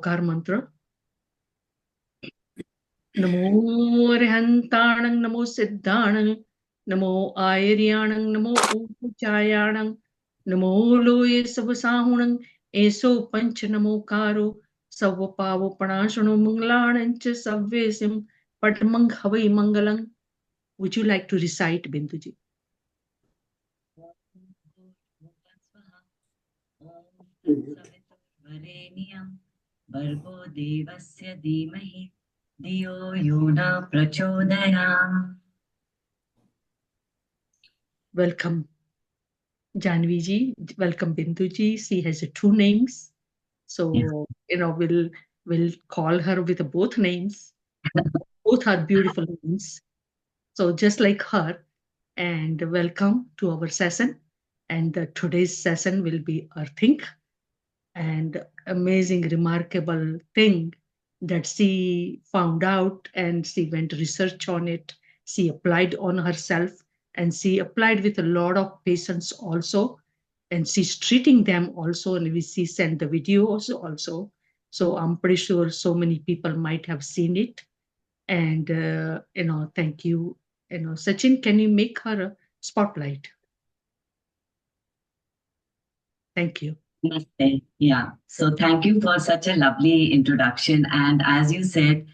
Avkar mantra. Namo Arhantanang, Namo Siddhanang, Namo Airyanang, Namo Upachayanang, Namo Loye Savasahunang, Eso Panch Namo Karo, Savapavo Panashano Manglanancha Savvesim, Padmang Havai Mangalang. Would you like to recite, Binduji? भर्गो देवस्य धीमहि धियो यो न प्रचोदयात्. Welcome, Janvi ji. Welcome, Bindu ji. She has two names, so we'll call her with both names. Both are beautiful names. So just like her, and welcome to our session. And today's session will be earthing, and amazing, remarkable thing that she found out, and she went research on it. She applied on herself, and she applied with a lot of patients also, and she's treating them also, and she sent the videos also. So I'm pretty sure so many people might have seen it. And thank you. Sachin, can you make her a spotlight? Thank you. Namaste. Yeah. So thank you for such a lovely introduction. And as you said,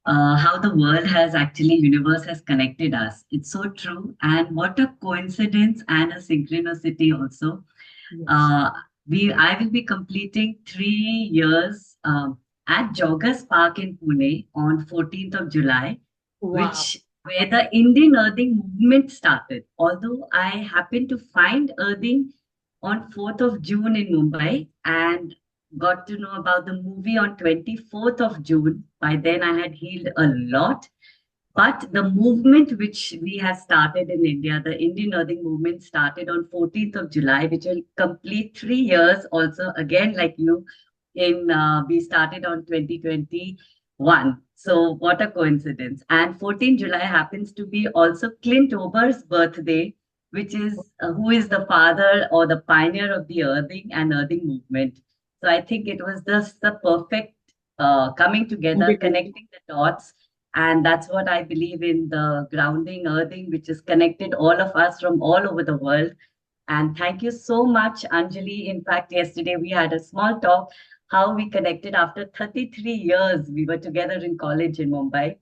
how the world has actually, universe has connected us. It's so true. And what a coincidence and a synchronicity also. Yes. I will be completing 3 years at Joggers Park in Pune on 14th of July, Wow. where the Indian Earthing movement started. Although I happened to find earthing on 4th of June in Mumbai and got to know about the movie on 24th of June. By then, I had healed a lot. But the movement which we have started in India, the Indian Earthing movement started on 14th of July, which will complete 3 years also, again, like you, we started on 2021. So what a coincidence. And 14th July happens to be also Clint Ober's birthday, which is who is the father or the pioneer of the earthing and earthing movement. So I think it was just the perfect coming together, connecting the dots. And that's what I believe in, the grounding, earthing, which has connected all of us from all over the world. And thank you so much, Anjali. In fact, yesterday we had a small talk how we connected after 33 years. We were together in college in Mumbai.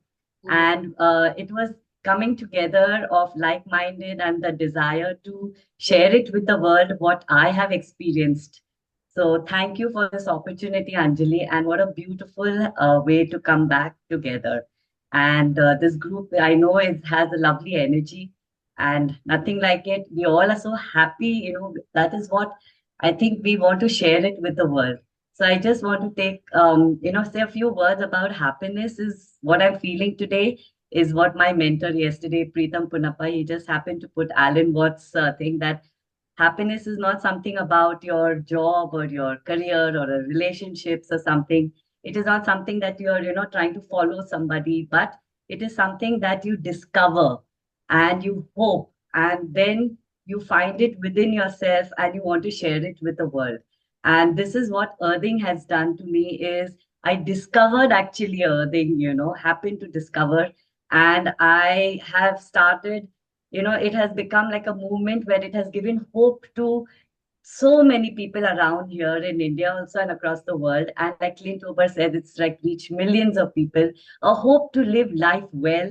And it was coming together of like-minded and the desire to share it with the world what I have experienced. So thank you for this opportunity, Anjali, and what a beautiful way to come back together. And this group, I know, has a lovely energy and nothing like it. We all are so happy, that is what I think we want to share it with the world. So I just want to say a few words about happiness is what I'm feeling today, is what my mentor yesterday, Preetam Punappa, he just happened to put Alan Watts' thing that happiness is not something about your job or your career or a relationships or something. It is not something that you're, trying to follow somebody, but it is something that you discover and you hope, and then you find it within yourself and you want to share it with the world. And this is what earthing has done to me is I discovered actually earthing, happened to discover, and I have started, it has become like a movement where it has given hope to so many people around here in India also and across the world. And like Clint Ober said, it's like reach millions of people, a hope to live life well.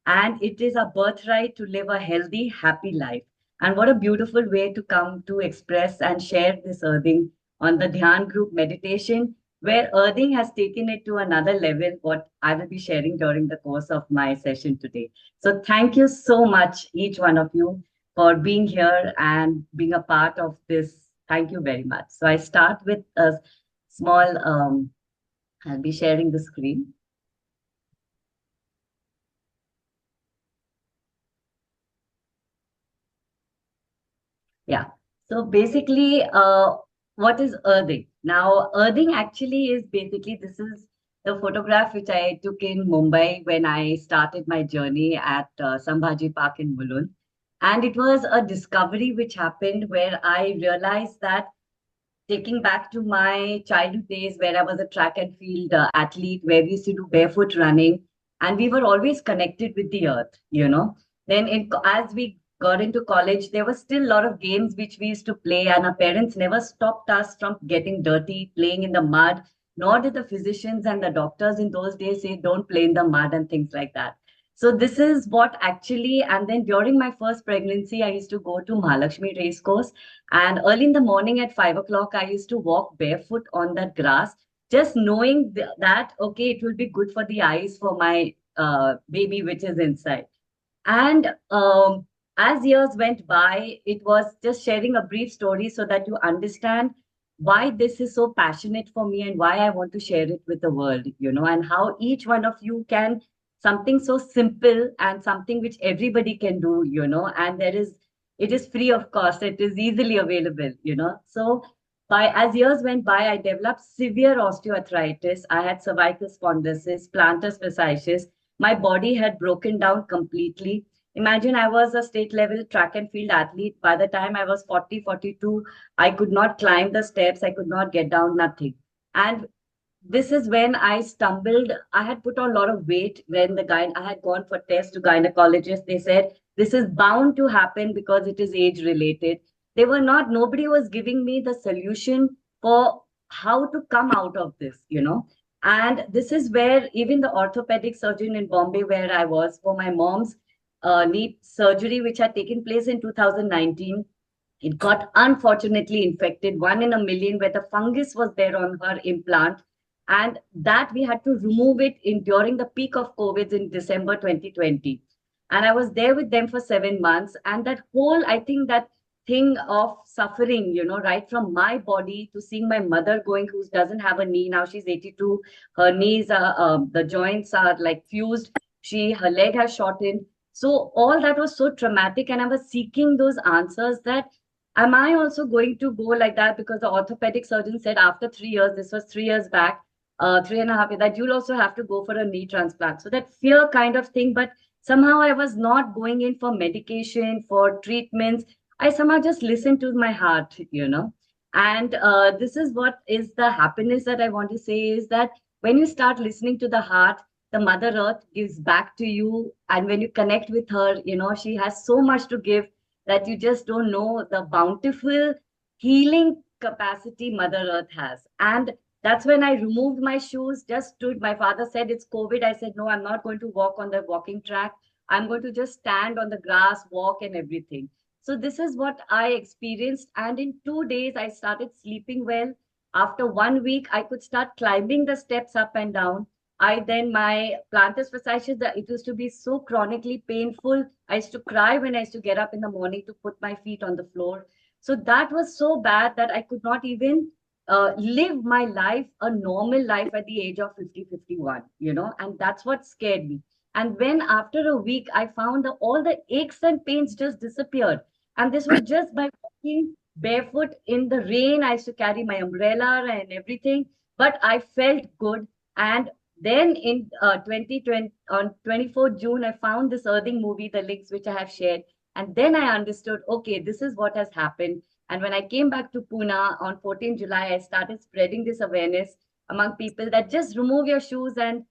And it is a birthright to live a healthy, happy life. And what a beautiful way to come to express and share this earthing on the Dhyan group meditation, where earthing has taken it to another level, what I will be sharing during the course of my session today. So thank you so much, each one of you, for being here and being a part of this. Thank you very much. So I start with a small, I'll be sharing the screen. Yeah. So basically, what is earthing? Now, earthing actually is basically, this is the photograph which I took in Mumbai when I started my journey at Sambhaji Park in Mulund. And it was a discovery which happened where I realized that taking back to my childhood days where I was a track and field athlete, where we used to do barefoot running, and we were always connected with the earth. Then, as we got into college, there was still a lot of games which we used to play, and our parents never stopped us from getting dirty, playing in the mud. Nor did the physicians and the doctors in those days say, don't play in the mud and things like that. So this is what actually, and then during my first pregnancy, I used to go to Mahalakshmi Racecourse, and early in the morning at 5 o'clock, I used to walk barefoot on that grass, just knowing that, okay, it will be good for the eyes for my baby, which is inside. And as years went by, it was just sharing a brief story so that you understand why this is so passionate for me and why I want to share it with the world, and how each one of you can something so simple and something which everybody can do, and it is free of cost, it is easily available. So as years went by, I developed severe osteoarthritis. I had cervical spondylosis, plantar fasciitis. My body had broken down completely. Imagine I was a state level track and field athlete. By the time I was 40, 42, I could not climb the steps. I could not get down, nothing. And this is when I stumbled. I had put on a lot of weight when I had gone for tests to gynecologists. They said this is bound to happen because it is age related. Nobody was giving me the solution for how to come out of this. And this is where even the orthopedic surgeon in Bombay, where I was for my mom's knee surgery, which had taken place in 2019, it got unfortunately infected, one in a million, where the fungus was there on her implant. And that we had to remove it in during the peak of COVID in December 2020. And I was there with them for 7 months. And that whole, I think that thing of suffering, right from my body to seeing my mother going, who doesn't have a knee. Now she's 82. Her knees are, the joints are like fused. Her leg has shortened. So all that was so traumatic. And I was seeking those answers that, am I also going to go like that? Because the orthopedic surgeon said after 3 years, this was 3 years back, 3.5 years, that you'll also have to go for a knee transplant. So that fear kind of thing. But somehow I was not going in for medication, for treatments. I somehow just listened to my heart. And this is what is the happiness that I want to say is that when you start listening to the heart, the Mother Earth gives back to you. And when you connect with her, she has so much to give that you just don't know the bountiful healing capacity Mother Earth has. And that's when I removed my shoes, just stood. My father said it's COVID. I said, no, I'm not going to walk on the walking track. I'm going to just stand on the grass, walk, and everything. So, this is what I experienced. And in 2 days, I started sleeping well. After 1 week, I could start climbing the steps up and down. My plantar fasciitis, it used to be so chronically painful. I used to cry when I used to get up in the morning to put my feet on the floor. So that was so bad that I could not even live my life, a normal life at the age of 50, 51, and that's what scared me. And when after a week, I found that all the aches and pains just disappeared. And this was just by walking barefoot in the rain. I used to carry my umbrella and everything, but I felt good. And then in 2020, on 24th June, I found this earthing movie, the links which I have shared. And then I understood, okay, this is what has happened. And when I came back to Pune on 14th July, I started spreading this awareness among people that just remove your shoes and,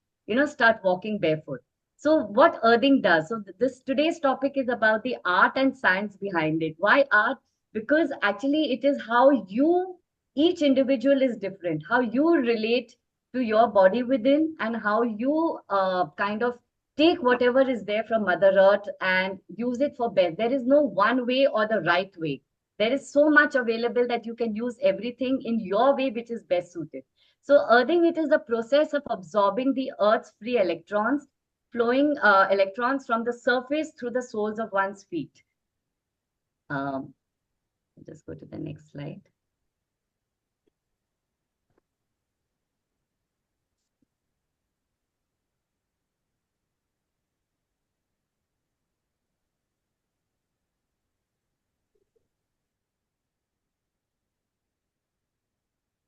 start walking barefoot. So what earthing does, so this today's topic is about the art and science behind it. Why art? Because actually it is how each individual is different, how you relate to your body within and how you kind of take whatever is there from Mother Earth and use it for best. There is no one way or the right way. There is so much available that you can use everything in your way which is best suited. So earthing, it is the process of absorbing the earth's free electrons, flowing electrons from the surface through the soles of one's feet. Um, just go to the next slide.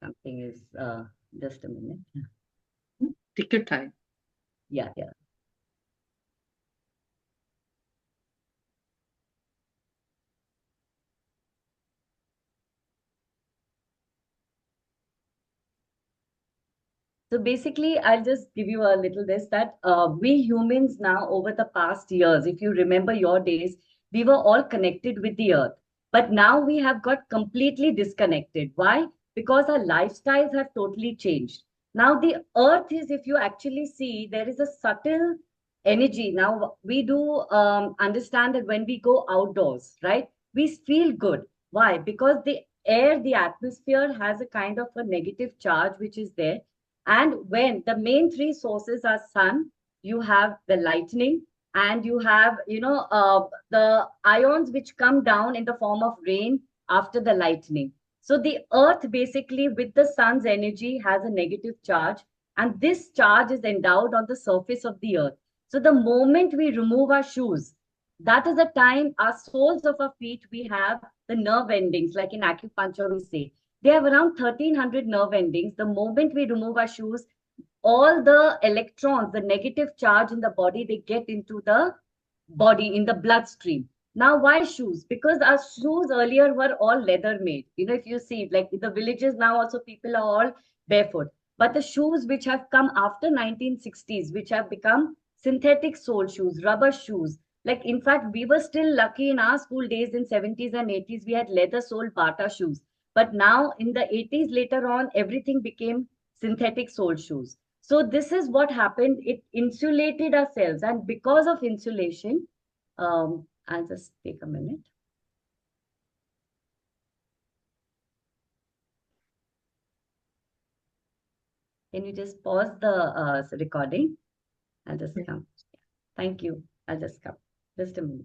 Something is just a minute. Take your time. Yeah, yeah. So basically, I'll just give you a little this that we humans now, over the past years, if you remember your days, we were all connected with the earth. But now we have got completely disconnected. Why? Because our lifestyles have totally changed. Now, the earth is, if you actually see, there is a subtle energy. Now, we do understand that when we go outdoors, right, we feel good. Why? Because the air, the atmosphere has a kind of a negative charge which is there, and when the main three sources are sun, you have the lightning, and you have, the ions which come down in the form of rain after the lightning. So the earth basically with the sun's energy has a negative charge, and this charge is endowed on the surface of the earth. So the moment we remove our shoes, that is the time our soles of our feet, we have the nerve endings, like in acupuncture we say they have around 1300 nerve endings. The moment we remove our shoes, all the electrons, the negative charge in the body, they get into the body, in the bloodstream. Now, why shoes? Because our shoes earlier were all leather made. If you see, like in the villages now, also people are all barefoot. But the shoes which have come after 1960s, which have become synthetic sole shoes, rubber shoes. Like, in fact, we were still lucky in our school days in 70s and 80s, we had leather sole Bata shoes. But now in the 80s, later on, everything became synthetic sole shoes. So this is what happened. It insulated ourselves. And because of insulation, I'll just take a minute. Can you just pause the recording? I'll just come. Thank you. I'll just come. Just a minute.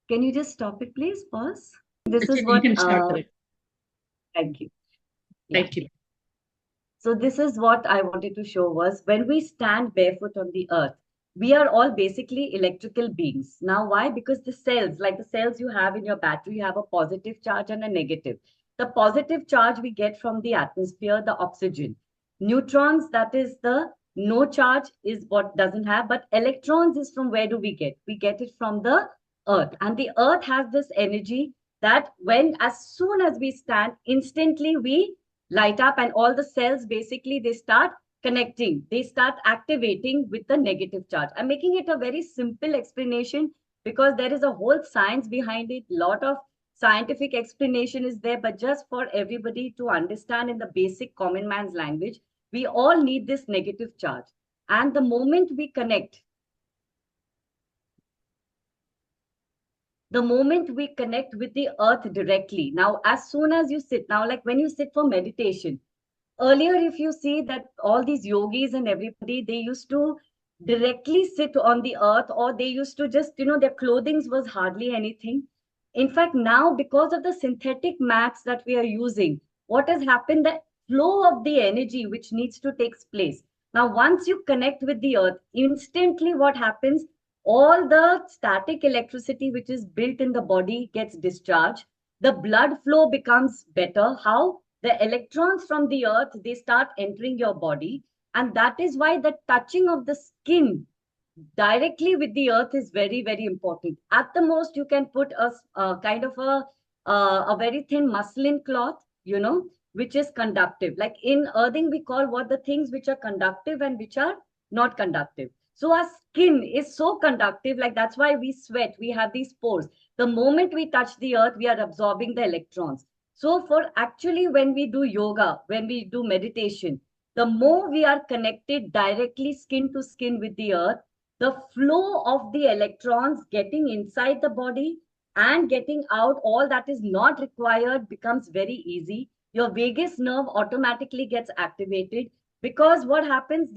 Can you just stop it, please? Pause. This is what. You can start it. Thank you. Thank you. So this is what I wanted to show was when we stand barefoot on the earth, we are all basically electrical beings. Now, why? Because the cells, like the cells you have in your battery, have a positive charge and a negative. The positive charge we get from the atmosphere, the oxygen. Neutrons, that is the no charge, is what doesn't have, but electrons is from where do we get? We get it from the earth. And the earth has this energy that when, as soon as we stand, instantly we light up, and all the cells basically they start connecting, they start activating with the negative charge. I'm making it a very simple explanation because there is a whole science behind it, lot of scientific explanation is there, but just for everybody to understand in the basic common man's language, we all need this negative charge. And the moment we connect, with the earth directly, now as soon as you sit, now like when you sit for meditation, earlier if you see that all these yogis and everybody, they used to directly sit on the earth, or they used to just, their clothing was hardly anything. In fact, now because of the synthetic mats that we are using, what has happened, the flow of the energy which needs to take place. Now once you connect with the earth, instantly what happens, all the static electricity which is built in the body gets discharged, the blood flow becomes better. How? The electrons from the earth, they start entering your body, and that is why the touching of the skin directly with the earth is very, very important. At the most, you can put a kind of a very thin muslin cloth, which is conductive. Like in earthing, we call what the things which are conductive and which are not conductive. So our skin is so conductive, like that's why we sweat, we have these pores. The moment we touch the earth, we are absorbing the electrons. So for actually when we do yoga, when we do meditation, the more we are connected directly skin to skin with the earth, the flow of the electrons getting inside the body and getting out, all that is not required, becomes very easy. Your vagus nerve automatically gets activated, because what happens,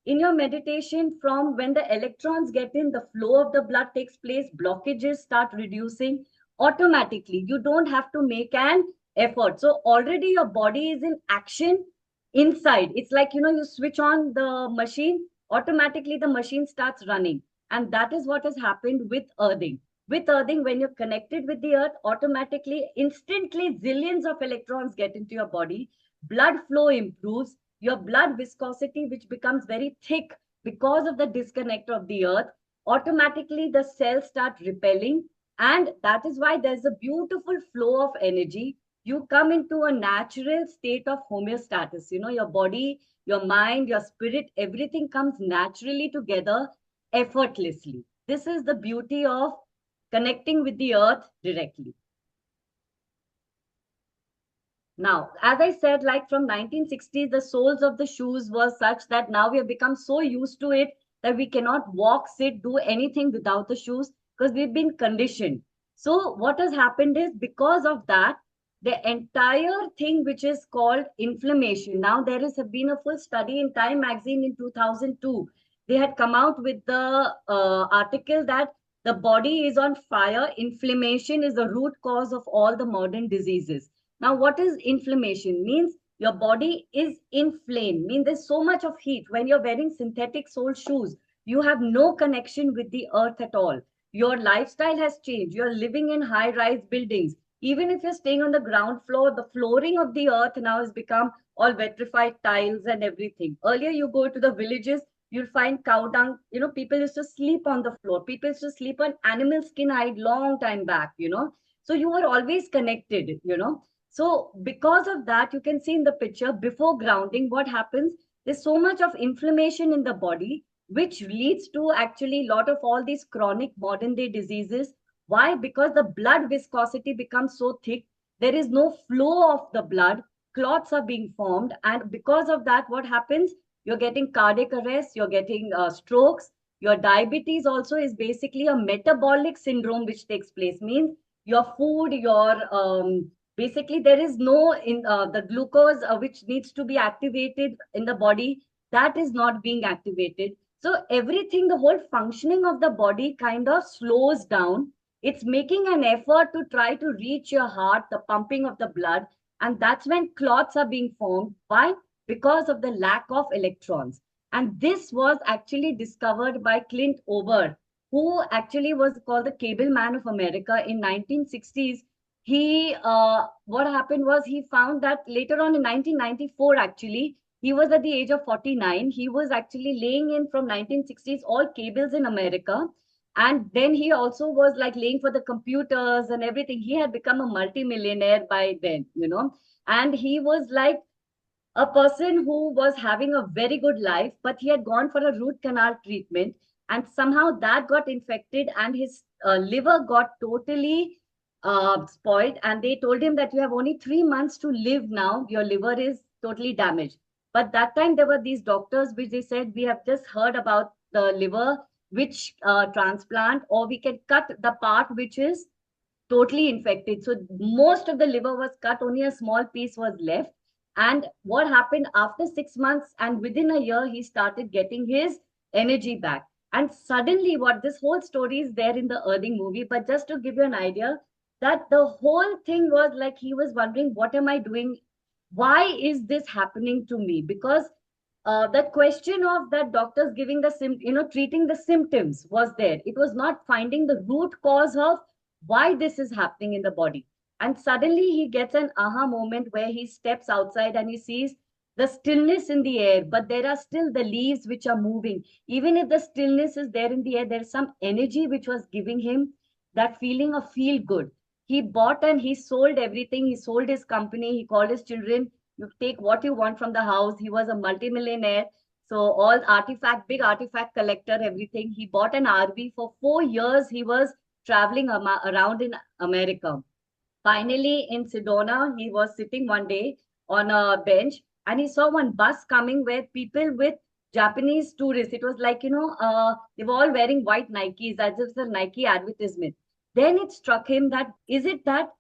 in your meditation, from when the electrons get in, the flow of the blood takes place, blockages start reducing automatically. You don't have to make an effort. So already your body is in action inside. It's like, you switch on the machine, automatically the machine starts running. And that is what has happened with earthing. With earthing, when you're connected with the earth, automatically, instantly, zillions of electrons get into your body. Blood flow improves. Your blood viscosity, which becomes very thick, because of the disconnect of the earth, automatically the cells start repelling. And that is why there's a beautiful flow of energy. You come into a natural state of homeostasis. Your body, your mind, your spirit, everything comes naturally together effortlessly. This is the beauty of connecting with the earth directly. Now, as I said, like from 1960s, the soles of the shoes were such that now we have become so used to it that we cannot walk, sit, do anything without the shoes because we've been conditioned. So what has happened is because of that, the entire thing which is called inflammation. Now there has been a full study in Time magazine in 2002. They had come out with the article that the body is on fire. Inflammation is the root cause of all the modern diseases. Now, what is inflammation? Means your body is inflamed. Means there's so much of heat. When you're wearing synthetic sole shoes, you have no connection with the earth at all. Your lifestyle has changed. You're living in high-rise buildings. Even if you're staying on the ground floor, the flooring of the earth now has become all vitrified tiles and everything. Earlier, you go to the villages, you'll find cow dung. People used to sleep on the floor. People used to sleep on animal skin hide long time back. So you were always connected. So because of that, you can see in the picture before grounding, what happens? There's so much of inflammation in the body, which leads to actually a lot of all these chronic modern day diseases. Why? Because the blood viscosity becomes so thick. There is no flow of the blood. Clots are being formed. And because of that, what happens? You're getting cardiac arrest, you're getting strokes. Your diabetes also is basically a metabolic syndrome which takes place. Means your food, your basically there is no in the glucose which needs to be activated in the body, that is not being activated. So everything, the whole functioning of the body kind of slows down. It's making an effort to try to reach your heart, the pumping of the blood, and that's when clots are being formed. Why? Because of the lack of electrons. And this was actually discovered by Clint Ober, who actually was called the cable man of America in 1960s. He What happened was he found that later on in 1994, actually he was at the age of 49. He was actually laying in from 1960s all cables in America, and then he also was like laying for the computers and everything. He had become a multimillionaire by then. And he was like a person who was having a very good life, but he had gone for a root canal treatment, and somehow that got infected, and his liver got totally spoiled. And they told him that you have only 3 months to live now. Your liver is totally damaged. But that time there were these doctors which they said, we have just heard about the liver, which transplant, or we can cut the part which is totally infected. So most of the liver was cut, only a small piece was left. And what happened after 6 months and within a year, he started getting his energy back. And suddenly, what this whole story is there in the Earthing movie, but just to give you an idea, that the whole thing was like he was wondering, what am I doing? Why is this happening to me? Because the question of that doctors giving treating the symptoms was there. It was not finding the root cause of why this is happening in the body. And suddenly he gets an aha moment where he steps outside and he sees the stillness in the air, but there are still the leaves which are moving. Even if the stillness is there in the air, there's some energy which was giving him that feeling of feel good. He bought and he sold everything. He sold his company. He called his children, you take what you want from the house. He was a multimillionaire. So all artifact, big artifact collector, everything. He bought an RV. For 4 years. He was traveling around in America. Finally, in Sedona, he was sitting one day on a bench and he saw one bus coming where people with Japanese tourists. It was like, they were all wearing white Nikes as if it's a Nike advertisement. Then it struck him that, is it that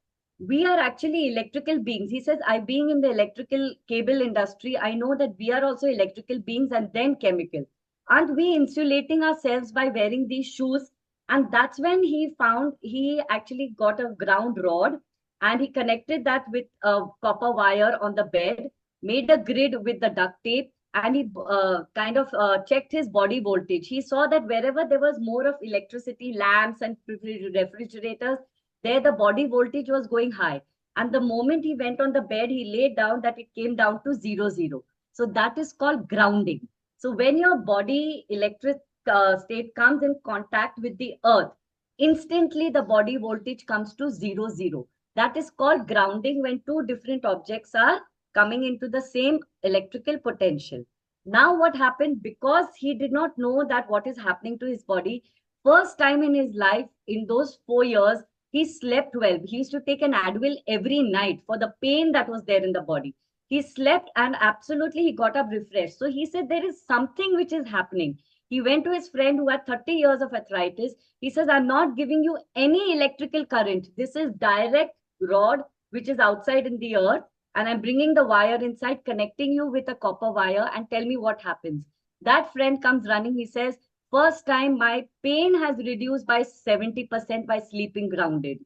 we are actually electrical beings? He says, I being in the electrical cable industry, I know that we are also electrical beings and then chemical. Aren't we insulating ourselves by wearing these shoes? And that's when he actually got a ground rod and he connected that with a copper wire on the bed, made a grid with the duct tape, and he kind of checked his body voltage. He saw that wherever there was more of electricity, lamps and refrigerators, there the body voltage was going high. And the moment he went on the bed, he laid down, that it came down to 0, 0. So that is called grounding. So when your body electric state comes in contact with the earth, instantly the body voltage comes to 0, 0. That is called grounding, when two different objects are coming into the same electrical potential. Now what happened, because he did not know that what is happening to his body, first time in his life, in those 4 years, he slept well. He used to take an Advil every night for the pain that was there in the body. He slept and absolutely he got up refreshed. So he said there is something which is happening. He went to his friend who had 30 years of arthritis. He says, I'm not giving you any electrical current. This is direct rod which is outside in the earth, and I'm bringing the wire inside, connecting you with a copper wire, and tell me what happens. That friend comes running. He says, first time my pain has reduced by 70% by sleeping grounded.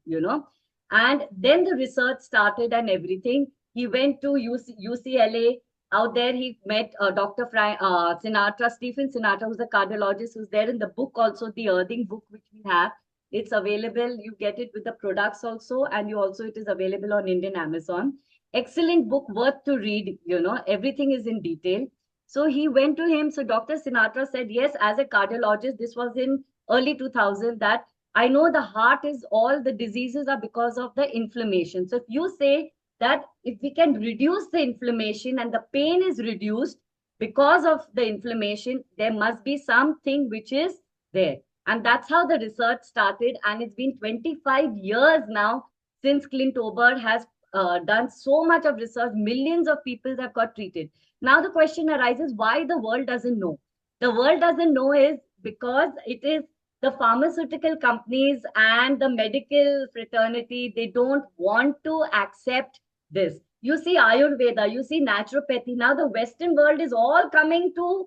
And then the research started and everything. He went to UCLA. Out there, he met Dr. Sinatra, Stephen Sinatra, who's a cardiologist, who's there in the book also, the Earthing book, which we have. It's available. You get it with the products also, and it is available on Indian Amazon. Excellent book, worth to read. Everything is in detail. So he went to him. So Dr. Sinatra said, yes, as a cardiologist, this was in early 2000, that I know the heart is, all the diseases are because of the inflammation. So if you say that if we can reduce the inflammation and the pain is reduced because of the inflammation, there must be something which is there. And that's how the research started. And it's been 25 years now since Clint Ober has done so much of research. Millions of people have got treated. Now the question arises, why the world doesn't know? The world doesn't know is because it is the pharmaceutical companies and the medical fraternity, they don't want to accept this. You see Ayurveda, you see naturopathy. Now the Western world is all coming to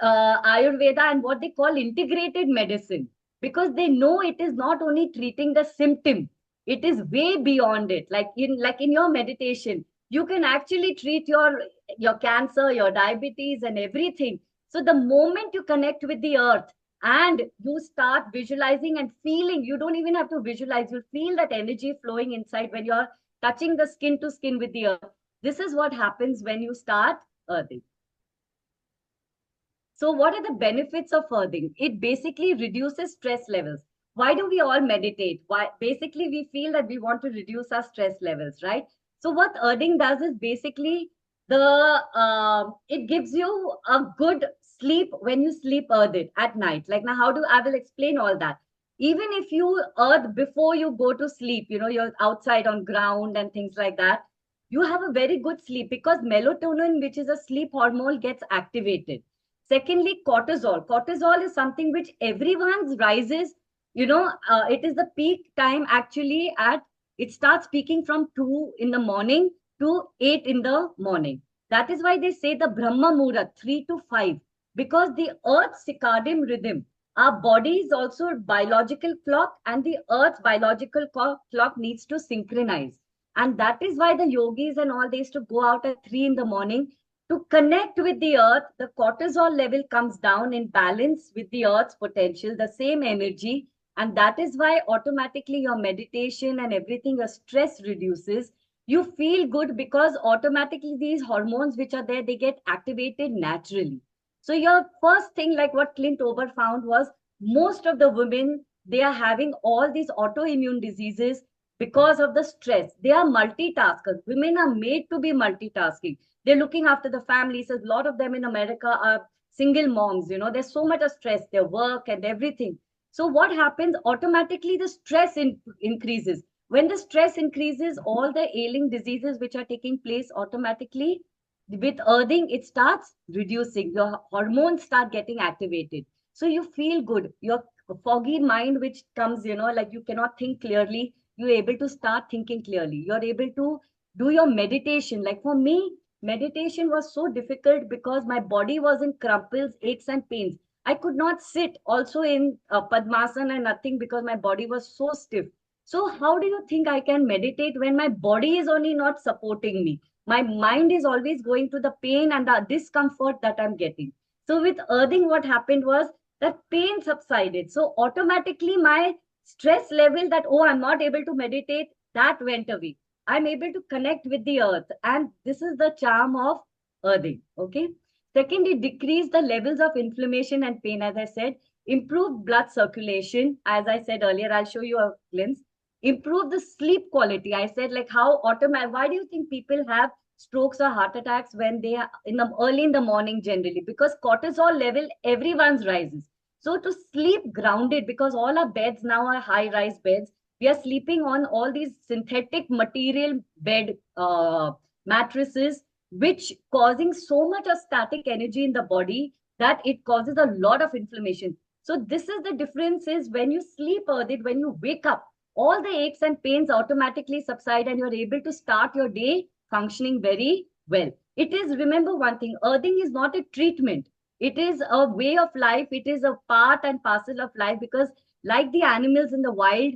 Ayurveda and what they call integrated medicine, because they know it is not only treating the symptom, it is way beyond it. Like in your meditation, you can actually treat your cancer, your diabetes, and everything. So the moment you connect with the earth and you start visualizing and feeling, you don't even have to visualize, you feel that energy flowing inside when you're touching the skin to skin with the earth. This is what happens when you start earthing. So what are the benefits of earthing? It basically reduces stress levels. Why do we all meditate? Why? Basically, we feel that we want to reduce our stress levels, right? So what earthing does is basically it gives you a good sleep when you sleep earthed at night. Like now, I will explain all that. Even if you earth before you go to sleep, you're outside on ground and things like that, you have a very good sleep because melatonin, which is a sleep hormone, gets activated. Secondly, cortisol. Cortisol is something which everyone's rises. It is the peak time actually it starts peaking from 2 in the morning to 8 in the morning. That is why they say the Brahma Muhurat, 3 to 5, because the earth's circadian rhythm, our body is also a biological clock, and the earth's biological clock needs to synchronize. And that is why the yogis and all, they used to go out at 3 in the morning to connect with the earth. The cortisol level comes down in balance with the earth's potential, the same energy. And that is why automatically your meditation and everything, your stress reduces. You feel good because automatically these hormones which are there, they get activated naturally. So your first thing, like what Clint Ober found, was most of the women, they are having all these autoimmune diseases because of the stress. They are multitaskers. Women are made to be multitasking. They're looking after the families. A lot of them in America are single moms. There's so much of stress, their work and everything. So what happens? Automatically, the stress increases. When the stress increases, all the ailing diseases which are taking place automatically, with earthing, it starts reducing. Your hormones start getting activated. So you feel good. Your foggy mind, which comes, like you cannot think clearly, you're able to start thinking clearly. You're able to do your meditation. Like for me, meditation was so difficult because my body was in crumples, aches, and pains. I could not sit also in Padmasana and nothing because my body was so stiff. So, how do you think I can meditate when my body is only not supporting me? My mind is always going to the pain and the discomfort that I'm getting. So, with earthing, what happened was that pain subsided. So, automatically, my stress level that, oh, I'm not able to meditate, that went away. I'm able to connect with the earth. And this is the charm of earthing. Okay. Second, it decreased the levels of inflammation and pain, as I said. Improved blood circulation, as I said earlier. I'll show you a glimpse. Improve the sleep quality. I said, like, how automatic. Why do you think people have strokes or heart attacks when they are in the early in the morning generally? Because cortisol level everyone's rises. So to sleep grounded, because all our beds now are high rise beds, we are sleeping on all these synthetic material bed mattresses, which causing so much of static energy in the body that it causes a lot of inflammation. So this is the difference: is when you sleep early, when you wake up, all the aches and pains automatically subside and you're able to start your day functioning very well. It is, remember one thing, earthing is not a treatment. It is a way of life. It is a part and parcel of life, because like the animals in the wild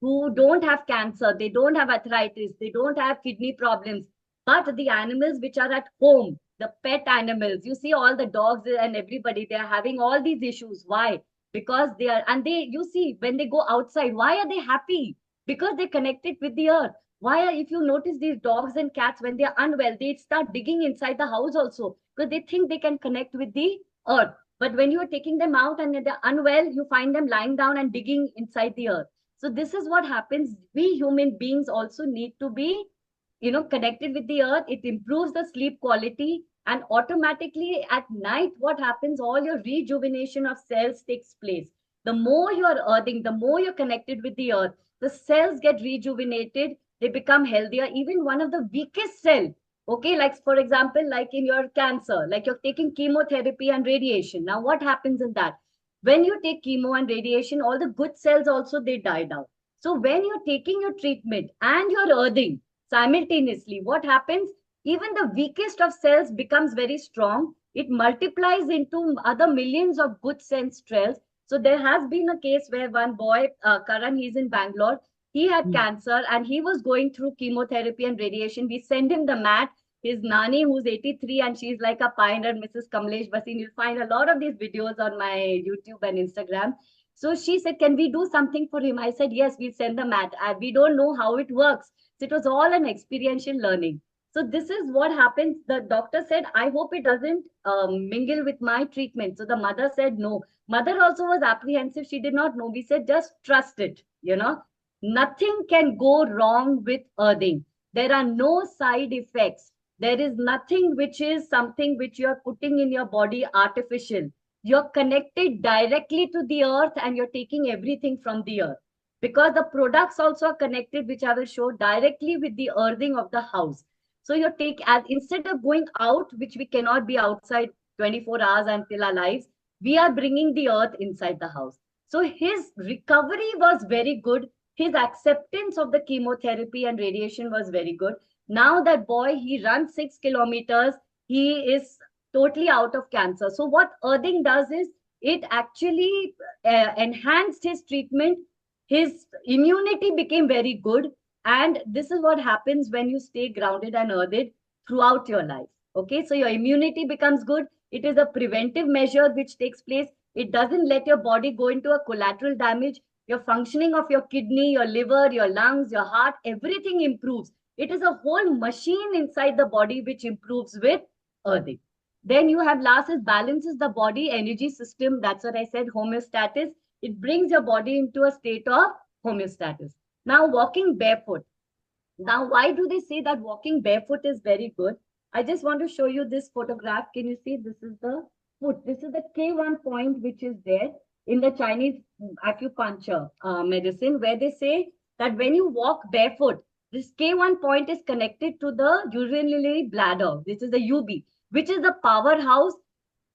who don't have cancer, they don't have arthritis, they don't have kidney problems, but the animals which are at home, the pet animals, you see all the dogs and everybody, they are having all these issues. Why? Because they are, and they, you see, when they go outside, why are they happy? Because they connected with the earth. Why are, if you notice these dogs and cats, when they are unwell, they start digging inside the house also, because they think they can connect with the earth. But when you are taking them out and they're unwell, you find them lying down and digging inside the earth. So this is what happens. We human beings also need to be, connected with the earth. It improves the sleep quality, and automatically at night, what happens, all your rejuvenation of cells takes place. The more you are earthing, the more you're connected with the earth, the cells get rejuvenated, they become healthier. Even one of the weakest cell, okay, like for example, like in your cancer, like you're taking chemotherapy and radiation. Now what happens in that? When you take chemo and radiation, all the good cells also, they die down. So when you're taking your treatment and you're earthing simultaneously, what happens? Even the weakest of cells becomes very strong. It multiplies into other millions of good cells. So there has been a case where one boy, Karan, he's in Bangalore. He had cancer and he was going through chemotherapy and radiation. We send him the mat. His nani, who's 83, and she's like a pioneer, Mrs. Kamlesh Basin. You'll find a lot of these videos on my YouTube and Instagram. So she said, can we do something for him? I said, yes, we'll send the mat. We don't know how it works. So it was all an experiential learning. So this is what happens. The doctor said, I hope it doesn't mingle with my treatment. So the mother said, no. Mother also was apprehensive. She did not know. We said, just trust it. Nothing can go wrong with earthing. There are no side effects. There is nothing which is something which you are putting in your body artificial. You're connected directly to the earth and you're taking everything from the earth. Because the products also are connected, which I will show, directly with the earthing of the house. So you take, as instead of going out, which we cannot be outside 24 hours until our lives, we are bringing the earth inside the house. So his recovery was very good. His acceptance of the chemotherapy and radiation was very good. Now that boy, he runs 6 kilometers. He is totally out of cancer. So what earthing does is, it actually enhanced his treatment. His immunity became very good. And this is what happens when you stay grounded and earthed throughout your life. Okay, so your immunity becomes good. It is a preventive measure which takes place. It doesn't let your body go into a collateral damage. Your functioning of your kidney, your liver, your lungs, your heart, everything improves. It is a whole machine inside the body which improves with earthing. Then you have last is balances the body energy system. That's what I said, homeostasis. It brings your body into a state of homeostasis. Now, walking barefoot. Now, why do they say that walking barefoot is very good? I just want to show you this photograph. Can you see? This is the foot. This is the K1 point, which is there in the Chinese acupuncture medicine, where they say that when you walk barefoot, this K1 point is connected to the urinary bladder, which is the UB, which is the powerhouse.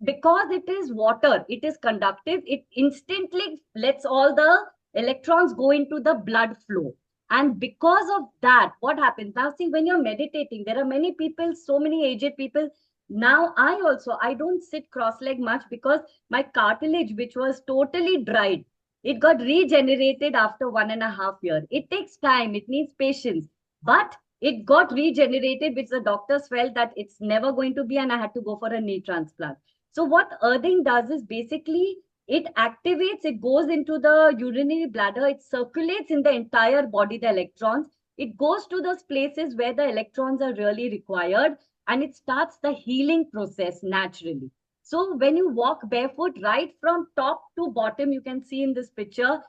Because it is water, it is conductive, it instantly lets all the electrons go into the blood flow. And because of that, what happens? Now, see, when you're meditating, there are many people, so many aged people. Now, I don't sit cross-legged much, because my cartilage, which was totally dried, it got regenerated after 1.5 years. It takes time, it needs patience, but it got regenerated, which the doctors felt that it's never going to be, and I had to go for a knee transplant. So what earthing does is basically it activates, it goes into the urinary bladder, it circulates in the entire body, the electrons. It goes to those places where the electrons are really required, and it starts the healing process naturally. So when you walk barefoot, right from top to bottom, you can see in this picture,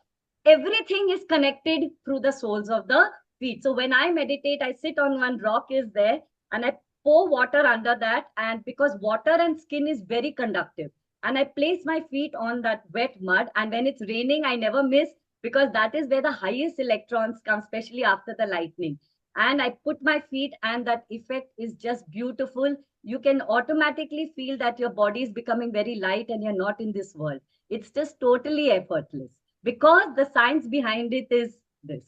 everything is connected through the soles of the feet. So when I meditate, I sit on one rock is there, and I pour water under that. And because water and skin is very conductive, and I place my feet on that wet mud. And when it's raining, I never miss, because that is where the highest electrons come, especially after the lightning. And I put my feet, and that effect is just beautiful. You can automatically feel that your body is becoming very light and you're not in this world. It's just totally effortless, because the science behind it is this.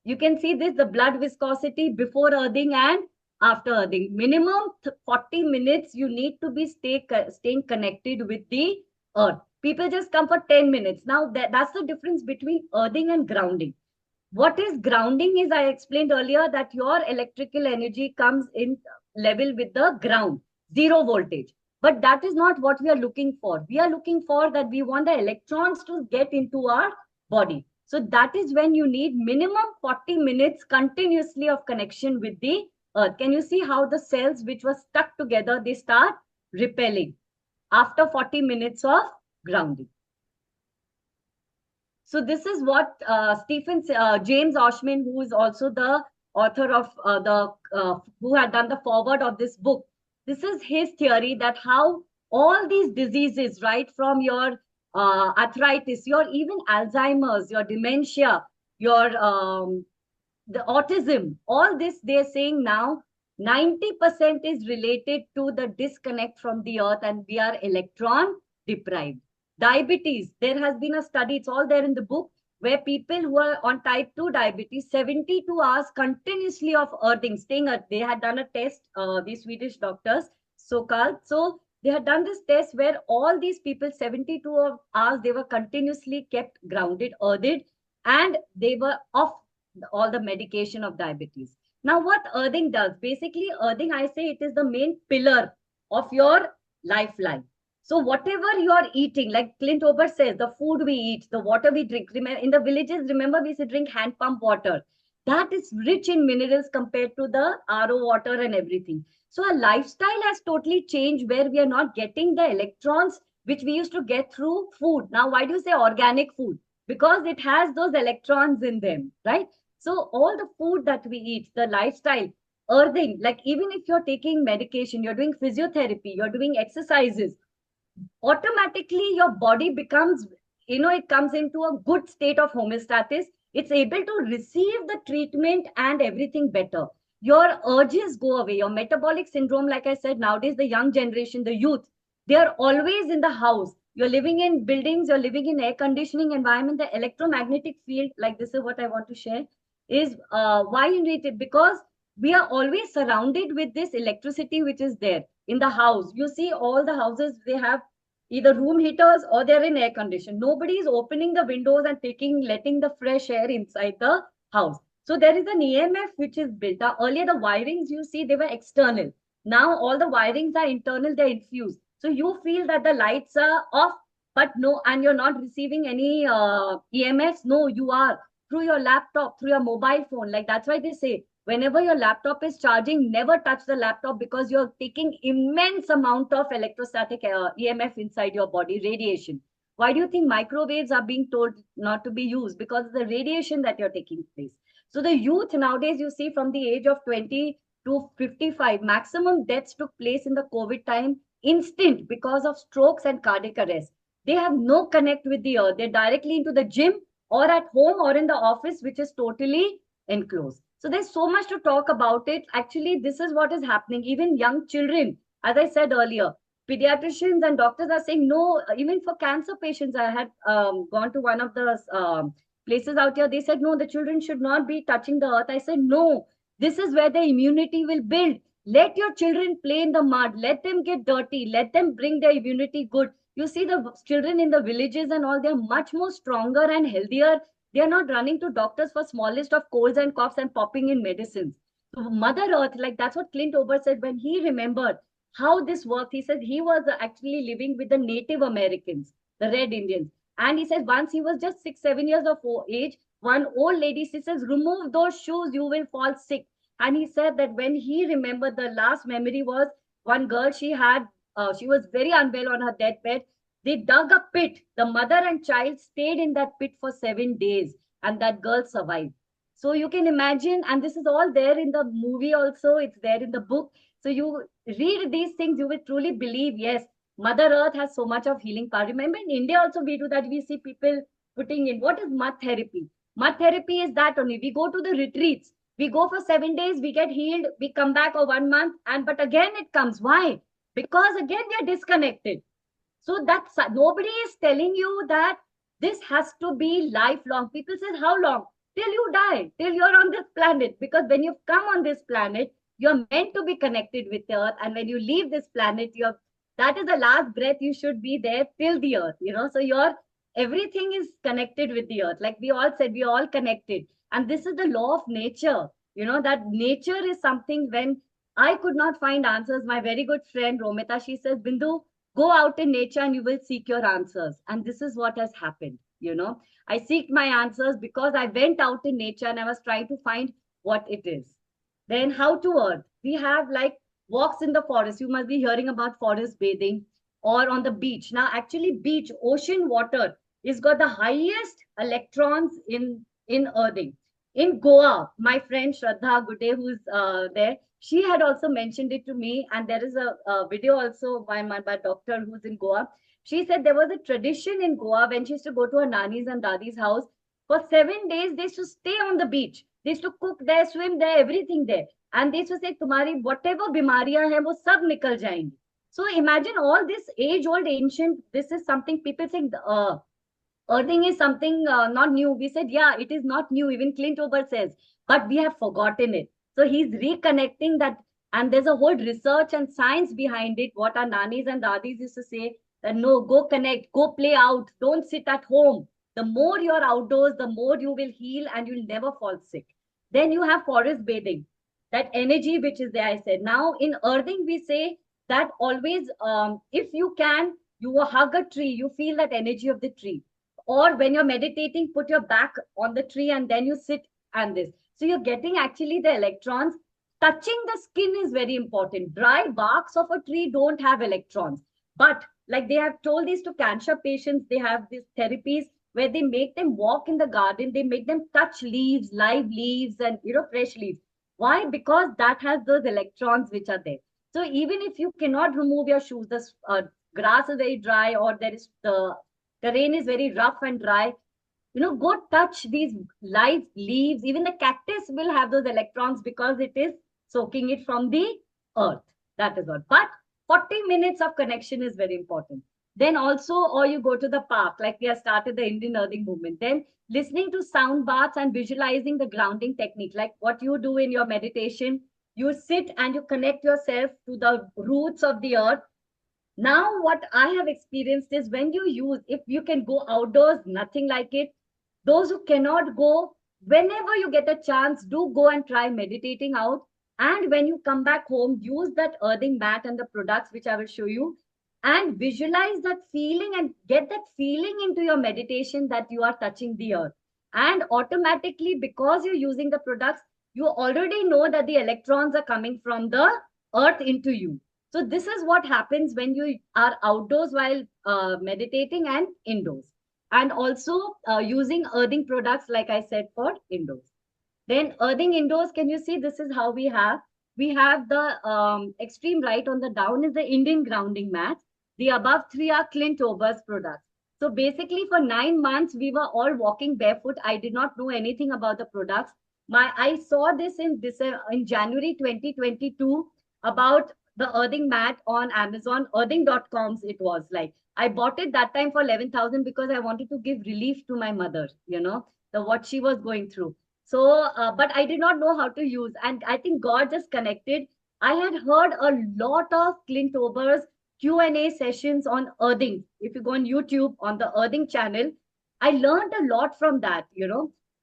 You can see this, the blood viscosity before earthing and after earthing. Minimum 40 minutes you need to be staying connected with the earth. People just come for 10 minutes. Now that's the difference between earthing and grounding. What is grounding is, I explained earlier, that your electrical energy comes in level with the ground, zero voltage. But that is not what we are looking for. We are looking for that we want the electrons to get into our body. So that is when you need minimum 40 minutes continuously of connection with the earth. Can you see how the cells which were stuck together, they start repelling after 40 minutes of grounding? So this is what James Oshman, who is also the author of who had done the foreword of this book. This is his theory that how all these diseases, right from your arthritis, your even Alzheimer's, your dementia, your the autism, all this they're saying now 90% is related to the disconnect from the earth, and we are electron deprived. Diabetes, there has been a study, it's all there in the book, where people who are on type 2 diabetes, 72 hours continuously of earthing, staying at, they had done a test, these Swedish doctors, so-called. So they had done this test where all these people, 72 hours, they were continuously kept grounded, earthed, and they were off all the medication of diabetes. Now, what earthing does? Basically, earthing, I say it is the main pillar of your lifeline. So whatever you are eating, like Clint Ober says, the food we eat, the water we drink, remember, in the villages, remember we used to drink hand pump water. That is rich in minerals compared to the RO water and everything. So our lifestyle has totally changed, where we are not getting the electrons which we used to get through food. Now, why do you say organic food? Because it has those electrons in them, right? So all the food that we eat, the lifestyle, earthing, like even if you're taking medication, you're doing physiotherapy, you're doing exercises, automatically your body becomes, it comes into a good state of homeostasis. It's able to receive the treatment and everything better. Your urges go away. Your metabolic syndrome, like I said, nowadays the young generation, the youth, they are always in the house. You're living in buildings, you're living in air conditioning environment. The electromagnetic field, like this is what I want to share, is why you need it, because we are always surrounded with this electricity which is there in the house. You see all the houses, they have either room heaters or they're in air condition. Nobody is opening the windows and letting the fresh air inside the house. So there is an EMF which is built. Earlier, the wirings you see, they were external. Now all the wirings are internal, they're infused. So you feel that the lights are off, but no, and you're not receiving any EMFs. No, you are through your laptop, through your mobile phone. Like that's why they say, whenever your laptop is charging, never touch the laptop, because you're taking immense amount of electrostatic EMF inside your body, radiation. Why do you think microwaves are being told not to be used? Because of the radiation that you're taking place. So the youth nowadays, you see from the age of 20 to 55, maximum deaths took place in the COVID time, instant, because of strokes and cardiac arrest. They have no connect with the earth. They're directly into the gym or at home or in the office, which is totally enclosed. So there's so much to talk about it. Actually, this is what is happening. Even young children, as I said earlier, pediatricians and doctors are saying no, even for cancer patients. I had gone to one of the places out here. They said, no, the children should not be touching the earth. I said, no, this is where the immunity will build. Let your children play in the mud. Let them get dirty. Let them bring their immunity good. You see the children in the villages and all, they're much more stronger and healthier. They are not running to doctors for smallest of colds and coughs and popping in medicines. So Mother Earth, like that's what Clint Ober said when he remembered how this worked. He said he was actually living with the Native Americans, the Red Indians. And he said once he was just 6, 7 years of age, one old lady, she says, remove those shoes, you will fall sick. And he said that when he remembered, the last memory was one girl she had, she was very unwell on her deathbed. They dug a pit. The mother and child stayed in that pit for 7 days, and that girl survived. So you can imagine, and this is all there in the movie also, it's there in the book. So you read these things, you will truly believe, yes, Mother Earth has so much of healing power. Remember, in India also we do that. We see people putting in, what is mud therapy? Mud therapy is that only. We go to the retreats. We go for 7 days, we get healed, we come back for 1 month, and but again it comes. Why? Because again we are disconnected. So that's nobody is telling you that this has to be lifelong. People say, how long? Till you die, till you're on this planet. Because when you've come on this planet, you're meant to be connected with the earth. And when you leave this planet, you're that is the last breath you should be there till the earth, So your everything is connected with the earth. Like we all said, we are all connected. And this is the law of nature, that nature is something. When I could not find answers, my very good friend Romita, she says, Bindu, go out in nature and you will seek your answers. And this is what has happened. I seek my answers because I went out in nature and I was trying to find what it is. Then how to earth? We have like walks in the forest. You must be hearing about forest bathing or on the beach. Now, actually, beach, ocean water is got the highest electrons in earthing. In Goa, my friend Shraddha Gude, who's there, she had also mentioned it to me, and there is a video also by my doctor who's in Goa. She said there was a tradition in Goa when she used to go to her nani's and dadi's house. For 7 days, they used to stay on the beach. They used to cook there, swim there, everything there. And they used to say, तुम्हारी whatever बीमारियां हैं वो सब निकल जाएंगी. So imagine all this age-old ancient. This is something people think. Earthing is something not new. We said, yeah, it is not new. Even Clint Ober says, but we have forgotten it. So he's reconnecting that. And there's a whole research and science behind it. What our nannies and daddies used to say, that no, go connect, go play out. Don't sit at home. The more you're outdoors, the more you will heal and you'll never fall sick. Then you have forest bathing. That energy which is there, I said. Now in earthing, we say that always, if you can, you hug a tree, you feel that energy of the tree. Or when you're meditating, put your back on the tree and then you sit and this. So you're getting actually the electrons. Touching the skin is very important. Dry barks of a tree don't have electrons. But like they have told this to cancer patients, they have these therapies where they make them walk in the garden. They make them touch leaves, live leaves and, fresh leaves. Why? Because that has those electrons which are there. So even if you cannot remove your shoes, the grass is very dry or there is the terrain is very rough and dry, go touch these live leaves. Even the cactus will have those electrons because it is soaking it from the earth. That is all. But 40 minutes of connection is very important. Then also, or you go to the park, like we have started the Indian Earthing Movement. Then listening to sound baths and visualizing the grounding technique, like what you do in your meditation. You sit and you connect yourself to the roots of the earth. Now, what I have experienced is when you use, if you can go outdoors, nothing like it. Those who cannot go, whenever you get a chance, do go and try meditating out. And when you come back home, use that earthing mat and the products which I will show you and visualize that feeling and get that feeling into your meditation that you are touching the earth. And automatically, because you're using the products, you already know that the electrons are coming from the earth into you. So this is what happens when you are outdoors while meditating and indoors. And also using earthing products, like I said, for indoors. Then earthing indoors, can you see this is how we have? We have the extreme right on the down is the Indian grounding mat. The above three are Clint Ober's products. So basically for 9 months, we were all walking barefoot. I did not know anything about the products. I saw this in January 2022 about the earthing mat on Amazon, earthing.coms it was like. I bought it that time for 11,000 because I wanted to give relief to my mother, what she was going through. So, but I did not know how to use. And I think God just connected. I had heard a lot of Clint Ober's Q&A sessions on earthing. If you go on YouTube on the earthing channel, I learned a lot from that,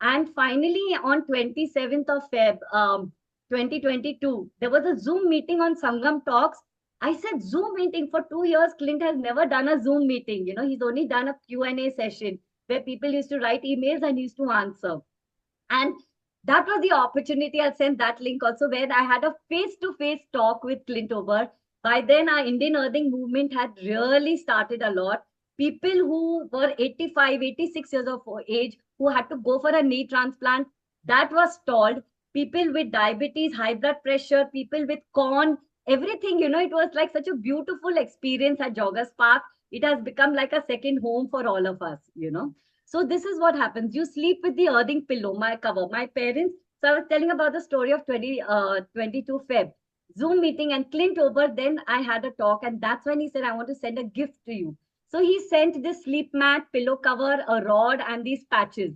And finally, on 27th of Feb, 2022, there was a Zoom meeting on Sangam Talks. I said, Zoom meeting for 2 years. Clint has never done a Zoom meeting. He's only done a Q&A session where people used to write emails and used to answer. And that was the opportunity. I'll send that link also, where I had a face-to-face talk with Clint Ober. By then, our Indian earthing movement had really started a lot. People who were 85, 86 years of age, who had to go for a knee transplant, that was stalled. People with diabetes, high blood pressure, people with corn, everything, it was like such a beautiful experience at Joggers Park. It has become like a second home for all of us. So this is what happens. You sleep with the earthing pillow, my cover. My parents, so I was telling about the story of 22 Feb. Zoom meeting and Clint Ober, then I had a talk, and that's when he said, I want to send a gift to you. So he sent this sleep mat, pillow cover, a rod, and these patches,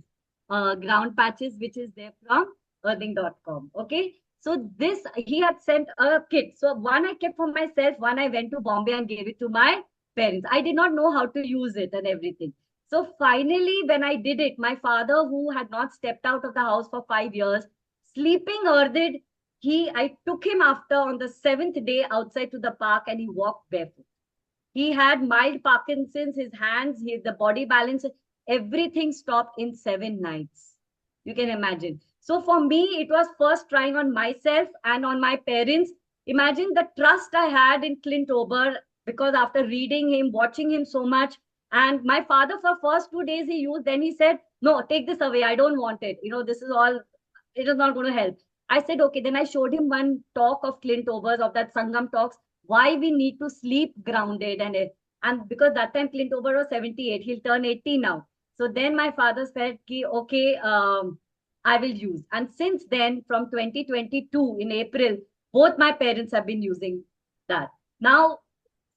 ground patches, which is there from earthing.com. Okay. So this, he had sent a kit. So one I kept for myself, one I went to Bombay and gave it to my parents. I did not know how to use it and everything. So finally, when I did it, my father, who had not stepped out of the house for 5 years, sleeping earthed, I took him after on the seventh day outside to the park, and he walked barefoot. He had mild Parkinson's, his hands, the body balance, everything stopped in 7 nights. You can imagine. So for me, it was first trying on myself and on my parents. Imagine the trust I had in Clint Ober, because after reading him, watching him so much, and my father for first 2 days he used, then he said, no, take this away. I don't want it. This is all, it is not going to help. I said, okay. Then I showed him one talk of Clint Ober's, of that Sangam talks, why we need to sleep grounded, and because that time Clint Ober was 78, he'll turn 80 now. So then my father said, okay, I will use. And since then, from 2022 in April, both my parents have been using that. Now,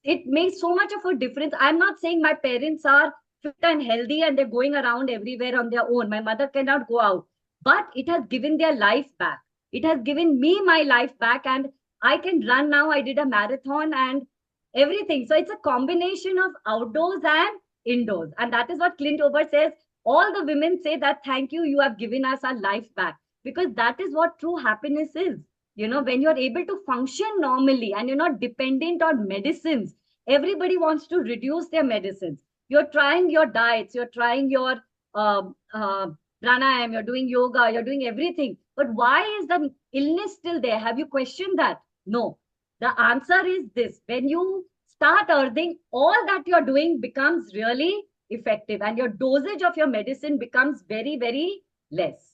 it makes so much of a difference. I'm not saying my parents are fit and healthy and they're going around everywhere on their own. My mother cannot go out, but it has given their life back. It has given me my life back, and I can run now. I did a marathon and everything. So it's a combination of outdoors and indoors. And that is what Clint Ober says. All the women say that, thank you, you have given us our life back. Because that is what true happiness is. When you're able to function normally and you're not dependent on medicines. Everybody wants to reduce their medicines. You're trying your diets, you're trying your pranayam, you're doing yoga, you're doing everything. But why is the illness still there? Have you questioned that? No. The answer is this. When you start earthing, all that you're doing becomes really effective, and your dosage of your medicine becomes very, very less.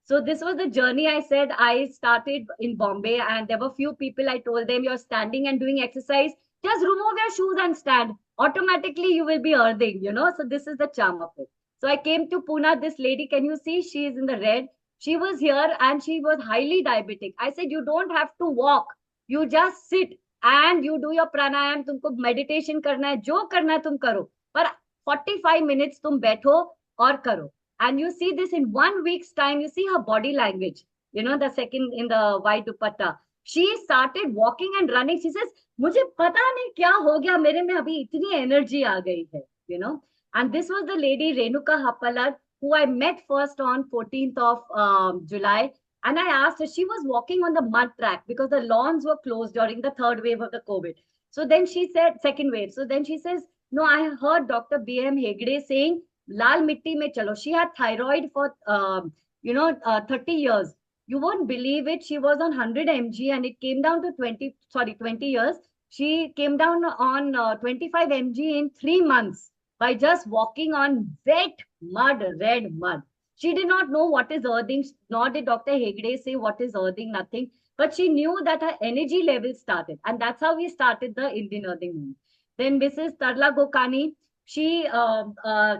So this was the journey. I said I started in Bombay, and there were few people. I told them, you're standing and doing exercise, just remove your shoes and stand. Automatically you will be earthing, So this is the charm of it. So I came to Pune. This lady, can you see? She is in the red. She was here and she was highly diabetic. I said, you don't have to walk. You just sit and you do your pranayam. Tumko meditation karna hai. Jo karna hai tum karo. But 45 minutes tum baitho aur karo. And you see this in 1 week's time. You see her body language. The second in the white dupatta. She started walking and running. She says, मुझे पता नहीं क्या हो गया मेरे में अभी इतनी energy आ गई है. And this was the lady Renuka Happalar, who I met first on 14th of July. And I asked her, she was walking on the mud track because the lawns were closed during the third wave of the COVID. So then she said, second wave. So then she says, no, I heard Dr. B.M. Hegde saying, Lal Mitti mein chalo. She had thyroid for, 30 years. You won't believe it. She was on 100 mg and it came down to 20 years. She came down on 25 mg in 3 months by just walking on wet mud, red mud. She did not know what is earthing, nor did Dr. Hegde say what is earthing, nothing. But she knew that her energy level started. And that's how we started the Indian earthing movement. Then Mrs. Tarla Gokani, she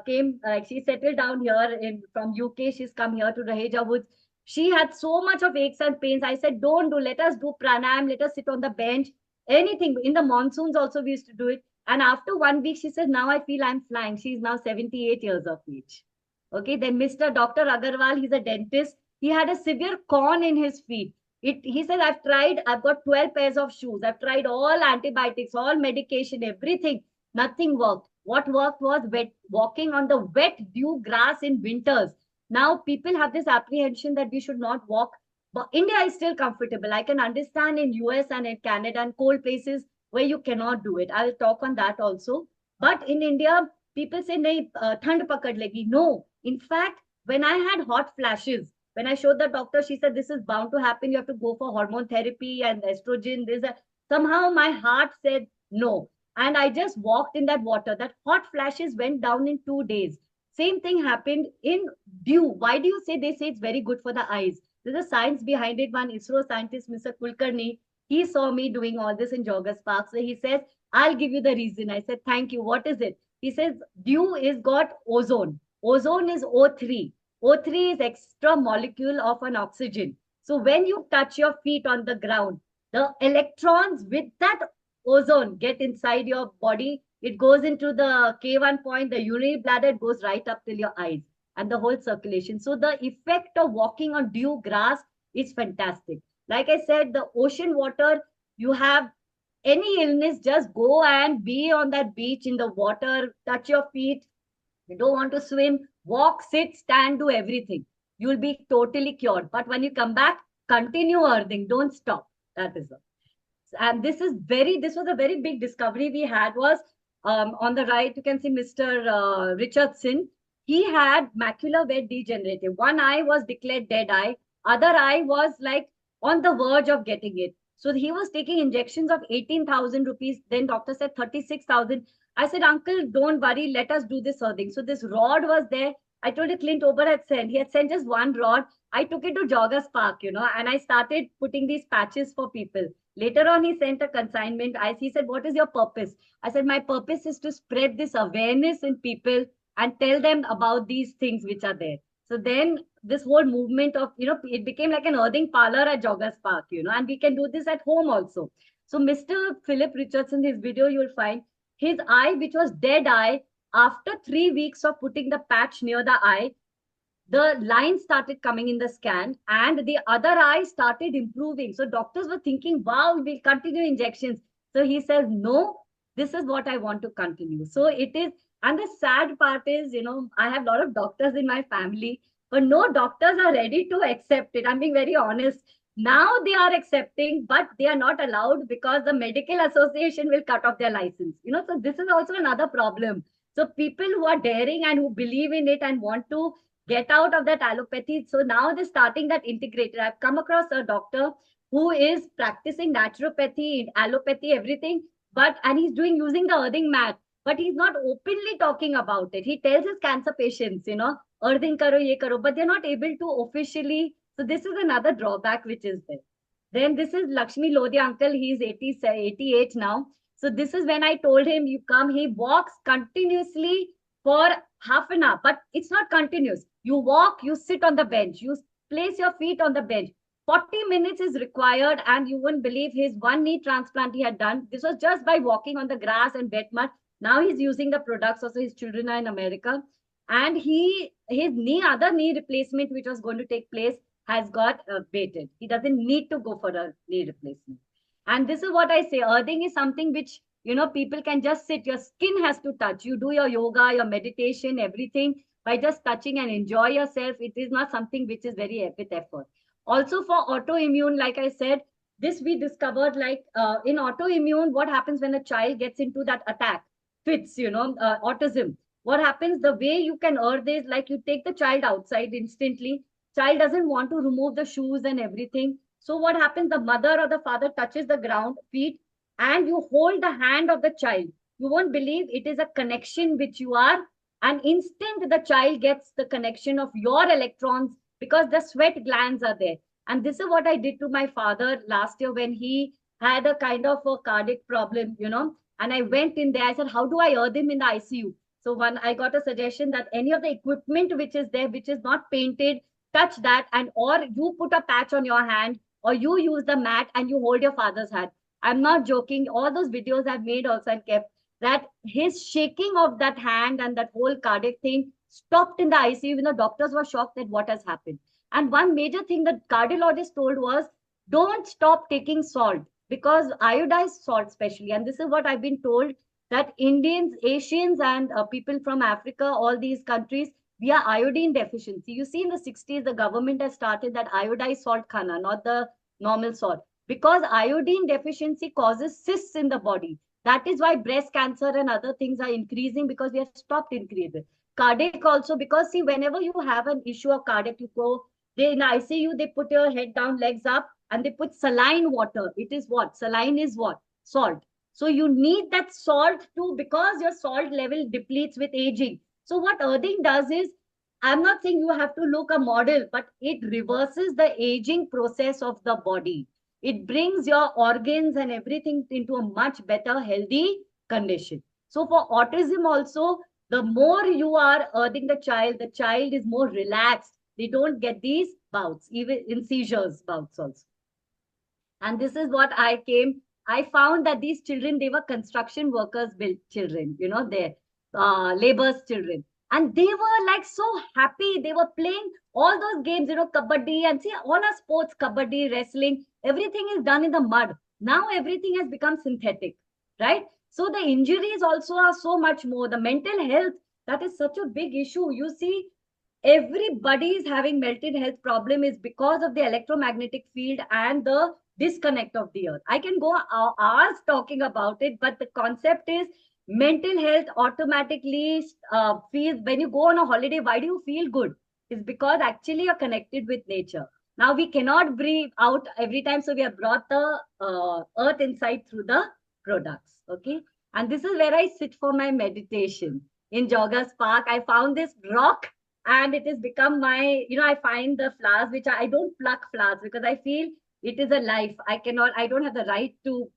came, she settled down here from UK. She's come here to Raheja Woods. She had so much of aches and pains. I said, don't do, let us do pranayam, let us sit on the bench, anything. In the monsoons also we used to do it. And after 1 week, she said, now I feel I'm flying. She's now 78 years of age. Okay, then Mr. Dr. Agarwal, he's a dentist. He had a severe corn in his feet. He said, I've got 12 pairs of shoes. I've tried all antibiotics, all medication, everything. Nothing worked. What worked was walking on the wet dew grass in winters. Now people have this apprehension that we should not walk. But India is still comfortable. I can understand in US and in Canada and cold places where you cannot do it. I'll talk on that also. But in India, people say, nahi, thand pakad legi. No. In fact, when I had hot flashes, When I showed the doctor, she said, this is bound to happen. You have to go for hormone therapy and estrogen. Somehow my heart said no. And I just walked in that water. That hot flashes went down in 2 days. Same thing happened in dew. Why do you say? They say it's very good for the eyes. There's a science behind it. One ISRO scientist, Mr. Kulkarni, he saw me doing all this in Joggers Park. So he says, I'll give you the reason. I said, thank you. What is it? He says, dew is got ozone. Ozone is O3. O3 is extra molecule of an oxygen. So when you touch your feet on the ground, the electrons with that ozone get inside your body. It goes into the K1 point, the urinary bladder, it goes right up till your eyes and the whole circulation. So the effect of walking on dew grass is fantastic. Like I said, the ocean water, you have any illness, just go and be on that beach in the water, touch your feet. You don't want to swim, walk, sit, stand, do everything. You'll be totally cured. But when you come back, continue earthing. Don't stop. That is it. And this was a very big discovery we had was on the right, you can see Mr. Richardson. He had macular wet degenerative. One eye was declared dead eye. Other eye was like on the verge of getting it. So he was taking injections of 18,000 rupees. Then doctor said 36,000. I said, uncle, don't worry. Let us do this earthing. So this rod was there. I told you Clint Ober had sent. He had sent just one rod. I took it to Joggers Park, and I started putting these patches for people. Later on, he sent a consignment. He said, what is your purpose? I said, my purpose is to spread this awareness in people and tell them about these things which are there. So then this whole movement of, it became like an earthing parlor at Joggers Park, and we can do this at home also. So Mr. Philip Richardson, his video, you'll find his eye, which was dead eye, after 3 weeks of putting the patch near the eye, the line started coming in the scan and the other eye started improving. So doctors were thinking, wow, we'll continue injections. So he says, no, this is what I want to continue. So it is, and the sad part is, I have a lot of doctors in my family, but no doctors are ready to accept it. I'm being very honest. Now they are accepting, but they are not allowed because the medical association will cut off their license. So this is also another problem. So people who are daring and who believe in it and want to get out of that allopathy. So now they're starting that integrated. I've come across a doctor who is practicing naturopathy, allopathy, everything, and he's using the earthing mat, but he's not openly talking about it. He tells his cancer patients, earthing karo, ye karo, but they're not able to officially. So this is another drawback which is there. Then this is Lakshmi Lodhi uncle. He's 88 now. So this is when I told him, you come, he walks continuously for half an hour, but it's not continuous. You walk, you sit on the bench, you place your feet on the bench. 40 minutes is required, and you wouldn't believe his one knee transplant he had done. This was just by walking on the grass and wet mud. Now he's using the products. Also, his children are in America. And his other knee replacement, which was going to take place, has got waited. He doesn't need to go for a knee replacement. And this is what I say. Earthing is something which, people can just sit. Your skin has to touch. You do your yoga, your meditation, everything by just touching and enjoy yourself. It is not something which is very with effort. Also for autoimmune, like I said, this we discovered in autoimmune, what happens when a child gets into that attack, fits, autism. What happens, the way you can earth is like you take the child outside instantly. Child doesn't want to remove the shoes and everything. So what happens, the mother or the father touches the ground, feet, and you hold the hand of the child. You won't believe it is a connection which you are. And instant the child gets the connection of your electrons because the sweat glands are there. And this is what I did to my father last year when he had a kind of a cardiac problem, and I went in there. I said, how do I earth him in the ICU? So I got a suggestion that any of the equipment which is there, which is not painted, touch that, and or you put a patch on your hand, or you use the mat and you hold your father's hand. I'm not joking. All those videos I've made also and kept, that his shaking of that hand and that whole cardiac thing stopped in the ICU. Even the doctors were shocked at what has happened. And one major thing that cardiologist told was, don't stop taking salt, because iodized salt especially. And this is what I've been told, that Indians, Asians, and people from Africa, all these countries, we are iodine deficiency. You see, in the 60s, the government has started that iodized salt khana, not the normal salt, because iodine deficiency causes cysts in the body. That is why breast cancer and other things are increasing, because we have stopped increasing. Cardiac also, because see, whenever you have an issue of cardiac, you go They in ICU, they put your head down, legs up, and they put saline water. It is what? Saline is what? Salt. So you need that salt too, because your salt level depletes with aging. So what earthing does is, I'm not saying you have to look a model, but it reverses the aging process of the body. It brings your organs and everything into a much better, healthy condition. So for autism also, the more you are earthing the child is more relaxed. They don't get these bouts, even in seizures bouts also. And this is what I found that these children, they were construction workers built children, their laborers children. And they were like so happy. They were playing all those games, kabaddi, and see all our sports, kabaddi, wrestling, everything is done in the mud. Now everything has become synthetic, right? So the injuries also are so much more. The mental health, that is such a big issue. You see, everybody is having mental health problem is because of the electromagnetic field and the disconnect of the earth. I can go hours talking about it, but the concept is mental health automatically feels, when you go on a holiday, why do you feel good? It's because actually you're connected with nature. Now we cannot breathe out every time, so we have brought the earth inside through the products. Okay, and this is where I sit for my meditation in Joggers Park. I found this rock, and it has become my, I find the flowers, which I don't pluck flowers because I feel it is a life. I don't have the right to,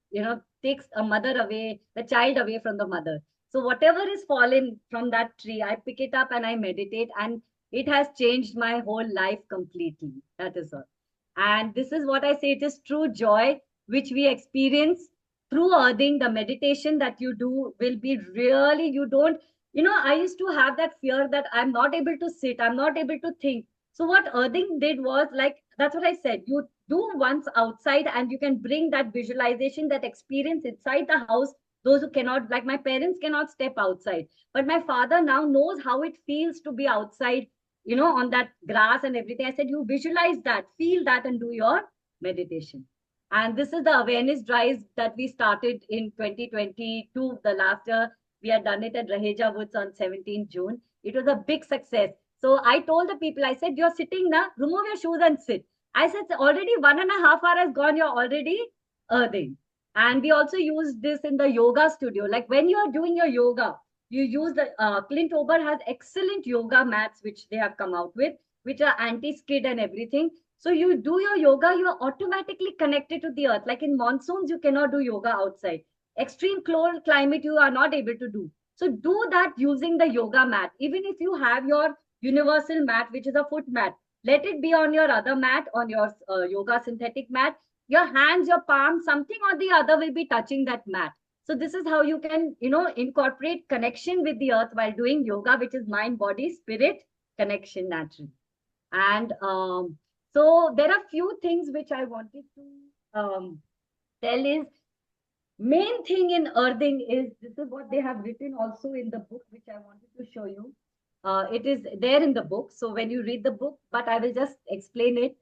take a mother away, the child away from the mother. So whatever is fallen from that tree, I pick it up and I meditate, and it has changed my whole life completely. That is all. And this is what I say, it is true joy, which we experience through earthing. The meditation that you do will be really, you don't, I used to have that fear that I'm not able to sit, I'm not able to think. So what earthing did was, like, that's what I said. You do once outside and you can bring that visualization, that experience inside the house. Those who cannot, like my parents, cannot step outside. But my father now knows how it feels to be outside, on that grass and everything. I said, you visualize that, feel that, and do your meditation. And this is the awareness drives that we started in 2022, the last year. We had done it at Raheja Woods on 17th June. It was a big success. So I told the people, I said, you're sitting now, remove your shoes and sit. I said, already 1.5 hours has gone, you're already earthing. And we also use this in the yoga studio. Like when you're doing your yoga, you use the, Clint Ober has excellent yoga mats, which they have come out with, which are anti-skid and everything. So you do your yoga, you are automatically connected to the earth. Like in monsoons, you cannot do yoga outside. Extreme cold climate, you are not able to do. So do that using the yoga mat. Even if you have your universal mat, which is a foot mat, let it be on your other mat, on your yoga synthetic mat. Your hands, your palms, something or the other will be touching that mat. So this is how you can, incorporate connection with the earth while doing yoga, which is mind, body, spirit connection naturally. And so there are few things which I wanted to tell is, main thing in earthing is, this is what they have written also in the book, which I wanted to show you. It is there in the book. So when you read the book, but I will just explain it.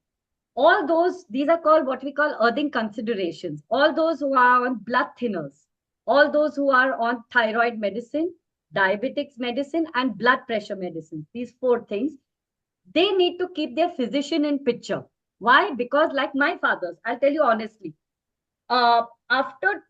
All those, these are called what we call earthing considerations. All those who are on blood thinners, all those who are on thyroid medicine, diabetics medicine, and blood pressure medicine, these 4 things, they need to keep their physician in picture. Why? Because like my father's, I'll tell you honestly, after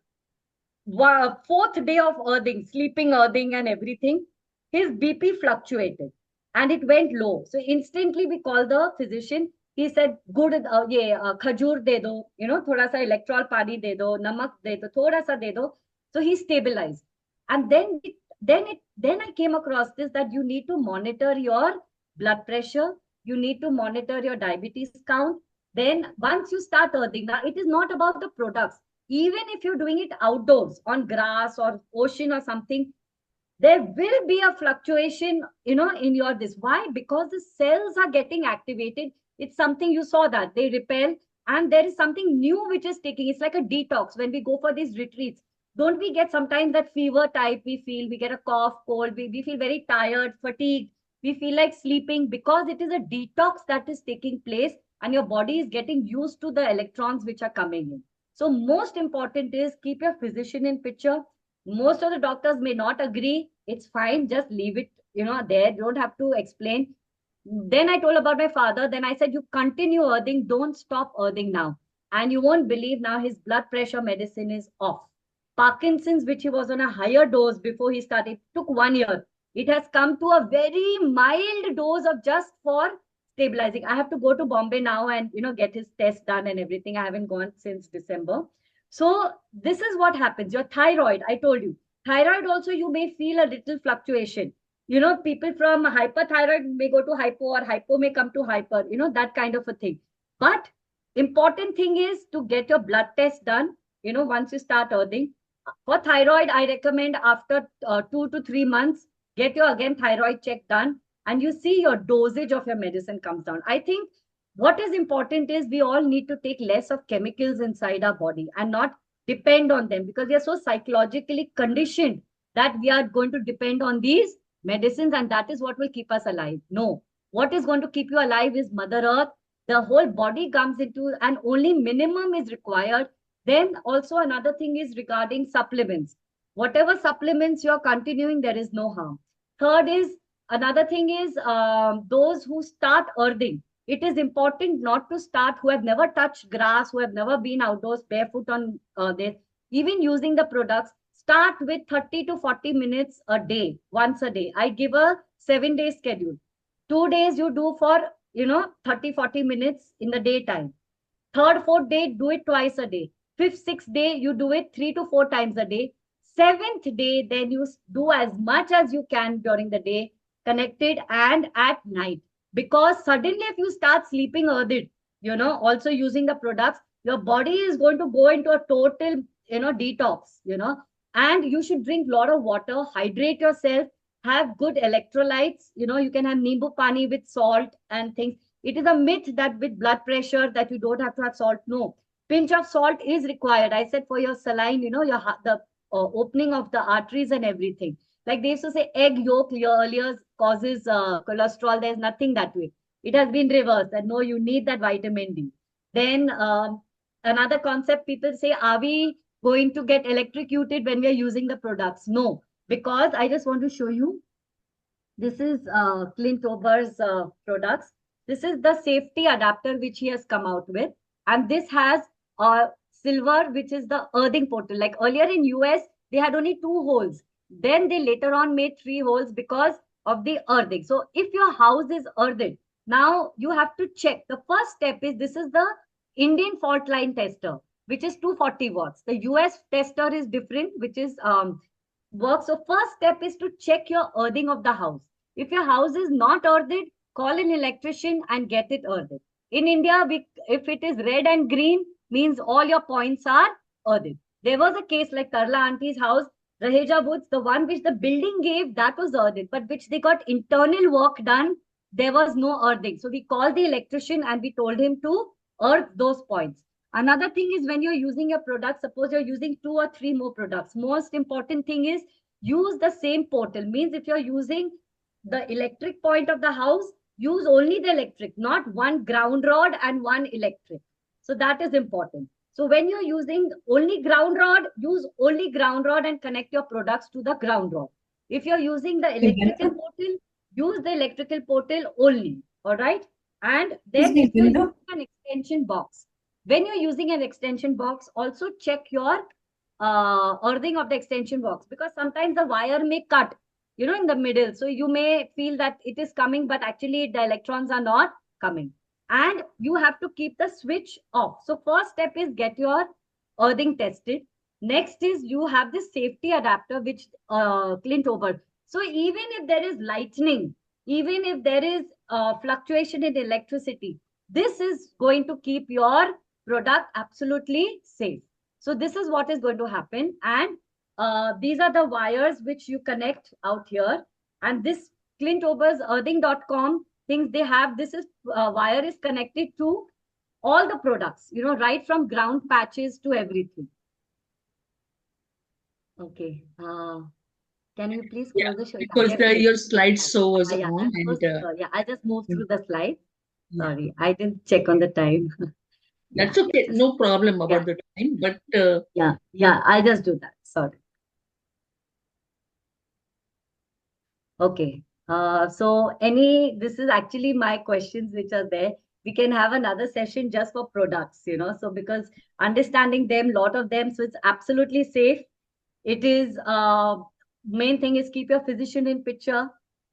4th day of earthing, sleeping, earthing, and everything, his BP fluctuated and it went low. So instantly we called the physician. He said, good, khajur de do, thoda sa electrol pani de do, namak de do, thoda sa de do. So he stabilized. And then I came across this, that you need to monitor your blood pressure. You need to monitor your diabetes count. Then once you start earthing, now it is not about the products. Even if you're doing it outdoors on grass or ocean or something, there will be a fluctuation, in your this. Why? Because the cells are getting activated. It's something, you saw that they repel, and there is something new which is taking. It's like a detox. When we go for these retreats, don't we get sometimes that fever type? We get a cough, cold, we feel very tired, fatigued. We feel like sleeping because it is a detox that is taking place, and your body is getting used to the electrons which are coming in. So most important is keep your physician in picture. Most of the doctors may not agree. It's fine. Just leave it, there. You don't have to explain. Then I told about my father. Then I said, you continue earthing, don't stop earthing now. And you won't believe, now his blood pressure medicine is off. Parkinson's, which he was on a higher dose before he started, took 1 year. It has come to a very mild dose of just for stabilizing. I have to go to Bombay now and get his test done and everything. I haven't gone since December. So this is what happens. Your thyroid, I told you. Thyroid also, you may feel a little fluctuation. People from hyperthyroid may go to hypo, or hypo may come to hyper, that kind of a thing. But important thing is to get your blood test done, once you start earthing. For thyroid, I recommend after 2 to 3 months, get your again thyroid check done, and you see your dosage of your medicine comes down. I think what is important is we all need to take less of chemicals inside our body and not depend on them, because we are so psychologically conditioned that we are going to depend on these medicines, and that is what will keep us alive. No, what is going to keep you alive is Mother Earth. The whole body comes into, and only minimum is required. Then also another thing is regarding supplements. Whatever supplements you're continuing, there is no harm. Third is, another thing is, those who start earthing, it is important not to start, who have never touched grass, who have never been outdoors barefoot on this, even using the products. Start with 30 to 40 minutes a day, once a day. I give a 7-day schedule. 2 days you do for 30 40 minutes in the daytime. Third, fourth day, do it twice a day. Fifth, sixth day, you do it 3 to 4 times a day. Seventh day, then you do as much as you can during the day, connected, and at night. Because suddenly, if you start sleeping early, also using the products, your body is going to go into a total, detox, and you should drink a lot of water, hydrate yourself, have good electrolytes. You can have nimbu pani with salt and things. It is a myth that with blood pressure that you don't have to have salt. No, pinch of salt is required. I said for your saline, the opening of the arteries and everything. Like they used to say, egg yolk earlier causes cholesterol. There's nothing that way. It has been reversed. That no, you need that vitamin D. Then another concept, people say, are we going to get electrocuted when we are using the products? No, because I just want to show you. This is Clint Ober's products. This is the safety adapter which he has come out with. And this has silver, which is the earthing portal. Like earlier in US, they had only 2 holes. Then they later on made 3 holes because of the earthing. So if your house is earthed, now you have to check. The first step is, this is the Indian fault line tester, which is 240 watts. The US tester is different, which is work. So first step is to check your earthing of the house. If your house is not earthed, call an electrician and get it earthed. In India, if it is red and green, means all your points are earthed. There was a case like Tarla Auntie's house, Raheja Woods, the one which the building gave, that was earthed, but which they got internal work done, there was no earthing. So we called the electrician and we told him to earth those points. Another thing is, when you're using your product, suppose you're using 2 or 3 more products, most important thing is use the same portal. Means if you're using the electric point of the house, use only the electric, not one ground rod and one electric. So that is important. So when you're using only ground rod, use only ground rod and connect your products to the ground rod. If you're using the electrical portal, use the electrical portal only. All right. And then if you're using an extension box, when you're using an extension box, also check your earthing of the extension box, because sometimes the wire may cut, in the middle. So you may feel that it is coming, but actually the electrons are not coming. And you have to keep the switch off. So first step is get your earthing tested. Next is you have this safety adapter, which Clint over. So even if there is lightning, even if there is fluctuation in electricity, this is going to keep your product absolutely safe. So this is what is going to happen. And these are the wires which you connect out here. And this Clint Ober's earthing.com things they have, this is wire is connected to all the products, right from ground patches to everything. Okay. Can you please close the show? Because your slideshow was yeah, on. Yeah, I just moved through the slide. Sorry, I didn't check on the time. That's okay. No problem about the time. But yeah, I just do that. Sorry. Okay. This is actually my questions which are there. We can have another session just for products, so because understanding them, lot of them, so it's absolutely safe. It is, main thing is keep your physician in picture,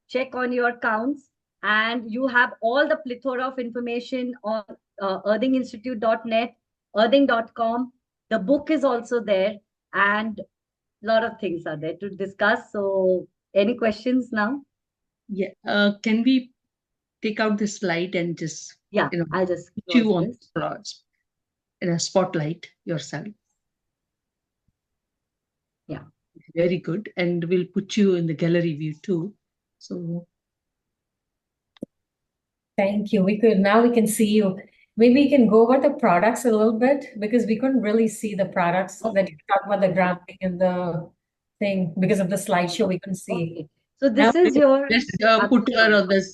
check on your counts, and you have all the plethora of information on earthinginstitute.net, earthing.com. The book is also there, and a lot of things are there to discuss. So, any questions now? Yeah. Can we take out this light and just, Yeah, you know, I'll just put close you on this. in a spotlight yourself? Yeah. Very good. And we'll put you in the gallery view too. So Thank you. Now we can see you. Maybe we can go over the products a little bit because we couldn't really see the products that you talked about, the grounding and the thing because of the slideshow we couldn't see. Okay. So now this is your let's put her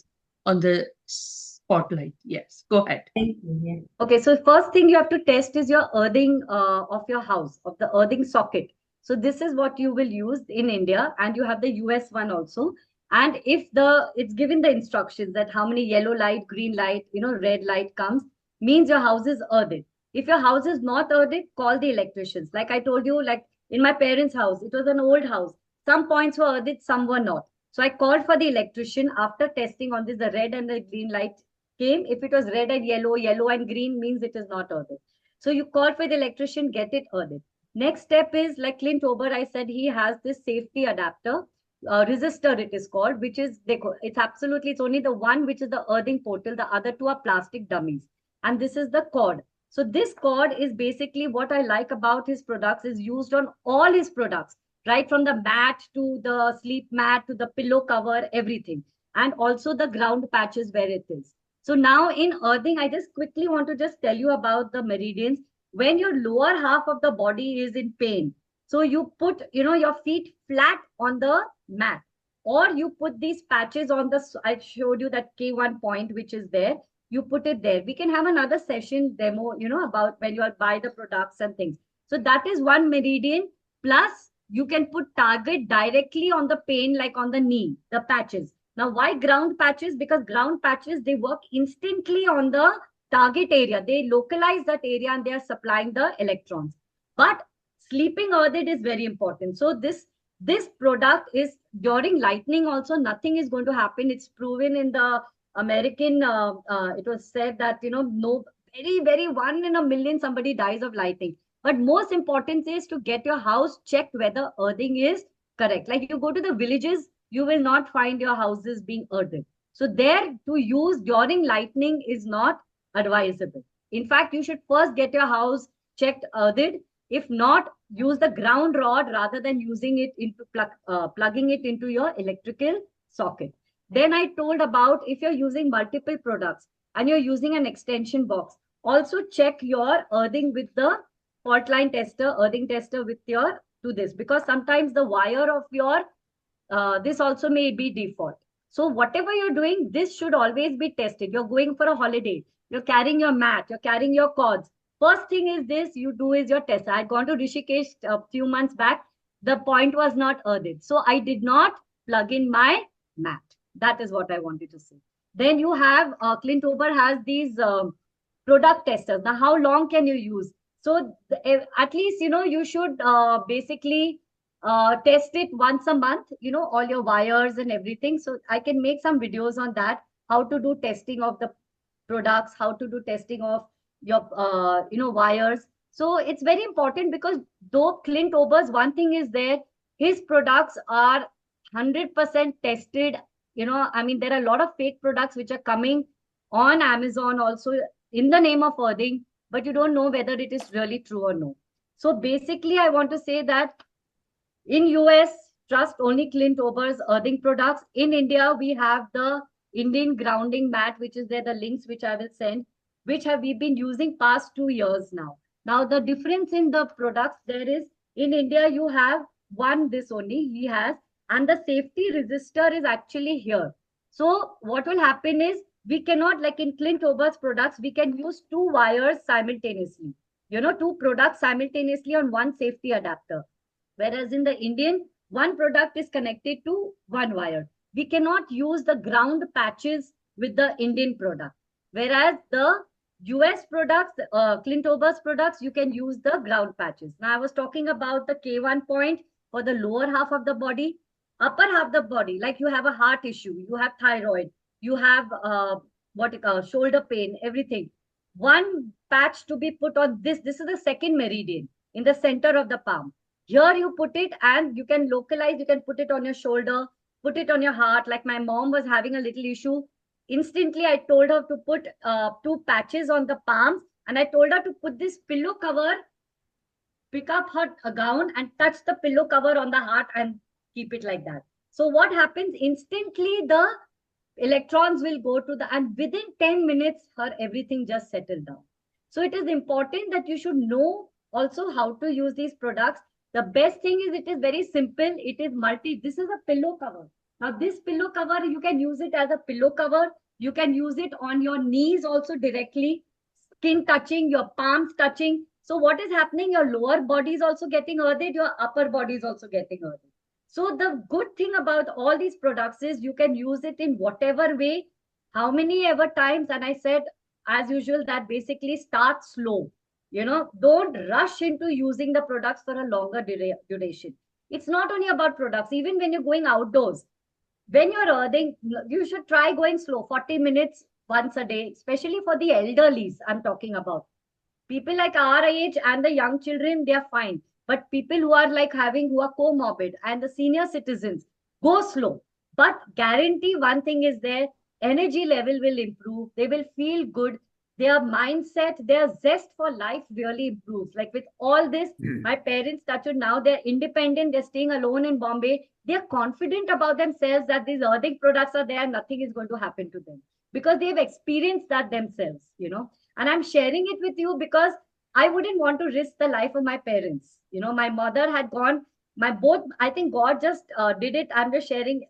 on the spotlight. Yes, go ahead. Thank you. Yeah. Okay, so first thing you have to test is your earthing of your house, of the earthing socket. So this is what you will use in India, and you have the US one also. And if it's given the instructions that how many yellow light, green light, red light comes, means your house is earthed. If your house is not earthed, call the electricians. Like I told you, like in my parents' house, it was an old house. Some points were earthed, some were not. So I called for the electrician after testing on this, the red and the green light came. If it was red and yellow, yellow and green means it is not earthed. So you call for the electrician, get it earthed. Next step is like Clint Ober, I said he has this safety adapter, resistor it is called, which is, it's absolutely, it's only the one which is the earthing portal. The other two are plastic dummies. And this is the cord. So this cord is basically what I like about his products is used on all his products, right from the mat to the sleep mat to the pillow cover, everything. And also the ground patches where it is. So now in earthing, I just quickly want to just tell you about the meridians. When your lower half of the body is in pain, so you put, your feet flat on the mat, or you put these patches on the, I showed you that K1 point, which is there. You put it there. We can have another session demo, about when you buy the products and things. So that is one meridian. Plus, you can put target directly on the pain, like on the knee, the patches. Now, why ground patches? Because ground patches, they work instantly on the target area. They localize that area and they are supplying the electrons. But sleeping earthed is very important. So this product is during lightning also, nothing is going to happen. It's proven in the American, it was said that, no, very, very 1 in a million somebody dies of lightning. But most important is to get your house checked whether earthing is correct. Like you go to the villages, you will not find your houses being earthed. So there to use during lightning is not advisable. In fact, you should first get your house checked earthed. If not, use the ground rod rather than using it into plugging it into your electrical socket. Then I told about if you're using multiple products and you're using an extension box, also check your earthing with the fault line tester, earthing tester with your to this, because sometimes the wire of your this also may be default. So whatever you're doing, this should always be tested. You're going for a holiday, you're carrying your mat, you're carrying your cords. First thing is this, you do is your test. I had gone to Rishikesh a few months back. The point was not earthed. So I did not plug in my mat. That is what I wanted to say. Then you have, Clint Ober has these product testers. Now, how long can you use? So at least, you should basically test it once a month, all your wires and everything. So I can make some videos on that, how to do testing of the products, how to do testing of your, wires. So it's very important because though Clint Ober's one thing is there, his products are 100% tested. I mean, there are a lot of fake products which are coming on Amazon also in the name of earthing, but you don't know whether it is really true or no. So basically, I want to say that in US, trust only Clint Ober's earthing products. In India, we have the Indian grounding mat, which is there, the links which I will send, which have we been using past 2 years now. Now, the difference in the products there is in India, you have one, this only he has, and the safety resistor is actually here. So what will happen is we cannot, like in Clint Ober's products, we can use two wires simultaneously, two products simultaneously on one safety adapter. Whereas in the Indian, one product is connected to one wire. we cannot use the ground patches with the Indian product. Whereas the US products, Clint Ober's products, you can use the ground patches. Now, I was talking about the K1 point for the lower half of the body, upper half of the body, like you have a heart issue, you have thyroid, you have shoulder pain, everything. One patch to be put on this. This is the second meridian in the center of the palm. Here you put it and you can localize, you can put it on your shoulder, put it on your heart. Like my mom was having a little issue. Instantly, I told her to put 2 patches on the palms, and I told her to put this pillow cover, pick up her gown and touch the pillow cover on the heart and keep it like that. So what happens? Instantly, the electrons will go to the, and within 10 minutes, her everything just settled down. So it is important that you should know also how to use these products. The best thing is it is very simple. It is this is a pillow cover. Now this pillow cover, you can use it as a pillow cover. You can use it on your knees also directly, skin touching, your palms touching. So what is happening? Your lower body is also getting earthed, your upper body is also getting earthed. So the good thing about all these products is you can use it in whatever way, how many ever times. And I said, as usual, that basically start slow. Don't rush into using the products for a longer duration. It's not only about products. Even when you're going outdoors, when you're earthing, you should try going slow, 40 minutes once a day, especially for the elderlies I'm talking about. People like our age and the young children, they are fine. But people who are who are comorbid and the senior citizens, go slow. But guarantee one thing is there, energy level will improve. They will feel good. Their mindset, their zest for life really improves. Like with all this, my parents touch it now, they're independent, they're staying alone in Bombay. They're confident about themselves that these earthing products are there, nothing is going to happen to them because they've experienced that themselves. And I'm sharing it with you because I wouldn't want to risk the life of my parents. My mother had gone, I think God just did it. I'm just sharing.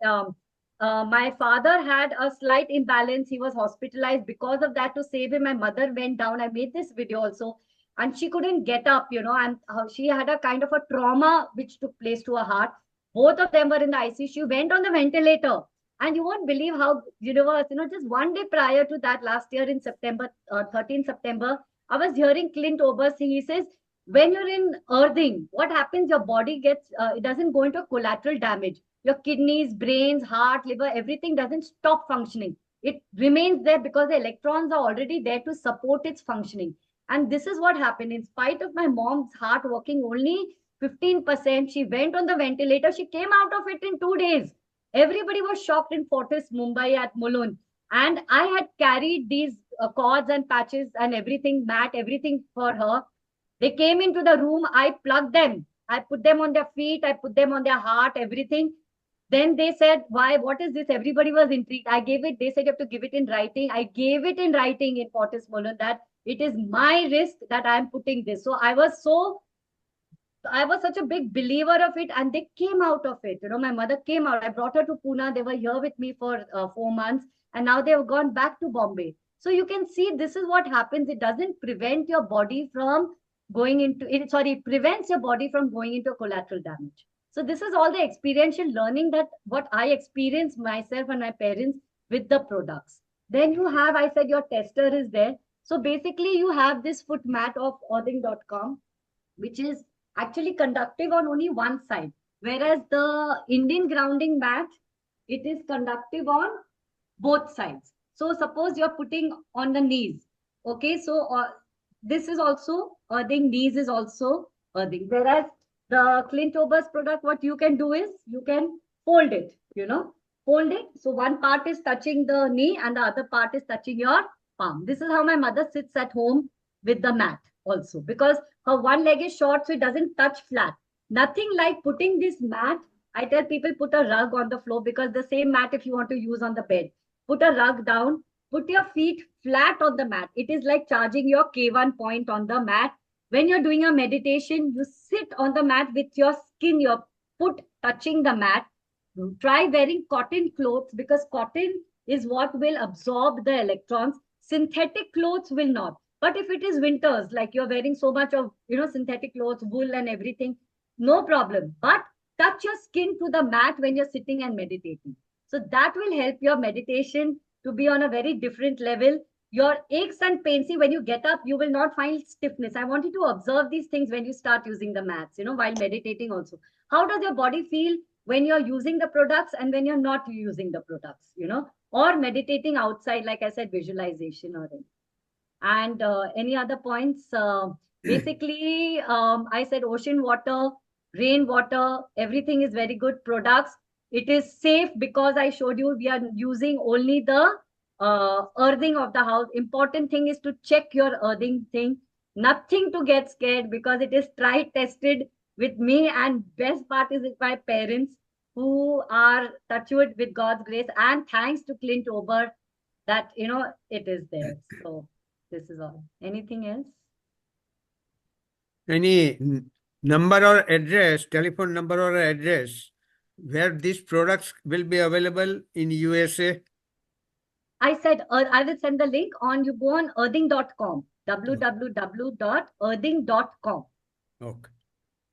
My father had a slight imbalance. He was hospitalized. Because of that, to save him, my mother went down. I made this video also. And she couldn't get up, and she had a kind of a trauma which took place to her heart. Both of them were in the ICU. She went on the ventilator. And you won't believe how universe, just one day prior to that, last year in September, 13 September, I was hearing Clint Ober's thing. He says, when you're in earthing, what happens? Your body gets, it doesn't go into collateral damage. Your kidneys, brains, heart, liver, everything doesn't stop functioning. It remains there because the electrons are already there to support its functioning. And this is what happened. In spite of my mom's heart working only 15%, she went on the ventilator. She came out of it in 2 days. Everybody was shocked in Fortis, Mumbai at Mulund. And I had carried these cords and patches and everything, mat, everything for her. They came into the room. I plugged them. I put them on their feet. I put them on their heart, everything. Then they said, why, what is this? Everybody was intrigued. I gave it. They said, you have to give it in writing. I gave it in writing in Fortis, Mulund that it is my risk that I'm putting this. So I was such a big believer of it, and they came out of it. My mother came out. I brought her to Pune. They were here with me for 4 months, and now they have gone back to Bombay. So you can see this is what happens. It doesn't prevent your body from going into it. Sorry, it prevents your body from going into collateral damage. So this is all the experiential learning that what I experienced myself and my parents with the products. Then you have, I said, your tester is there. So basically, you have this foot mat of earthing.com, which is actually conductive on only one side, whereas the Indian grounding mat, it is conductive on both sides. So suppose you're putting on the knees. Okay, so this is also earthing, knees is also earthing. Whereas the Clint Ober's product, what you can do is you can fold it, fold it. So one part is touching the knee and the other part is touching your palm. This is how my mother sits at home with the mat also, because her one leg is short, so it doesn't touch flat. Nothing like putting this mat. I tell people put a rug on the floor, because the same mat if you want to use on the bed, put a rug down, put your feet flat on the mat. It is like charging your K1 point on the mat. When you're doing a meditation, you sit on the mat with your skin, your foot touching the mat. Try wearing cotton clothes, because cotton is what will absorb the electrons. Synthetic clothes will not. But if it is winters, like you're wearing so much of, synthetic clothes, wool and everything, no problem. But touch your skin to the mat when you're sitting and meditating. So that will help your meditation to be on a very different level. Your aches and pains, see, when you get up, you will not find stiffness. I want you to observe these things when you start using the mats, while meditating also. How does your body feel when you're using the products and when you're not using the products, or meditating outside, like I said, visualization or anything. And any other points? Basically, I said ocean water, rain water, everything is very good products. It is safe because I showed you we are using only the earthing of the house. Important thing is to check your earthing thing. Nothing to get scared because it is tried, tested with me. And best part is with my parents who are touched with God's grace. And thanks to Clint Ober that, it is there. So this is all. Anything else? Any number or address, telephone number or address, where these products will be available in USA? I said, I will send the link on, you go on earthing.com, www.earthing.com. Okay.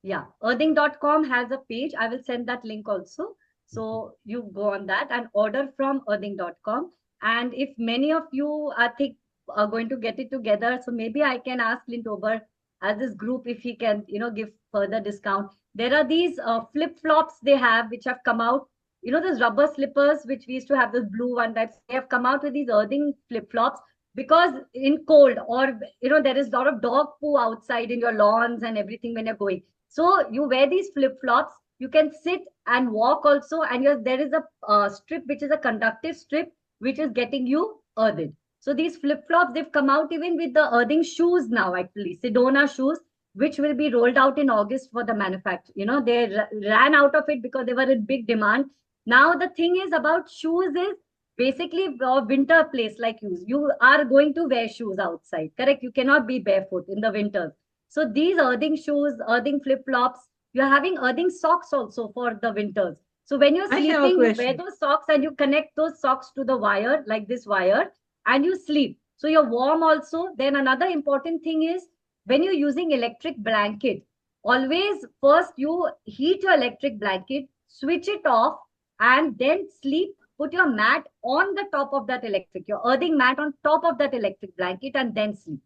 Yeah, earthing.com has a page. I will send that link also. So you go on that and order from earthing.com. And if many of you, I think, are going to get it together, so maybe I can ask Clint Ober as this group if he can, give further discount. There are these flip-flops they have, which have come out. Those rubber slippers, which we used to have, this blue one type, they have come out with these earthing flip-flops because in cold or, there is a lot of dog poo outside in your lawns and everything when you're going. So you wear these flip-flops, you can sit and walk also, and there is a strip, which is a conductive strip, which is getting you earthed. So these flip-flops, they've come out even with the earthing shoes now, actually, Sedona shoes, which will be rolled out in August for the manufacture. They ran out of it because they were in big demand. Now the thing is about shoes is basically a winter place like you. You are going to wear shoes outside, correct? You cannot be barefoot in the winters. So these earthing shoes, earthing flip-flops, you're having earthing socks also for the winters. So when you're sleeping, you wear those socks and you connect those socks to the wire, like this wire, and you sleep. So you're warm also. Then another important thing is when you're using electric blanket, always first you heat your electric blanket, switch it off, and then sleep. Put your mat on the top of that your earthing mat on top of that electric blanket, and then sleep.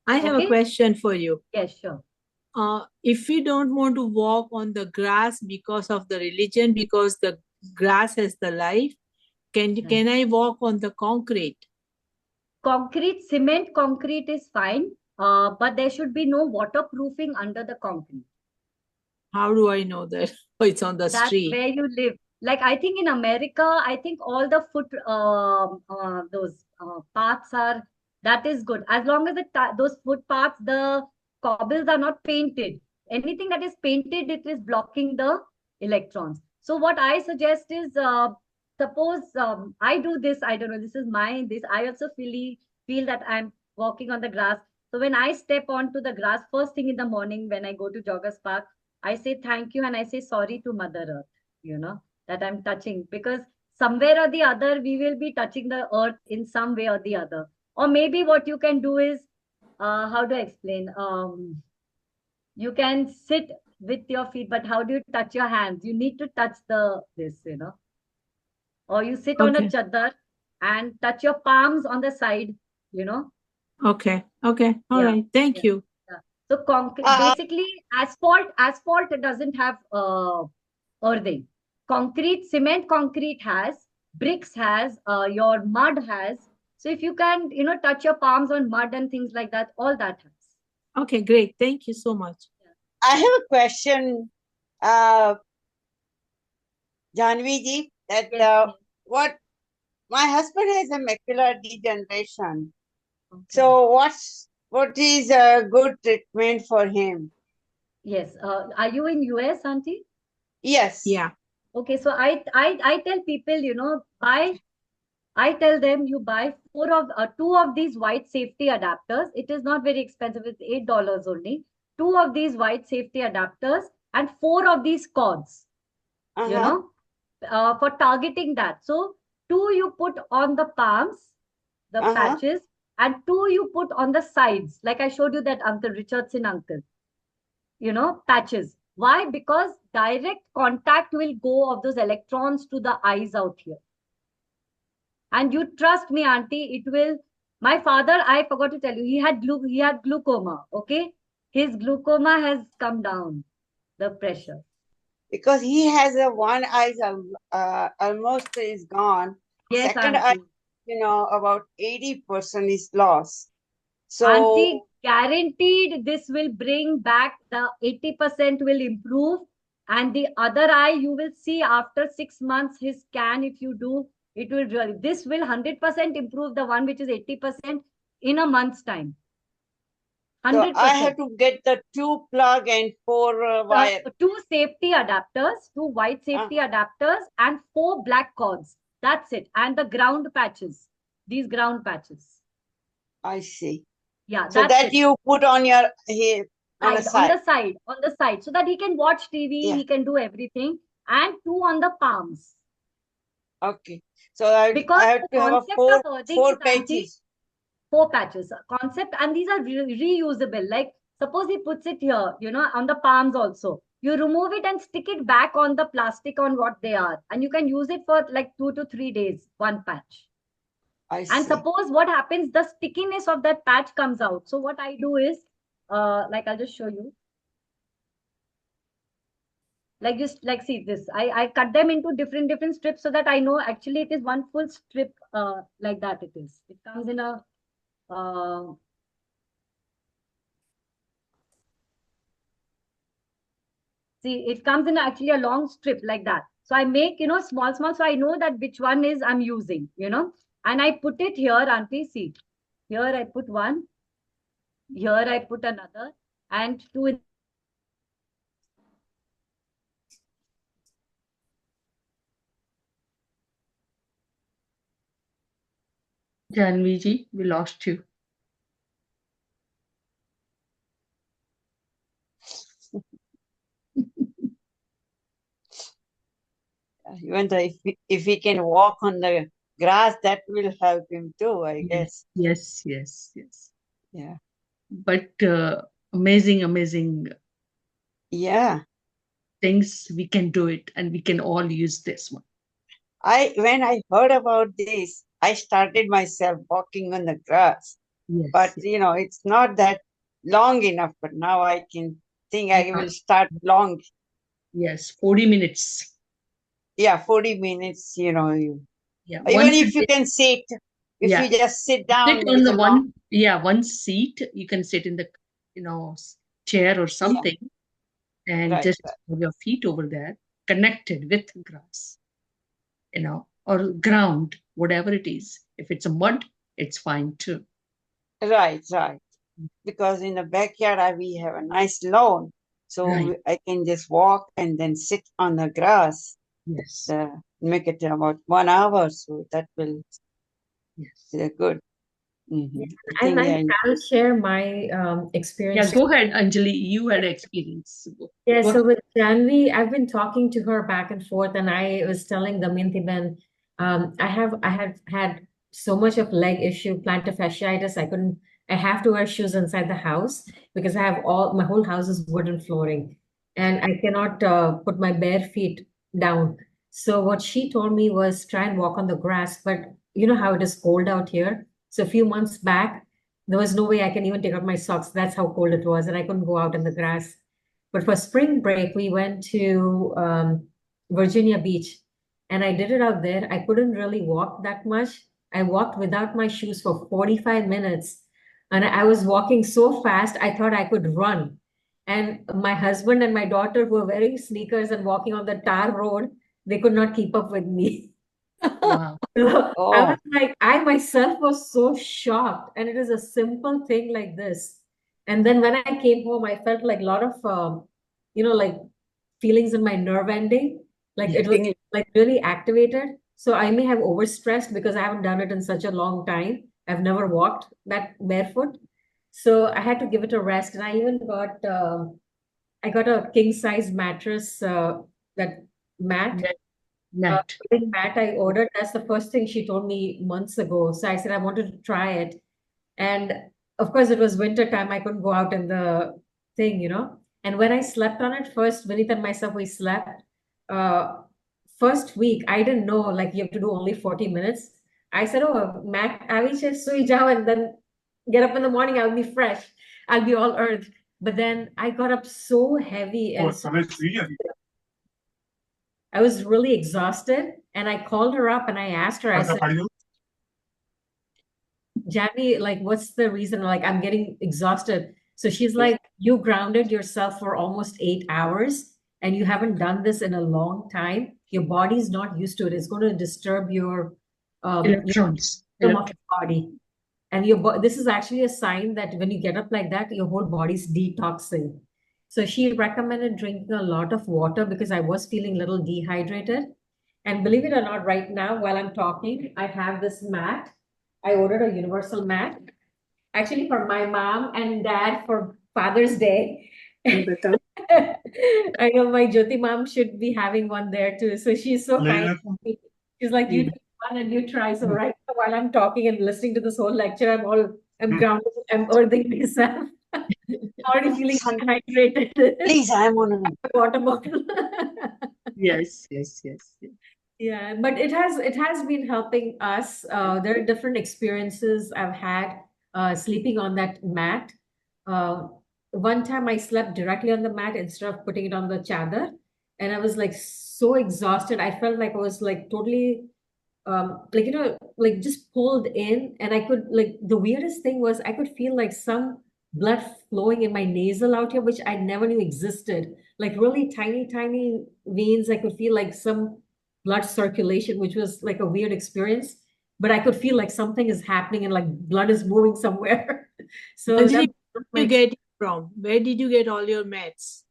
I have a question for you. Yes, sure. If we don't want to walk on the grass because of the religion, because the grass has the life, can I walk on the concrete? Cement concrete is fine, but there should be no waterproofing under the concrete. How do I know that? Oh, it's on the street. That's where you live. Like I think in America, I think all the those paths that is good. As long as those footpaths, the cobbles are not painted. Anything that is painted, it is blocking the electrons. So what I suggest is, suppose I do this, I don't know, this is I also feel that I'm walking on the grass. So when I step onto the grass, first thing in the morning, when I go to Joggers Park, I say thank you and I say sorry to Mother Earth, that I'm touching, because somewhere or the other, we will be touching the earth in some way or the other. Or maybe what you can do is, how do I explain? You can sit with your feet, but how do you touch your hands? You need to touch this. Or you sit on a chadar and touch your palms on the side, Okay. All right. Thank you. Yeah. So basically, asphalt doesn't have earthing. Cement concrete has, bricks has, your mud has. So if you can, touch your palms on mud and things like that, all that has. Okay, great. Thank you so much. I have a question, Janvi ji, that what my husband has a macular degeneration. Okay. So what is a good treatment for him? Yes. Are you in US, Auntie? Yes. Yeah. Okay. So I tell people, I tell them you buy two of these white safety adapters. It is not very expensive. It's $8 only. 2 of these white safety adapters and 4 of these cords, for targeting that. So 2 you put on the palms, the patches, and 2 you put on the sides. Like I showed you that Uncle Richardson uncle, patches. Why? Because direct contact will go of those electrons to the eyes out here. And you trust me, auntie, it will. My father, I forgot to tell you, he had glaucoma. Okay, his glaucoma has come down, the pressure. Because he has a one eye almost is gone. Yes, Second auntie. eye, about 80% is lost. So Auntie, guaranteed this will bring back the 80% will improve. And the other eye, you will see after 6 months, his scan, if you do, it will really, this will 100% improve the one which is 80% in a month's time. so 100%. I have to get the 2 plug and 4 wire. 2 safety adapters, 2 white safety adapters, and 4 black cords. That's it. And the ground patches, these ground patches. I see. Yeah, So that's that it. you put on your here on the side. On the side, so that he can watch TV, Yeah. he can do everything, and 2 on the palms. Okay. So I have to have a 4 patches. 4 patches concept, and these are reusable. Like suppose he puts it here, on the palms also. You remove it and stick it back on the plastic on what they are, and you can use it for like 2 to 3 days, one patch. I see. And suppose what happens, the stickiness of that patch comes out. So what I do is, like I'll just show you. Like just like see this, I cut them into different strips so that I know actually it is one full strip, like that it is. It comes in a see, it comes in actually a long strip like that. So I make, small, so I know that which one is I'm using, and I put it here, auntie, see. Here I put one, here I put another, and 2 in Janvi ji, we lost you. Even though if he can walk on the grass, that will help him too, I guess. Yes. Yeah. But amazing Yeah. things, we can do it, and we can all use this one. When I heard about this, I started myself walking on the grass. Yes. But it's not that long enough. But now I can think I will start long. Yes, 40 minutes. Yeah, 40 minutes, Yeah. Even if you can sit, if Yeah. you just sit down Sit on the one seat, you can sit in the chair or something, and Right, just have your feet over there, connected with grass, or ground, whatever it is. If it's a mud, it's fine too. Right. Because in the backyard we have a nice lawn, so Right. I can just walk and then sit on the grass. Yes. Make it about 1 hour, so that will Yes. good. And I'll share my experience. Yeah, go ahead, Anjali. You had experience. Yeah, so with Janvi, I've been talking to her back and forth, and I was telling Damayanti Ben, I have had so much of leg issue, plantar fasciitis. I have to wear shoes inside the house because I have my whole house is wooden flooring, and I cannot put my bare feet down. So what she told me was try and walk on the grass, but you know how it is cold out here. So a few months back, there was no way I can even take out my socks. That's how cold it was, and I couldn't go out in the grass. But for spring break, we went to Virginia Beach, and I did it out there. I couldn't really walk that much. I walked without my shoes for 45 minutes, and I was walking so fast, I thought I could run. And my husband and my daughter were wearing sneakers and walking on the tar road. They could not keep up with me. Wow. I was like, I myself was so shocked, and it is a simple thing like this. And then when I came home, I felt like a lot of, like feelings in my nerve ending. Like it was like really activated. So I may have overstressed because I haven't done it in such a long time. I've never walked that barefoot. So I had to give it a rest. And I even I got a king size mattress, that mat. Mat. Mat I ordered. That's the first thing she told me months ago. So I said I wanted to try it. And of course, it was winter time. I couldn't go out in the thing, And when I slept on it first, Vinith and myself, we slept. First week, I didn't know like you have to do only 40 minutes. I said, oh, Mac, I will just sui jao and then get up in the morning. I'll be fresh. I'll be all earth. But then I got up so heavy and so I was really exhausted. And I called her up and I asked her, I said, Janvi, like, what's the reason? Like, I'm getting exhausted. So she's like, you grounded yourself for almost 8 hours and you haven't done this in a long time. Your body's not used to it. It's going to disturb your Electrons. system of your body. And this is actually a sign that when you get up like that, your whole body's detoxing. So she recommended drinking a lot of water because I was feeling a little dehydrated. And believe it or not, right now, while I'm talking, I have this mat. I ordered a universal mat, actually for my mom and dad for Father's Day. I know my Jyoti mom should be having one there too. So she's so kind. She's like, you do one and you try. So right now, while I'm talking and listening to this whole lecture, I'm grounded, I'm earthing myself. Already feeling dehydrated. Please, I'm on a Water bottle. Yes. Yeah, but it has been helping us. There are different experiences I've had sleeping on that mat. One time I slept directly on the mat instead of putting it on the chadar, and I was like so exhausted. I felt like I was like totally like like just pulled in, and I could like the weirdest thing was I could feel like some blood flowing in my nasal out here, which I never knew existed. Like really tiny veins. I could feel like some blood circulation, which was like a weird experience. But I could feel like something is happening and like blood is moving somewhere. So Anjali, that where did you get it from? Where did you get all your meds?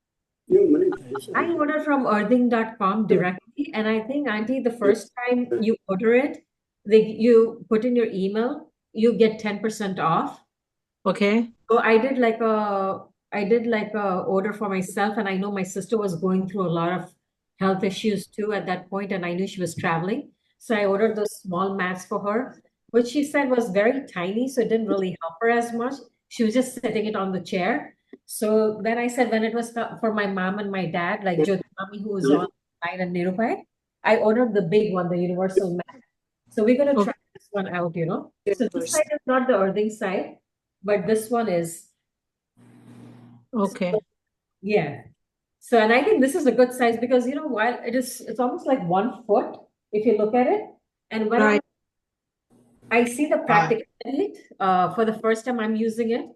I ordered from earthing.com directly. And I think, Auntie, the first time you order it, you put in your email, you get 10% off. Okay. So I did like a order for myself, and I know my sister was going through a lot of health issues too at that point, and I knew she was traveling. So I ordered those small mats for her, which she said was very tiny, so it didn't really help her as much. She was just setting it on the chair. So then I said when it was for my mom and my dad, like Jyoti Mami, who was online, and Nirupai, I ordered the big one, the universal mat. So we're gonna try this one out, So this side is not the earthing side, but this one is. Okay. Yeah. So, and I think this is a good size because, while it's almost like 1 foot if you look at it. And when I see the practicality for the first time I'm using it.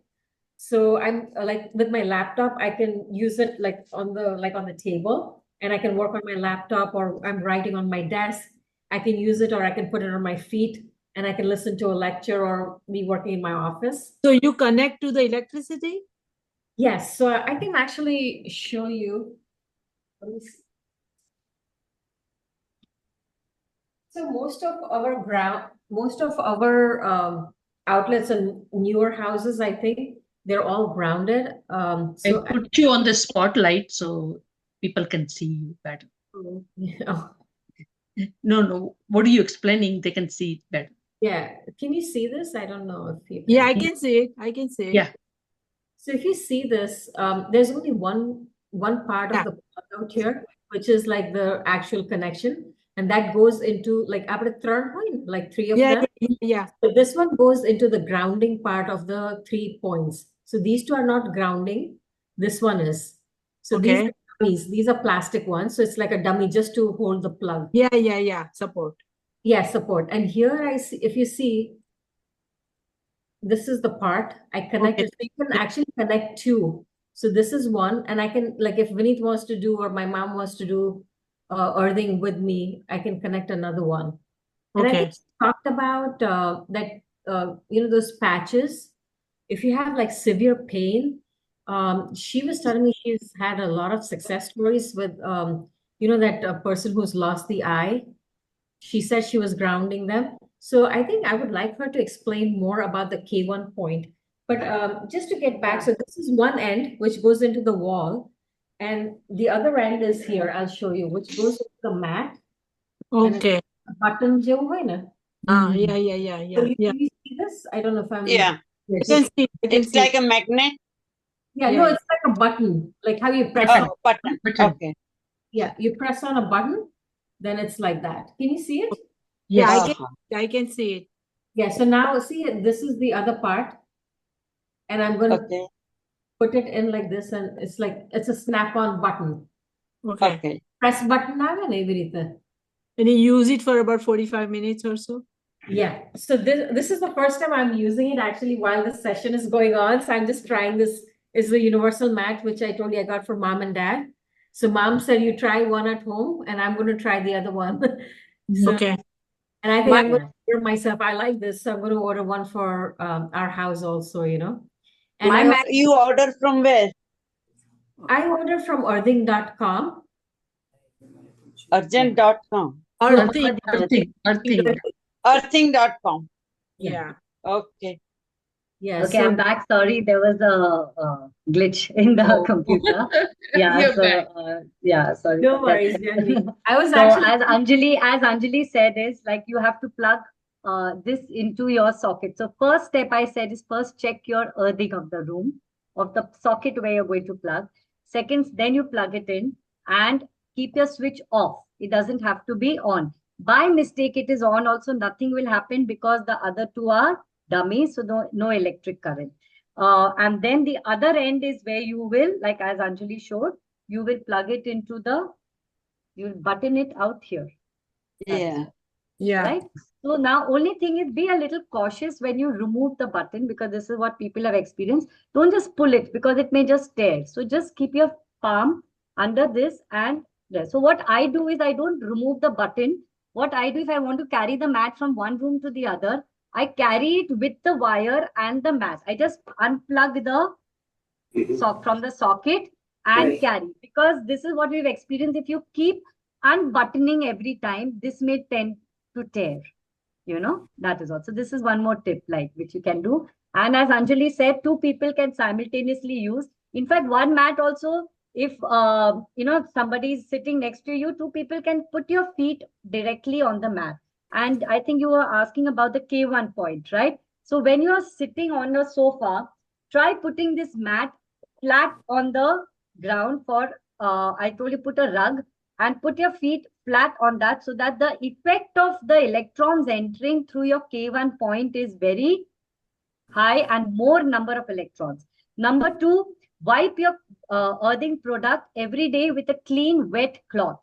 So I'm like with my laptop, I can use it like on the table, and I can work on my laptop, or I'm writing on my desk. I can use it, or I can put it on my feet, and I can listen to a lecture or be working in my office. So you connect to the electricity? Yes. So I can actually show you. Let me see. So most of our outlets and newer houses, I think they're all grounded. So I put you on the spotlight so people can see you better. No. What are you explaining? They can see it better. Yeah. Can you see this? I don't know if you. Yeah, I can see it. I can see it. Yeah. So if you see this, there's only one part of the plug out here, which is like the actual connection. And that goes into like like 3 of them. Yeah. So this one goes into the grounding part of the 3 points. So these two are not grounding. This one is. So these are plastic ones. So it's like a dummy just to hold the plug. Yeah. Support. Yeah, support. And here I see, if you see, this is the part I connected. So you can actually connect 2. So this is one, and I can, like, if Vineet wants to do or my mom wants to do earthing with me, I can connect another one. And I think we talked about that, those patches. If you have like severe pain, she was telling me she's had a lot of success stories with, that person who's lost the eye. She said she was grounding them. So I think I would like her to explain more about the K1 point. But just to get back, so this is one end which goes into the wall, and the other end is here. I'll show you, which goes into the mat. Okay. Button jo hoy na. Yeah. So you see this? I don't know if I'm. Yeah. I can see. It's like a magnet. Yeah, no, it's like a button, like how you press on. Oh, button. Button. Okay. Yeah, you press on a button, then it's like that. Can you see it? Yeah, Yes. I can see it. Yeah, so now see, this is the other part, and I'm going to Okay. put it in like this, and it's like it's a snap-on button. Okay. Okay. Press button now and everything. And you use it for about 45 minutes or so? Yeah. So this is the first time I'm using it actually while the session is going on. So I'm just trying this. Is the universal mat, which I told you I got for mom and dad. So mom said you try one at home, and I'm going to try the other one. So, Okay. and I think My- I'm going to order myself. I like this, so I'm going to order one for our house also. And My mat, you order from where? I order from earthing.com. Urgent.com. Earthing. Earthing. Earthing.com. Yeah. Okay. Yeah. Okay, I'm back. Sorry, there was a glitch in the computer. Yeah, You're so back. yeah, sorry. No about that. worries, Janvi. I was So actually as Anjali said, is like you have to plug this into your socket. So first step I said is first check your earthing of the room, of the socket where you're going to plug. Second, then you plug it in and keep your switch off. It doesn't have to be on. By mistake, it is on also, nothing will happen because the other two are dummies, so no electric current. And then the other end is where you will, like as Anjali showed, you will plug it into you'll button it out here. Yeah. Yeah. Right? So now only thing is be a little cautious when you remove the button, because this is what people have experienced. Don't just pull it because it may just tear. So just keep your palm under this and there. So what I do is I don't remove the button. What I do, if I want to carry the mat from one room to the other, I carry it with the wire and the mat. I just unplug the from the socket and carry, because this is what we've experienced. If you keep unbuttoning every time, this may tend to tear. That is also. This is one more tip, like which you can do. And as Anjali said, two people can simultaneously use. In fact, one mat also, if somebody is sitting next to you, two people can put your feet directly on the mat. And I think you were asking about the K1 point, right? So when you are sitting on a sofa, try putting this mat flat on the ground for, I told you, put a rug and put your feet flat on that, so that the effect of the electrons entering through your K1 point is very high and more number of electrons. Number two, wipe your earthing product every day with a clean, wet cloth.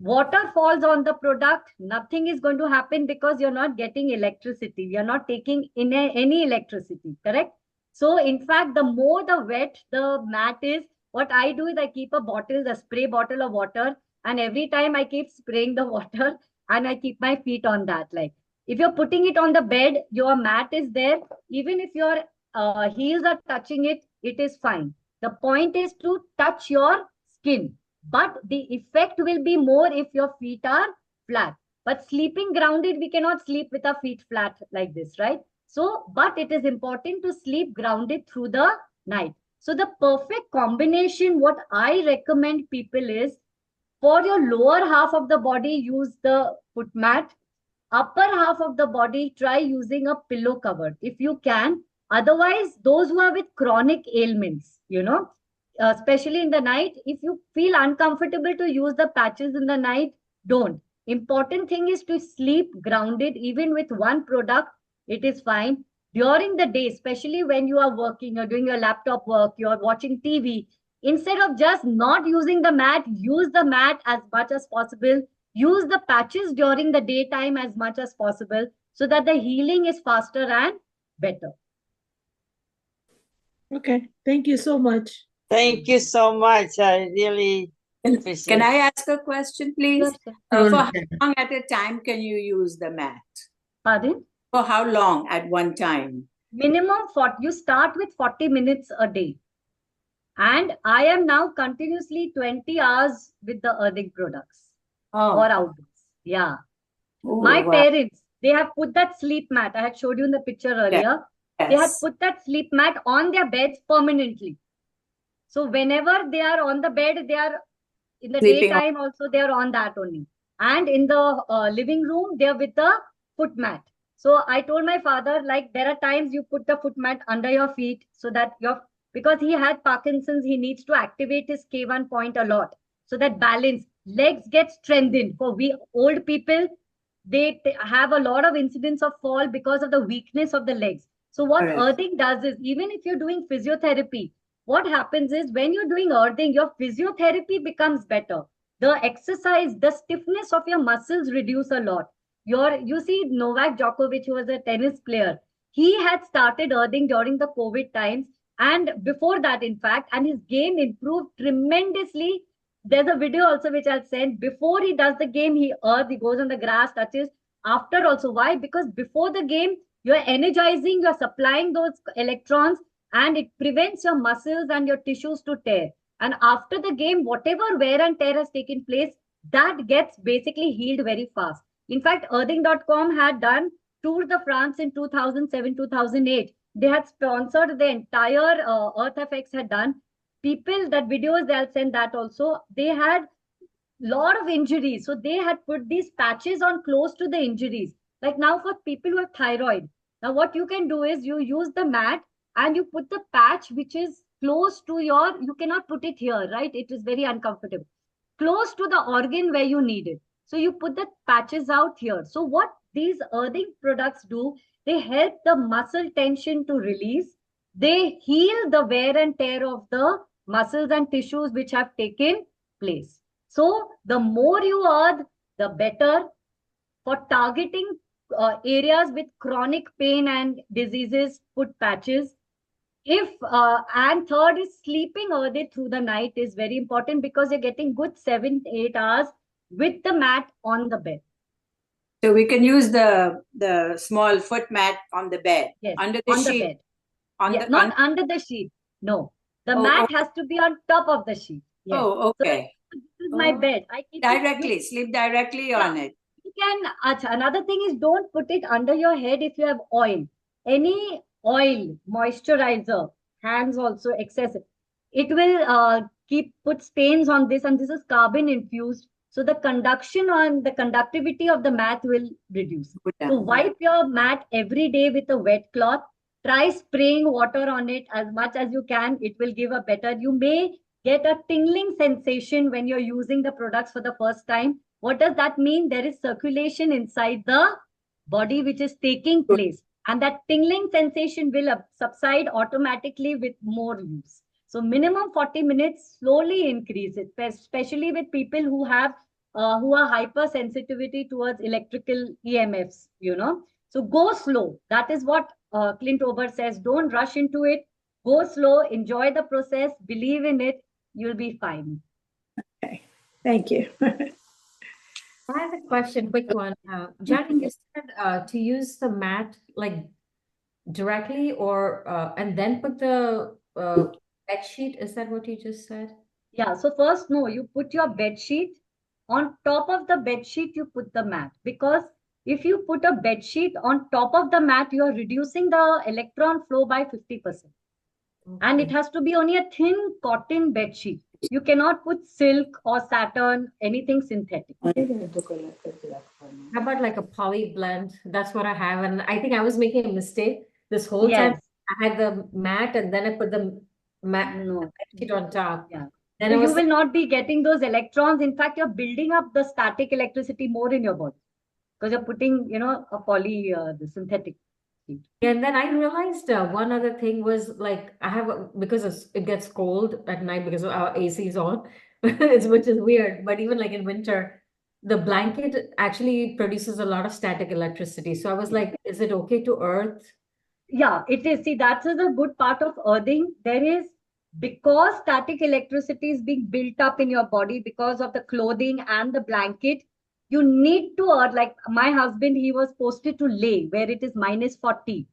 Water falls on the product, nothing is going to happen because you're not getting electricity. You're not taking in any electricity, correct? So in fact, the more the wet the mat is, what I do is I keep a spray bottle of water, and every time I keep spraying the water and I keep my feet on that. Like if you're putting it on the bed, your mat is there. Even if your heels are touching it, it is fine. The point is to touch your skin, but the effect will be more if your feet are flat. But sleeping grounded, we cannot sleep with our feet flat like this, right? So, but it is important to sleep grounded through the night. So the perfect combination, what I recommend people is, for your lower half of the body, use the foot mat. Upper half of the body, try using a pillow cover if you can. Otherwise, those who are with chronic ailments, especially in the night, if you feel uncomfortable to use the patches in the night, don't. Important thing is to sleep grounded. Even with one product, it is fine. During the day, especially when you are working, you're doing your laptop work, you're watching TV, instead of just not using the mat, use the mat as much as possible. Use the patches during the daytime as much as possible, so that the healing is faster and better. Okay. Thank you so much. Thank you so much. I really appreciate Can it. I ask a question, please? Yes, sir. For how Sure. long at a time can you use the mat? Pardon? For how long at one time? Minimum 40. You start with 40 minutes a day. And I am now continuously 20 hours with the earthing products or outdoors. Yeah. Oh, My wow. parents, they have put that sleep mat. I had showed you in the picture earlier. They had Yes. put that sleep mat on their beds permanently. So whenever they are on the bed, they are in the Sleeping on- daytime also, they are on that only. And in the living room, they are with the foot mat. So I told my father, like, there are times you put the foot mat under your feet so that your because he had Parkinson's. He needs to activate his K1 point a lot. So that balance, legs get strengthened. For we old people, they have a lot of incidents of fall because of the weakness of the legs. So what Correct. earthing does is, even if you're doing physiotherapy, what happens is when you're doing earthing, your physiotherapy becomes better. The exercise, the stiffness of your muscles reduce a lot. You see Novak Djokovic, who was a tennis player, he had started earthing during the COVID times, and before that, in fact, and his game improved tremendously. There's a video also which I'll send. Before he does the game, he goes on the grass, touches. After also, why? Because before the game, you're energizing, you're supplying those electrons, and it prevents your muscles and your tissues to tear. And after the game, whatever wear and tear has taken place, that gets basically healed very fast. In fact, earthing.com had done Tour de France in 2007, 2008. They had sponsored the entire Earth Effects had done. People, that videos, they'll send that also. They had lot of injuries. So they had put these patches on close to the injuries. Like now for people who have thyroid. Now what you can do is you use the mat and you put the patch which is close to you cannot put it here, right? It is very uncomfortable. Close to the organ where you need it. So you put the patches out here. So what these earthing products do, they help the muscle tension to release. They heal the wear and tear of the muscles and tissues which have taken place. So the more you earth, the better. For targeting areas with chronic pain and diseases, put patches. And third is sleeping earthed through the night is very important, because you're getting good 7-8 hours with the mat on the bed. So we can use the small foot mat on the bed, Yes, under the on the sheet. bed. Not under the sheet. No, the Oh, mat has to be on top of the sheet. Yes. Oh, okay. So this is my bed. I keep Directly, sleep directly on it. You can. Another thing is, don't put it under your head if you have oil. Any oil, moisturizer, hands also excessive. It will put stains on this, and this is carbon infused. So the conductivity of the mat will reduce. So wipe your mat every day with a wet cloth. Try spraying water on it as much as you can. It will give a better. You may get a tingling sensation when you're using the products for the first time. What does that mean? There is circulation inside the body which is taking place. And that tingling sensation will subside automatically with more use. So minimum 40 minutes, slowly increase it, especially with people who have who are hypersensitivity towards electrical EMFs, So go slow. That is what Clint Ober says. Don't rush into it. Go slow, enjoy the process, believe in it. You'll be fine. Okay, thank you. I have a question, quick one. Johnny, you said to use the mat like directly or and then put the bed sheet. Is that what you just said? Yeah. So first, no, you put your bed sheet. On top of the bed sheet, you put the mat, because if you put a bed sheet on top of the mat, you are reducing the electron flow by 50%. Okay. And it has to be only a thin cotton bed sheet. You cannot put silk or satin, anything synthetic. How about like a poly blend? That's what I have. And I think I was making a mistake this whole time. I had the mat and then I put the mat sheet on top. Yeah. Then so you will not be getting those electrons. In fact, you're building up the static electricity more in your body, because you're putting, a poly, the synthetic. And then I realized one other thing was like because it gets cold at night because our AC is on, which is weird. But even like in winter, the blanket actually produces a lot of static electricity. So I was like, is it okay to earth? Yeah, it is. See, that's the good part of earthing. There is, because static electricity is being built up in your body because of the clothing and the blanket, you need to earth. Like my husband, he was posted to Leh, where it is -40.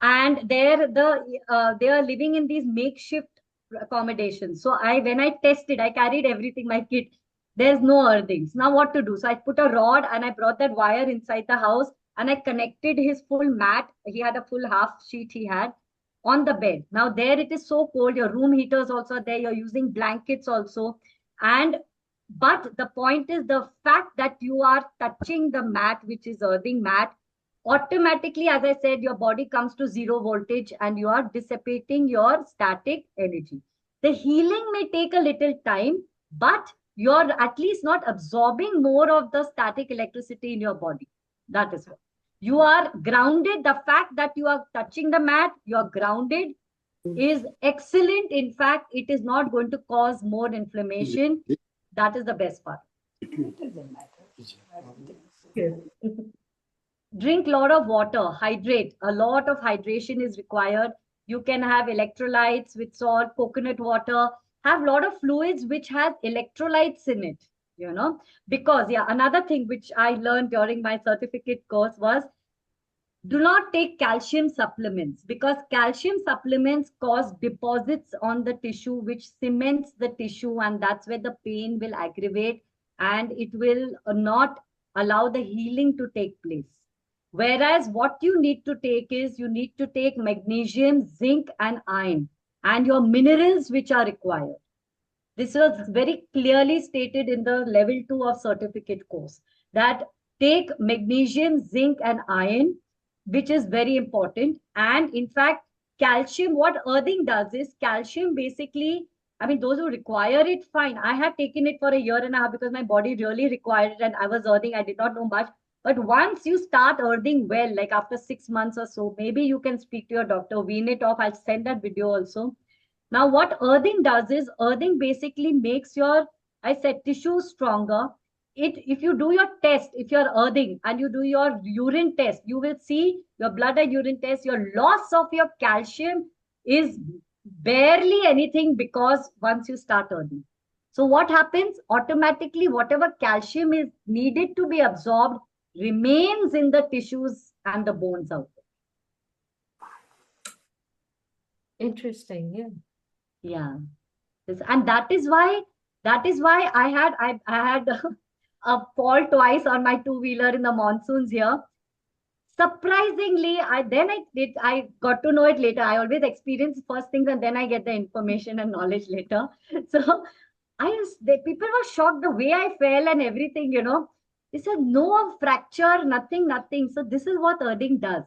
And there they are living in these makeshift accommodations. So when I tested, I carried everything, my kit. There's no earthings. Now what to do? So I put a rod and I brought that wire inside the house and I connected his full mat. He had a full half sheet he had on the bed. Now there it is so cold. Your room heaters also there. You're using blankets also. But the point is the fact that you are touching the mat, which is earthing mat, automatically, as I said, your body comes to zero voltage and you are dissipating your static energy. The healing may take a little time, but you're at least not absorbing more of the static electricity in your body. That is what. You are grounded. The fact that you are touching the mat, you are grounded, is excellent. In fact, it is not going to cause more inflammation. That is the best part. Drink a lot of water, hydrate. A lot of hydration is required. You can have electrolytes with salt, coconut water, have a lot of fluids which has electrolytes in it, because another thing which I learned during my certificate course was, do not take calcium supplements, because calcium supplements cause deposits on the tissue which cements the tissue, and that's where the pain will aggravate and it will not allow the healing to take place. Whereas what you need to take is, you need to take magnesium, zinc and iron and your minerals which are required. This was very clearly stated in the level 2 of certificate course, that take magnesium, zinc and iron, which is very important. And in fact, calcium, what earthing does is, calcium basically, I mean, those who require it, fine. I have taken it for a year and a half because my body really required it and I was earthing. I did not know much. But once you start earthing well, like after 6 months or so, maybe you can speak to your doctor, wean it off. I'll send that video also. Now, what earthing does is, earthing basically makes your, I said, tissue stronger. If you do your test, if you're earthing and you do your urine test, you will see your blood and urine test, your loss of your calcium is barely anything, because once you start earthing. So what happens? Automatically, whatever calcium is needed to be absorbed remains in the tissues and the bones out there. Interesting, yeah. Yeah. And that is why I had a fall twice on my two-wheeler in the monsoons here. Surprisingly, I got to know it later. I always experience first things and then I get the information and knowledge later. So people were shocked the way I fell and everything, They said no fracture, nothing. So this is what earthing does.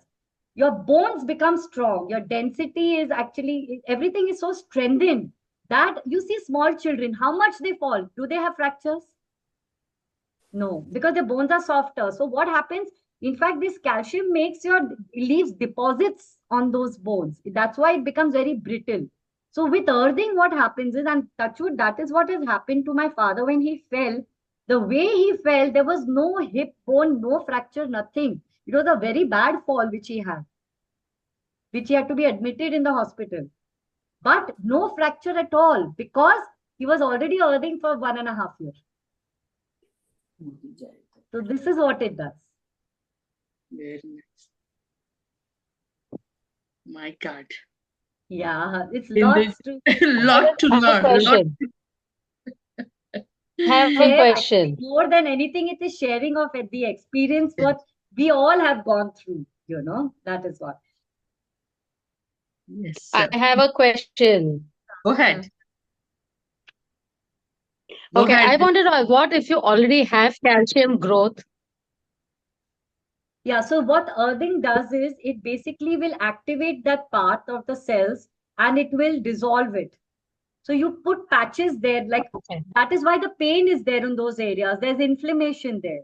Your bones become strong. Your density is actually, everything is so strengthened that you see small children, how much they fall. Do they have fractures? No, because their bones are softer. So what happens? In fact, this calcium leaves deposits on those bones. That's why it becomes very brittle. So with earthing, what happens is, and touch wood, that is what has happened to my father when he fell. The way he fell, there was no hip bone, no fracture, nothing. It was a very bad fall which he had to be admitted in the hospital. But no fracture at all, because he was already earthing for 1.5 years. So this is what it does. Very nice. My God. Yeah, it's lots to lot to I have a learn. question. Have a share. question. More than anything, it is sharing of the experience what we all have gone through, that is what. Yes. I have a question. Go ahead. Okay, I ahead. want to know, what if you already have calcium growth? Yeah, so what earthing does is, it basically will activate that part of the cells and it will dissolve it. So you put patches there, like that is why the pain is there in those areas. There's inflammation there.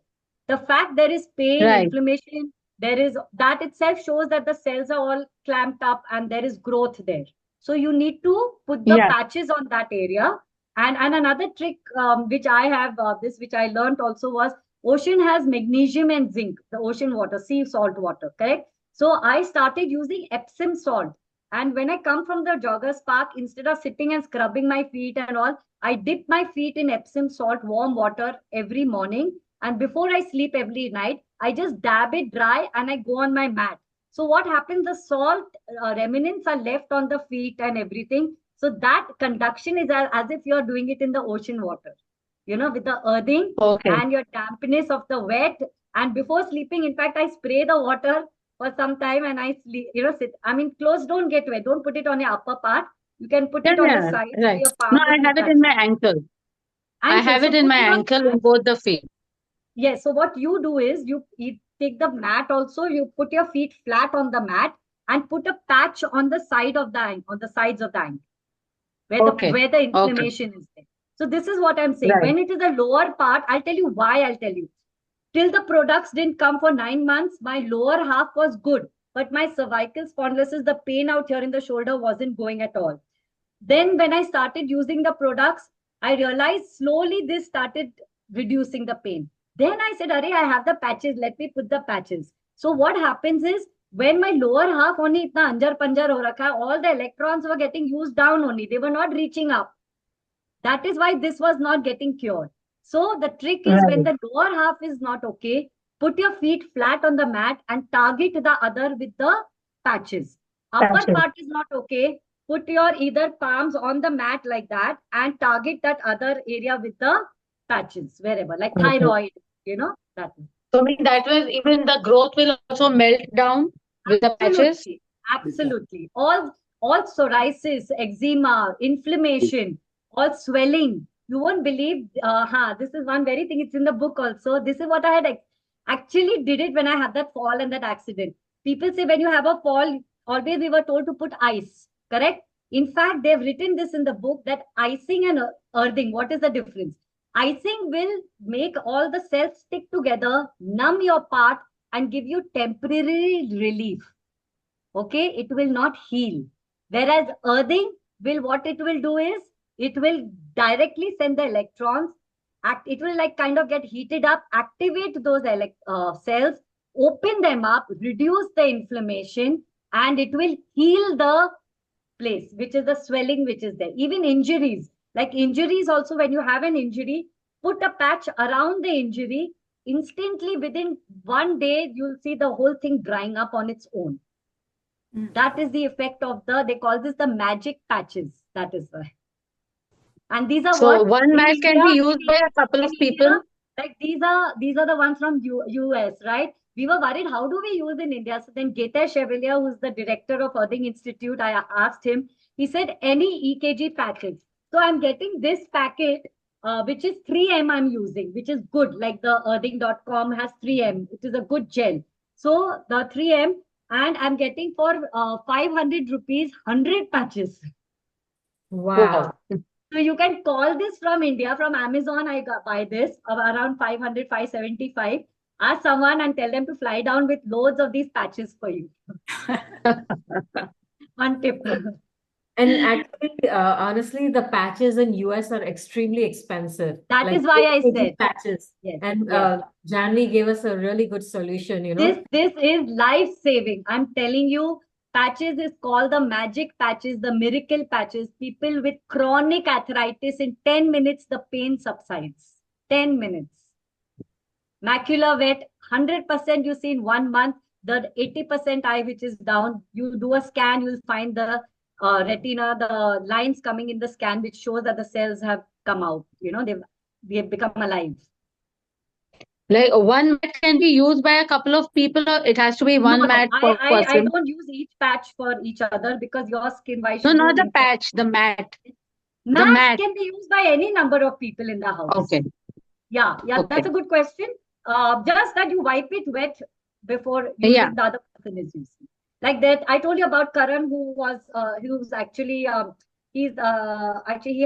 The fact there is pain, Right. inflammation, that itself shows that the cells are all clamped up and there is growth there. So you need to put the patches on that area. And another trick which I have, which I learned also was, ocean has magnesium and zinc, the ocean water, sea salt water, correct? So I started using Epsom salt. And when I come from the joggers park, instead of sitting and scrubbing my feet and all, I dip my feet in Epsom salt, warm water every morning. And before I sleep every night, I just dab it dry and I go on my mat. So what happens? The salt remnants are left on the feet and everything. So that conduction is as if you're doing it in the ocean water, with the earthing and your dampness of the wet. And before sleeping, in fact, I spray the water for some time and I sleep, sit. I mean, clothes don't get wet. Don't put it on your upper part. You can put it on the side. Right. Your palm No, I have it in my ankle. I have it in my ankle in both the feet. Yes. So what you do is, you take the mat also, you put your feet flat on the mat and put a patch on the side of the ankle, on the sides of the ankle, Okay. where the Okay. inflammation is there. So this is what I'm saying. Right. When it is a lower part, I'll tell you why. I'll tell you. Till the products didn't come for 9 months, my lower half was good, but my cervical spondylosis, the pain out here in the shoulder wasn't going at all. Then when I started using the products, I realized slowly this started reducing the pain. Then I said, Arey, I have the patches, let me put the patches. So what happens is, when my lower half only itna anjar panjar ho rakha hai, all the electrons were getting used down only. They were not reaching up. That is why this was not getting cured. So the trick is, when Right. the lower half is not okay, put your feet flat on the mat and target the other with the patches. Upper Patches. part is not okay, put your either palms on the mat like that and target that other area with the patches, wherever, like Okay. thyroid, that. So mean that way even the growth will also melt down with the patches. Absolutely, absolutely. All psoriasis, eczema, inflammation, all swelling. You won't believe. This is one very thing. It's in the book also. This is what I had actually did it when I had that fall and that accident. People say when you have a fall, always we were told to put ice. Correct. In fact, they've written this in the book that icing and earthing. What is the difference? Icing will make all the cells stick together, numb your part, and give you temporary relief. Okay, it will not heal. Whereas earthing will, what it will do is, it will directly send the electrons, it will like kind of get heated up, activate those cells, open them up, reduce the inflammation, and it will heal the place, which is the swelling which is there. Even injuries, like injuries also, when you have an injury, put a patch around the injury. Instantly, within 1 day, you'll see the whole thing drying up on its own. That is the effect of they call this the magic patches. That is why. And these are So what one in mat can be India, used by a couple of in people. India, like these are the ones from US, right? We were worried, how do we use in India? So then Geta Chevalier, who's the director of Earthing Institute, I asked him, he said, any EKG package. So I'm getting this packet, which is 3M I'm using, which is good. Like the earthing.com has 3M. It is a good gel. So the 3M, and I'm getting for 500 rupees, 100 patches. Wow. So you can call this from India, from Amazon. I buy this of around 500, 575. Ask someone and tell them to fly down with loads of these patches for you. One tip. And actually, honestly, the patches in US are extremely expensive. That Like is why I 8 kg said. patches. Yes, And yes. Janvi gave us a really good solution, This is life-saving. I'm telling you, patches is called the magic patches, the miracle patches. People with chronic arthritis, in 10 minutes, the pain subsides. 10 minutes. Macular wet, 100% you see in 1 month. The 80% eye which is down, you do a scan, you'll find the retina, the lines coming in the scan, which shows that the cells have come out. They've become alive. Like one mat can be used by a couple of people, or it has to be one No, mat per I person. don't use each patch for each other, because your skin, why No, should not you the patch, the mat. The Mats mat. can be used by any number of people in the house. Okay. Yeah, Okay. that's a good question. Just that you wipe it wet before using the other person is using. Like that, I told you about Karan, who's actually he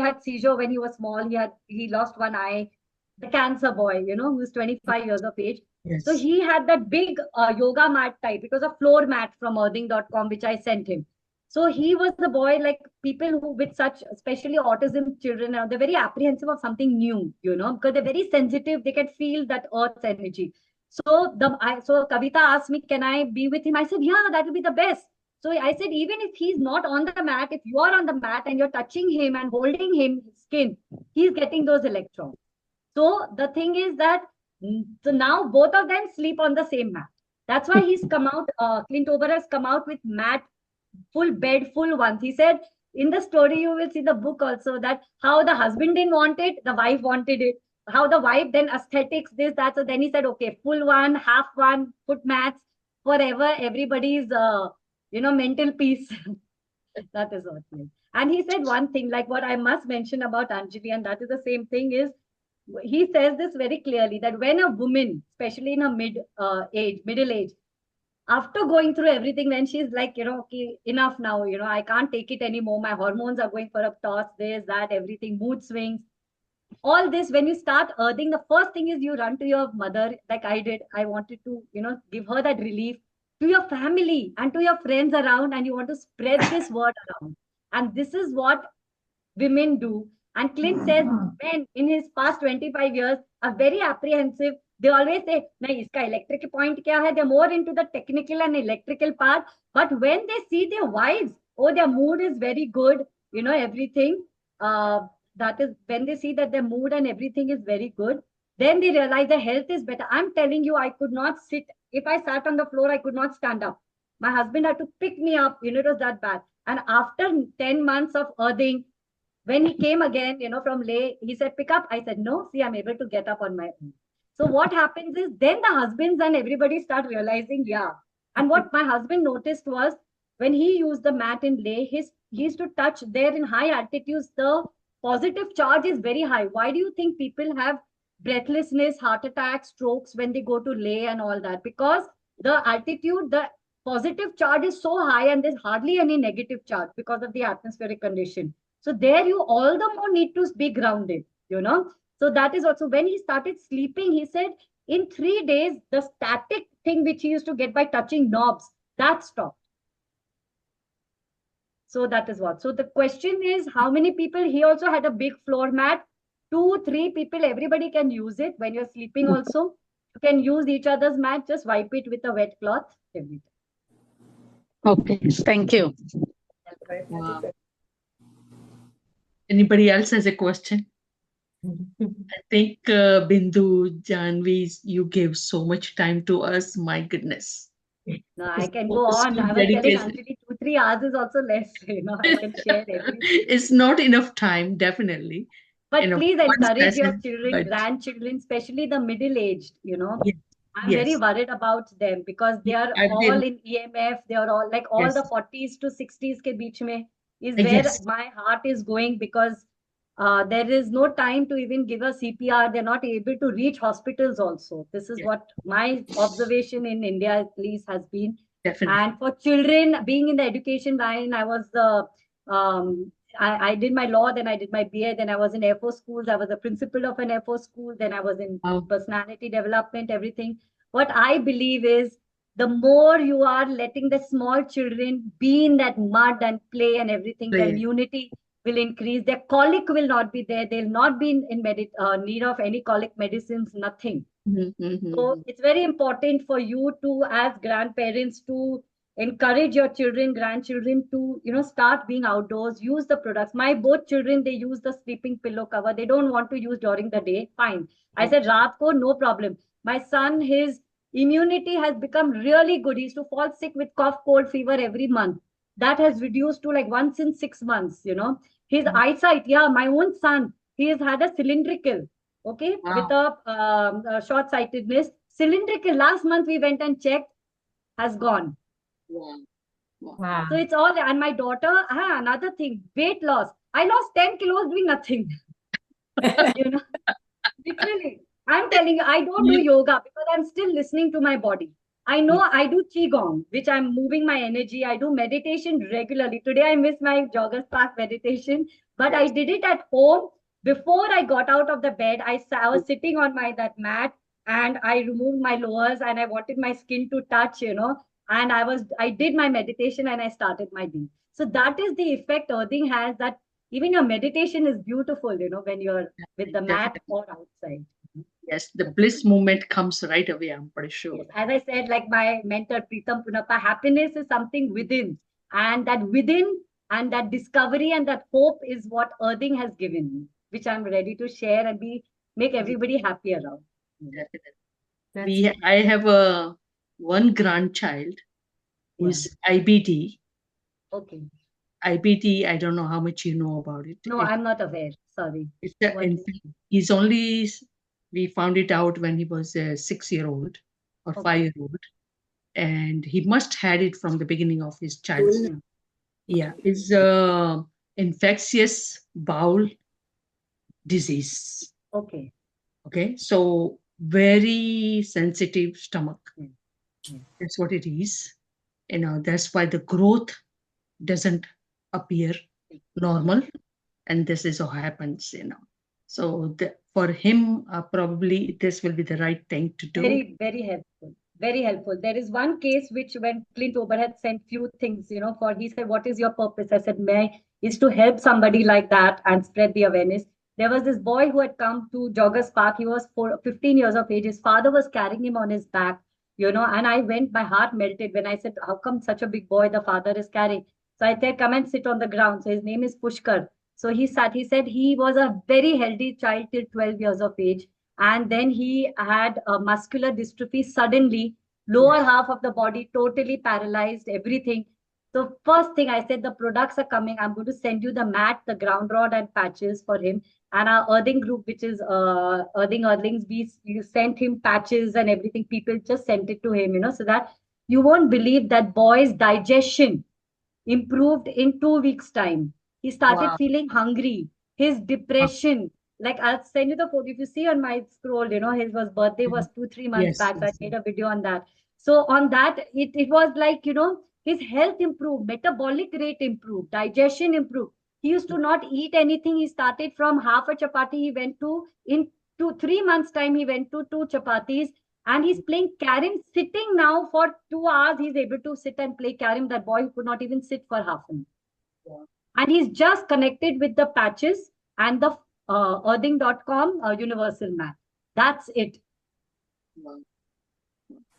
had seizure when he was small. He lost one eye. The cancer boy, who's 25 years of age. Yes. So he had that big yoga mat type. It was a floor mat from earthing.com, which I sent him. So he was the boy, like people who with such, especially autism children, they're very apprehensive of something new, because they're very sensitive. They can feel that earth's energy. So Kavita asked me, can I be with him? I said, yeah, that will be the best. So I said, even if he's not on the mat, if you are on the mat and you're touching him and holding him skin, he's getting those electrons. So the thing is that, so now both of them sleep on the same mat. That's why he's come out, Clint Ober has come out with mat, full bed, full ones. He said, in the story, you will see the book also, that how the husband didn't want it, the wife wanted it. How the wife then aesthetics, this, that. So then he said, okay, full one, half one, put mats, forever, everybody's, mental peace. That is what it is. And he said one thing, like what I must mention about Anjali, and that is the same thing, is he says this very clearly that when a woman, especially in a middle age, after going through everything, when she's like, okay, enough now, I can't take it anymore. My hormones are going for a toss, this, that, everything, mood swings. All this, when you start earthing, the first thing is you run to your mother, like I did. I wanted to, give her that relief, to your family and to your friends around, and you want to spread this word around. And this is what women do. And Clint says men in his past 25 years are very apprehensive. They always say, nahi, iska electric point kya hai? They're more into the technical and electrical part. But when they see their wives, oh, their mood is very good, everything. That is when they see that their mood and everything is very good, then they realize their health is better. I'm telling you, I could not sit. If I sat on the floor, I could not stand up. My husband had to pick me up, it was that bad. And after 10 months of earthing, when he came again, from Leh, he said, pick up. I said, no, see, I'm able to get up on my own. So what happens is then the husbands and everybody start realizing, yeah. And what my husband noticed was when he used the mat in Leh, he used to touch there in high altitudes, the positive charge is very high. Why do you think people have breathlessness, heart attacks, strokes when they go to Leh and all that? Because the altitude, the positive charge is so high and there's hardly any negative charge because of the atmospheric condition. So there you all the more need to be grounded, So that is also when he started sleeping, he said in 3 days, the static thing which he used to get by touching knobs, that stopped. So that is what. So the question is how many people, he also had a big floor mat, 2, 3 people, everybody can use it when you're sleeping also. You can use each other's mat, just wipe it with a wet cloth every time. Okay, thank you. Wow. Anybody else has a question? I think Bindu-Janhavi, you gave so much time to us. My goodness. No, I can go on. I was telling Anjali 2-3 hours is also less. I can share everything. It's not enough time, definitely. But please encourage your children, grandchildren, especially the middle-aged. I'm very worried about them because they are all in EMF. They are all like all the 40s to 60s ke beech mein is where my heart is going because there is no time to even give a CPR. They're not able to reach hospitals also. This is what my observation in India at least has been. Definitely. And for children being in the education line, I was I did my law, then I did my BA, then I was in Air Force schools. I was a principal of an Air Force school. Then I was in personality development, everything. What I believe is the more you are letting the small children be in that mud and play and everything, the immunity will increase. Their colic will not be there. They'll not be in need of any colic medicines, nothing. So it's very important for you to, as grandparents, to encourage your children, grandchildren to, start being outdoors, use the products. My both children, they use the sleeping pillow cover. They don't want to use during the day. Fine. I said, Raat ko, no problem. My son, his immunity has become really good. He used to fall sick with cough, cold, fever every month. That has reduced to like once in 6 months, His eyesight, my own son, he has had a cylindrical, with a short-sightedness. Cylindrical, last month we went and checked, has gone. Wow. So it's all, and my daughter, another thing, weight loss. I lost 10 kilos doing nothing. Literally. I'm telling you, I don't do yoga because I'm still listening to my body. I know I do Qigong, which I'm moving my energy. I do meditation regularly. Today I missed my Joggers Park meditation, but I did it at home. Before I got out of the bed, I was sitting on that mat and I removed my lowers and I wanted my skin to touch, and I did my meditation and I started my day. So that is the effect earthing has, that even your meditation is beautiful, when you're with the mat or outside. Yes, the bliss moment comes right away, I'm pretty sure. Yes. As I said, like my mentor Preetam Punappa, happiness is something within. And that within and that discovery and that hope is what earthing has given me, which I'm ready to share and make everybody happy around. Definitely. I have one grandchild who's IBD. Okay. IBD, I don't know how much you know about it. No, I'm not aware. Sorry. He's only... We found it out when he was a 6-year-old or 5-year-old. And he must had it from the beginning of his childhood. Yeah, it's infectious bowel disease. Okay. Okay, so very sensitive stomach. That's what it is. That's why the growth doesn't appear normal, and this is what happens. So for him, probably this will be the right thing to do. Very, very helpful. Very helpful. There is one case which when Clint Ober had sent few things, he said, what is your purpose? I said, is to help somebody like that and spread the awareness. There was this boy who had come to Joggers Park. He was 15 years of age. His father was carrying him on his back, and I went, my heart melted when I said, how come such a big boy the father is carrying? So I said, come and sit on the ground. So his name is Pushkar. So he sat, he said he was a very healthy child till 12 years of age. And then he had a muscular dystrophy suddenly, lower half of the body totally paralyzed, everything. So first thing I said, the products are coming. I'm going to send you the mat, the ground rod and patches for him. And our earthing group, which is Earthing Earthlings, we sent him patches and everything. People just sent it to him, so that you won't believe that boy's digestion improved in 2 weeks' time. He started feeling hungry. His depression, like I'll send you the photo. If you see on my scroll, his birthday was 2-3 months back. So I made a video on that. So on that, it was like, his health improved, metabolic rate improved, digestion improved. He used to not eat anything. He started from half a chapati. He went to, in 3 months' time, he went to 2 chapatis. And he's playing carom, sitting now for 2 hours. He's able to sit and play carom. That boy who could not even sit for half an hour. And he's just connected with the patches and the earthing.com universal map. That's it.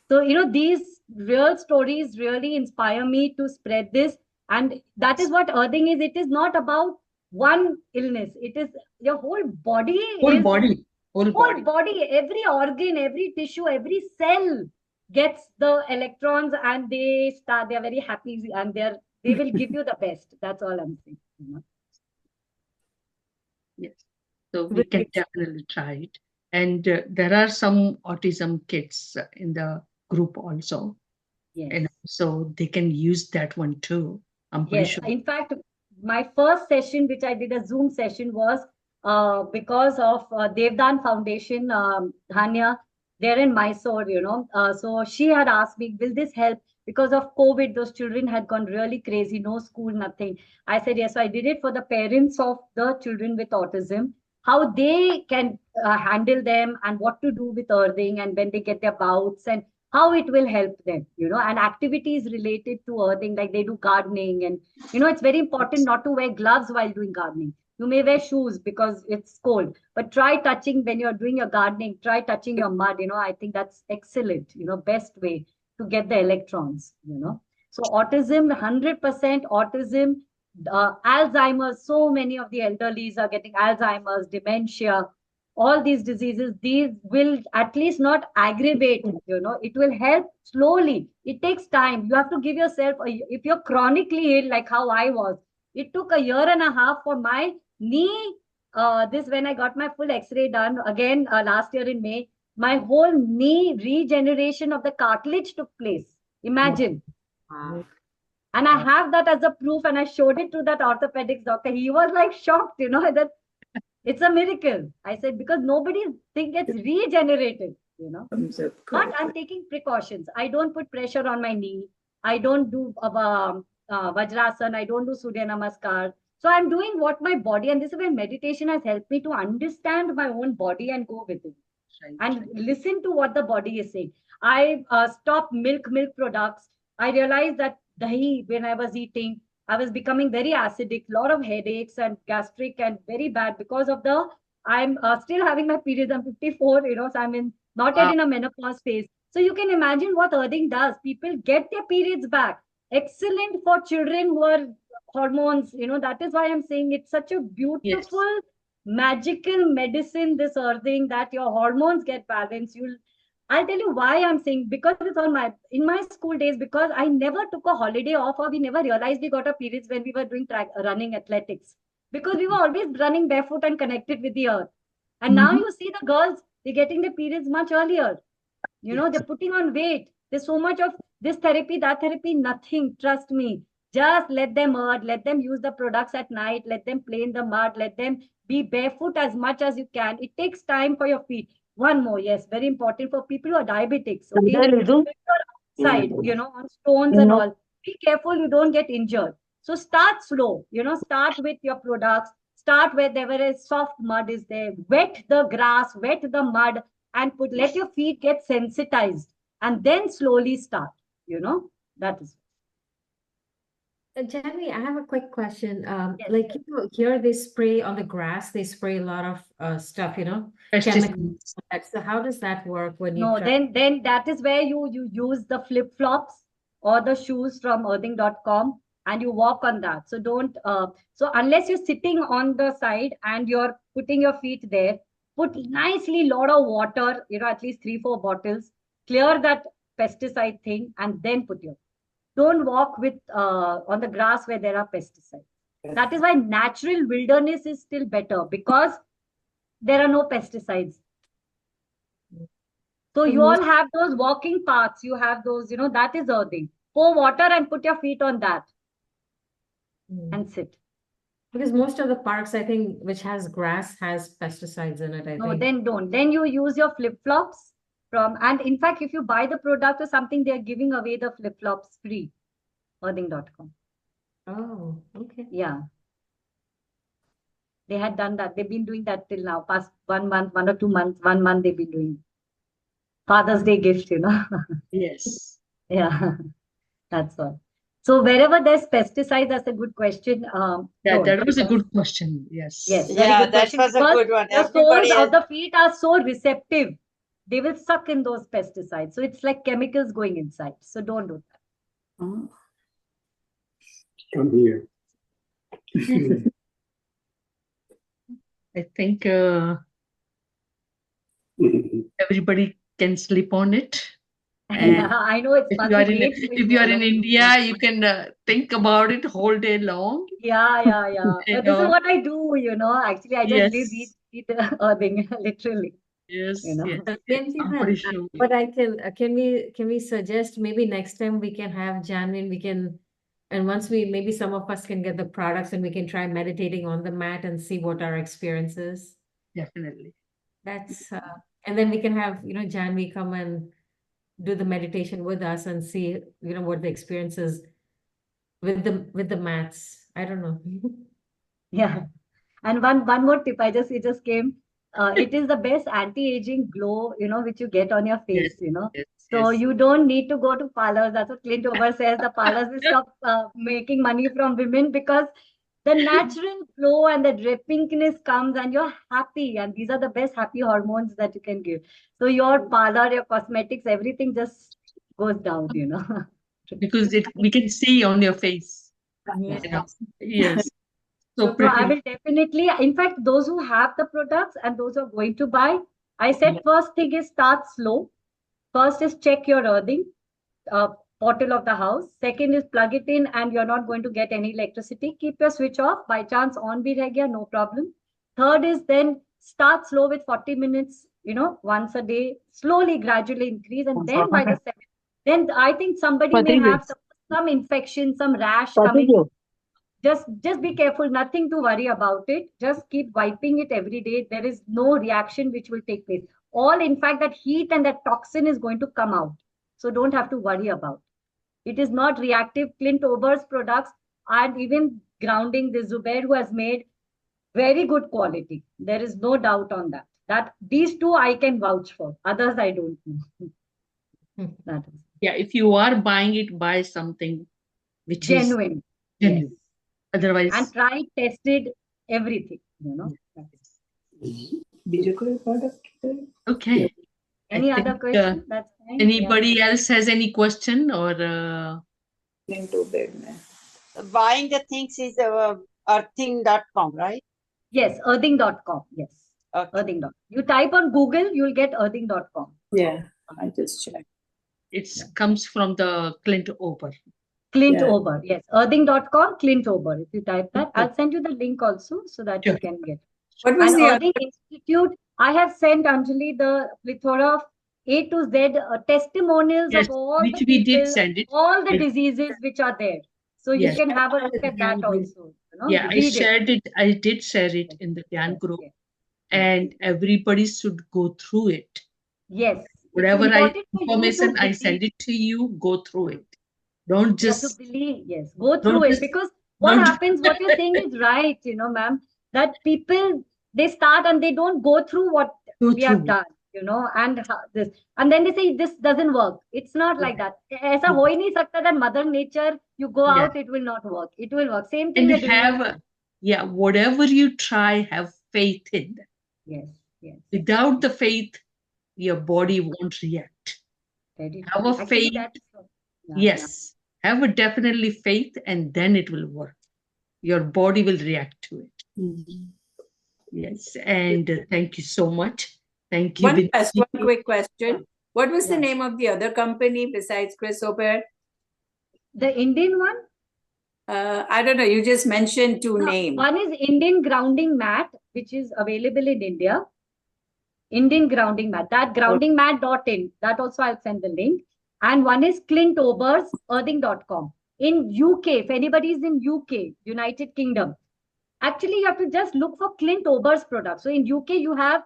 So, these real stories really inspire me to spread this. And that is what earthing is. It is not about one illness. It is your whole body. Whole body, every organ, every tissue, every cell gets the electrons, and they're very happy, and they will give you the best. That's all I'm saying. Yes. So we can definitely try it. And there are some autism kids in the group also. Yes. So they can use that one too. I'm pretty sure. In fact, my first session, which I did a Zoom session, was because of Devdan Foundation, Dhanya, they're in Mysore, so she had asked me, will this help? Because of COVID, those children had gone really crazy, no school, nothing. I said, yes. So I did it for the parents of the children with autism, how they can handle them and what to do with earthing and when they get their bouts and how it will help them, and activities related to earthing, like they do gardening. And, it's very important not to wear gloves while doing gardening. You may wear shoes because it's cold, but try touching when you're doing your gardening, try touching your mud. I think that's excellent, best way to get the electrons, So autism, 100% autism, Alzheimer's, so many of the elderlies are getting Alzheimer's, dementia, all these diseases. These will at least not aggravate, it will help slowly. It takes time. You have to give yourself, if you're chronically ill, like how I was, it took a year and a half for my knee, when I got my full x-ray done again last year in May, my whole knee regeneration of the cartilage took place. Imagine. And I have that as a proof, and I showed it to that orthopedics doctor. He was like shocked, that it's a miracle. I said, because nobody thinks it's regenerated, But I'm taking precautions. I don't put pressure on my knee. I don't do Vajrasan. I don't do Surya Namaskar. So I'm doing what my body, and this is where meditation has helped me to understand my own body and go with it. And listen to what the body is saying. I stopped milk products. I realized that dahi, when I was eating, I was becoming very acidic, lot of headaches and gastric and very bad because of I'm still having my periods. I'm 54, so I'm not yet in a menopause phase. So you can imagine what earthing does. People get their periods back. Excellent for children who are hormones, that is why I'm saying it's such a beautiful, magical medicine, this earthing, that your hormones get balanced. I'll tell you why I'm saying, because it's in my school days, because I never took a holiday off, or we never realized we got our periods when we were doing running athletics, because we were always running barefoot and connected with the earth. And now you see the girls, they're getting their periods much earlier. They're putting on weight. There's so much of this therapy, that therapy, nothing. Trust me. Just let them earth, let them use the products at night, let them play in the mud, let them be barefoot as much as you can. It takes time for your feet. One more, yes, very important for people who are diabetics. Okay, if you're outside, on stones and all, be careful you don't get injured. So start slow, start with your products, start wherever is soft mud is there, wet the grass, wet the mud, and let your feet get sensitized, and then slowly start, that is. Janvi, I have a quick question. Yes, Like yes. here they spray on the grass, they spray a lot of stuff, chemicals. Pesticides. So how does that work when you No, try? then that is where you use the flip-flops or the shoes from earthing.com and you walk on that. So don't so unless you're sitting on the side and you're putting your feet there, put nicely lot of water, at least 3-4 bottles, clear that pesticide thing, and then put your. Don't walk with on the grass where there are pesticides. That is why natural wilderness is still better, because there are no pesticides. So you all have those walking paths. You have those, that is earthing. Pour water and put your feet on that and sit. Because most of the parks, I think, which has grass has pesticides in it, I No, think. then don't. Then you use your flip-flops and in fact, if you buy the product or something, they're giving away the flip-flops free. Earthing.com. Oh, okay. Yeah. They had done that. They've been doing that till now. Past 1 month, 1 or 2 months, 1 month they've been doing Father's Day gift, Yes. Yeah, that's all. So wherever there's pesticides, that's a good question. That was a good question. Yes. Yes, very Yeah, good that question, was a because good one. the soles of the feet are so receptive. They will suck in those pesticides. So it's like chemicals going inside. So don't do that. Come here. I think everybody can sleep on it. And I know it's if you are in India, you can think about it whole day long. Yeah. But this is what I do, Actually, I just Yes. read earthing, literally. Yes. Yes. I'm pretty sure. But I can we suggest maybe next time we can have Janvi and we can, and once maybe some of us can get the products and we can try meditating on the mat and see what our experience is. Definitely. That's and then we can have, Janvi come and do the meditation with us and see, what the experience is with the mats. I don't know. Yeah. And one more tip, it just came. It is the best anti-aging glow, which you get on your face, So you don't need to go to parlors. That's what Clint Ober says. The parlors will stop making money from women, because the natural glow and the pinkness comes and you're happy. And these are the best happy hormones that you can give. So your parlor, your cosmetics, everything just goes down, Because we can see on your face. Yes. Yes. So I will definitely, in fact, those who have the products and those who are going to buy, I said first thing is start slow. First is check your earthing portal of the house. Second is plug it in and you're not going to get any electricity. Keep your switch off. By chance on bhi reh gaya, no problem. Third is then start slow with 40 minutes, once a day, slowly, gradually increase. And then by the seventh, then I think somebody may have some infection, some rash coming. Just be careful, nothing to worry about it. Just keep wiping it every day. There is no reaction which will take place. All, in fact, that heat and that toxin is going to come out. So don't have to worry about it. It is not reactive. Clint Ober's products and even grounding, the Zubair who has made very good quality. There is no doubt on that. That these two I can vouch for. Others I don't know. That is. Yeah, if you are buying it, buy something which genuine. is genuine. Yes. Otherwise, and tried, tested, everything, Okay. Any other question? That's fine. Anybody else has any question or buying the things is earthing.com, right? Yes, earthing.com. Yes. Okay. Earthing.com. You type on Google, you'll get earthing.com. Yeah, I just checked. It comes from the Clint Ober. Clint Ober, yes. Earthing.com, Clint Ober. If you type that, I'll send you the link also so that you can get. What was and the Earthing Institute, I have sent Anjali the plethora of A to Z testimonials of all which the we people, did send it. all the diseases which are there. So you Yes. can have a look at that also. Yeah, I read shared it. I did share it in the Dhyan group, and everybody should go through it. Yes. Whatever information I believe. send it to you, go through it. Don't You have just to believe, yes, go don't through it, just- because what don't- happens, what you're saying is right, ma'am, that people, they start and they don't go through what we have done, and this, and then they say this doesn't work. It's not like that. ऐसा हो ही नहीं सकता that Mother Nature, you go Yeah. out, it will not work. It will work. Same thing and we're doing. have whatever you try, have faith in them. Yes, yes. Without the faith, your body won't react. Very Have true. a Actually, faith. that's Yes. Have a definitely faith, and then it will work. Your body will react to it. Yes. And thank you so much. Thank you. One quick question. What was the name of the other company besides Chris O'Bear? The Indian one? I don't know. You just mentioned two names. One is Indian grounding mat, which is available in India. Indian grounding mat. That groundingmat.in. That also I'll send the link. And one is Clint Ober's earthing.com. In UK, if anybody is in UK, United Kingdom, actually you have to just look for Clint Ober's products. So in UK, you have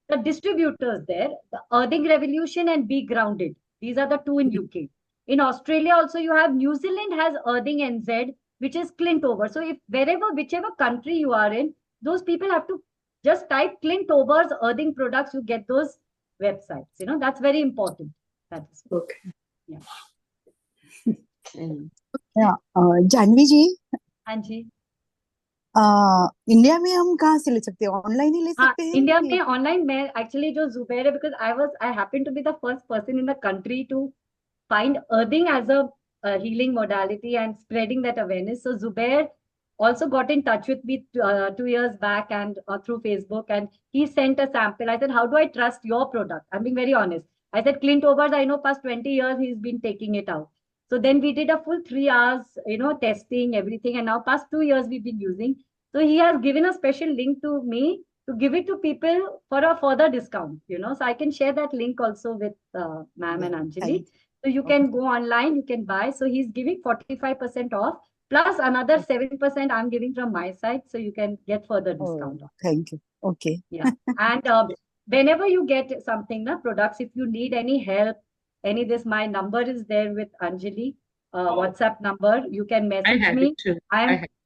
the distributors there, the Earthing Revolution and Be Grounded. These are the two in UK. In Australia also, you have New Zealand has Earthing NZ, which is Clint Ober. So if whichever country you are in, those people have to just type Clint Ober's earthing products, you get those websites. That's very important. That's okay. Yeah. Yeah. Janvi जी, हाँ जी, India में हम कहाँ से ले सकते हैं? Online ही ले सकते हैं? इंडिया में ऑनलाइन मैं एक्चुअली जो जुबैर है, because I happened to be the first person in the country to find earthing as a healing modality and spreading that awareness. So Zubair also got in touch with me 2 years back and through Facebook, and he sent a sample. I said, how do I trust your product? I'm being very honest. I said, Clint Overs, I know past 20 years he's been taking it out. So then we did a full 3 hours, testing everything, and now past 2 years we've been using. So he has given a special link to me to give it to people for a further discount, So I can share that link also with ma'am and Anjali. So you can go online, you can buy. So he's giving 45% off, plus another 7% I'm giving from my side. So you can get further discount. Thank you. Okay. Yeah. And whenever you get something, products, if you need any help, my number is there with Anjali, WhatsApp number. You can message me.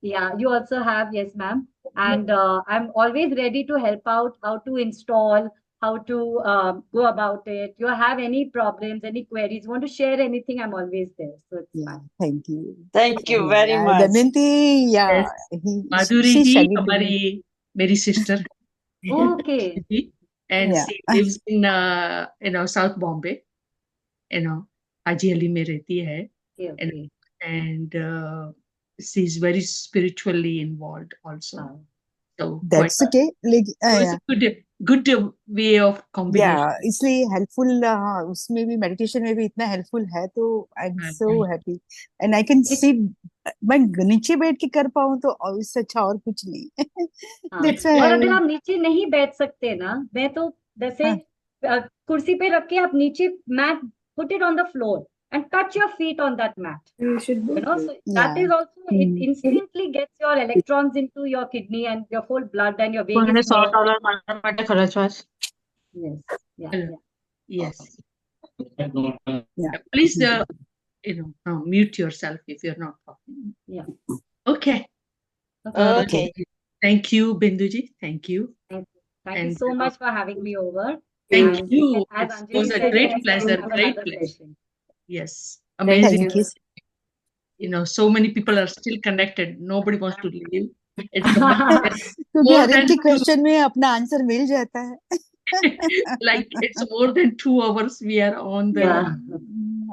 Yeah, you also have, yes, ma'am. And I'm always ready to help out, how to install, how to go about it. You have any problems, any queries, want to share anything, I'm always there. So it's fine. Thank you. Thank you very much. Damayanti, yeah. Madhuri ji, हमारी मेरी sister. Okay. And she lives in South Bombay. Haji Ali में रहती है. Okay. And she's very spiritually involved also. So that's okay. it's a good way of combination. Yeah, इसलिए helpful. उसमें भी meditation में भी इतना helpful है, तो I'm so happy, and I can see. मैं नीचे बैठ के कर पाऊँ तो इससे अच्छा और कुछ नहीं. That's why. और अगर आप नीचे नहीं बैठ सकते ना, मैं तो जैसे कुर्सी पे रख के आप नीचे mat, put it on the floor and touch your feet on that mat. You should do so that is also, it instantly gets your electrons into your kidney and your whole blood and your vagus nerve. Yes. Yeah. Yes. Yeah. Please, mute yourself if you're not talking. Yeah. Okay. Okay. Thank you, Binduji. Thank you. Thank you so much for having me over. Thank you. It was a great pleasure. Great pleasure. Yes. Amazing. Thank you. So many people are still connected. Nobody wants to leave. क्योंकि हर एक की question में अपना answer मिल जाता है. Like it's more than 2 hours we are on the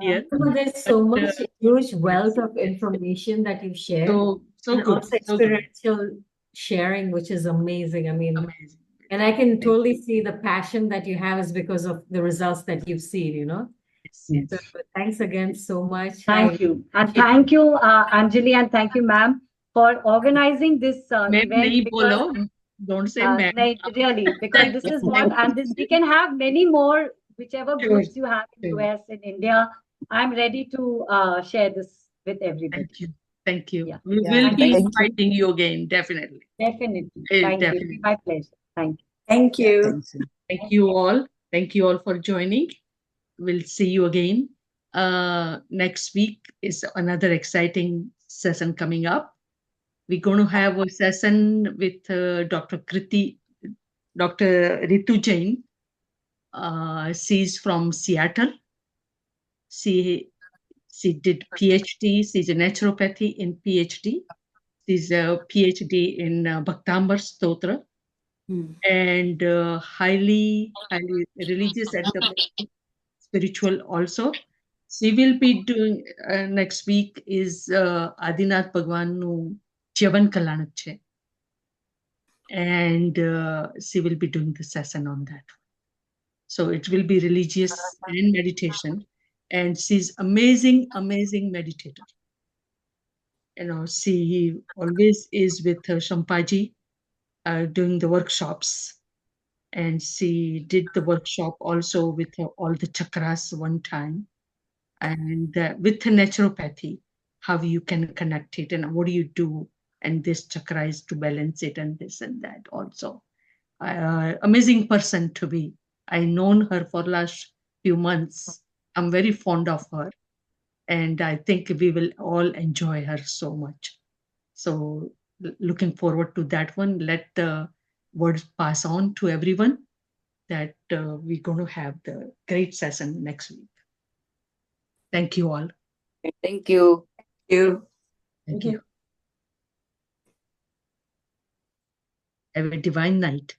here. There's so much huge wealth of information that you share. So and good. also experiential sharing, which is amazing. I mean, and I can totally see the passion that you have is because of the results that you've seen, Yes. So thanks again so much. Thank you. And thank you, Anjali, and thank you, ma'am, for organizing this event. Don't say ma'am. Really, because this is what, and this we can have many more, whichever groups you have in US, in India. I'm ready to share this with everybody. Thank you. Yeah. We Yeah, will be thank you. inviting you again, definitely. Definitely. Thank you. Definitely. My pleasure. Thank you. thank you. Thank you. Thank you all. Thank you all for joining. We'll see you again. Next week is another exciting session coming up. We're going to have a session with Dr. Ritu Jain. She's from Seattle. She did PhD. She's a naturopathy in PhD. She's a PhD in Bhaktambar Stotra and highly religious at the moment, spiritual also. She will be doing next week is Adinath Bhagwan's Javan Kalanat છે. And she will be doing the session on that. So it will be religious and meditation. And she's amazing meditator. She always is with Shampaji doing the workshops. And she did the workshop also with all the chakras one time. And with the naturopathy, how you can connect it and what do you do, and this chakra is to balance it and this and that also. Amazing person to be. I known her for last few months. I'm very fond of her, and I think we will all enjoy her so much. So looking forward to that one. Let the words pass on to everyone that we're going to have the great session next week. Thank you all. Thank you. Thank you. Have a divine night.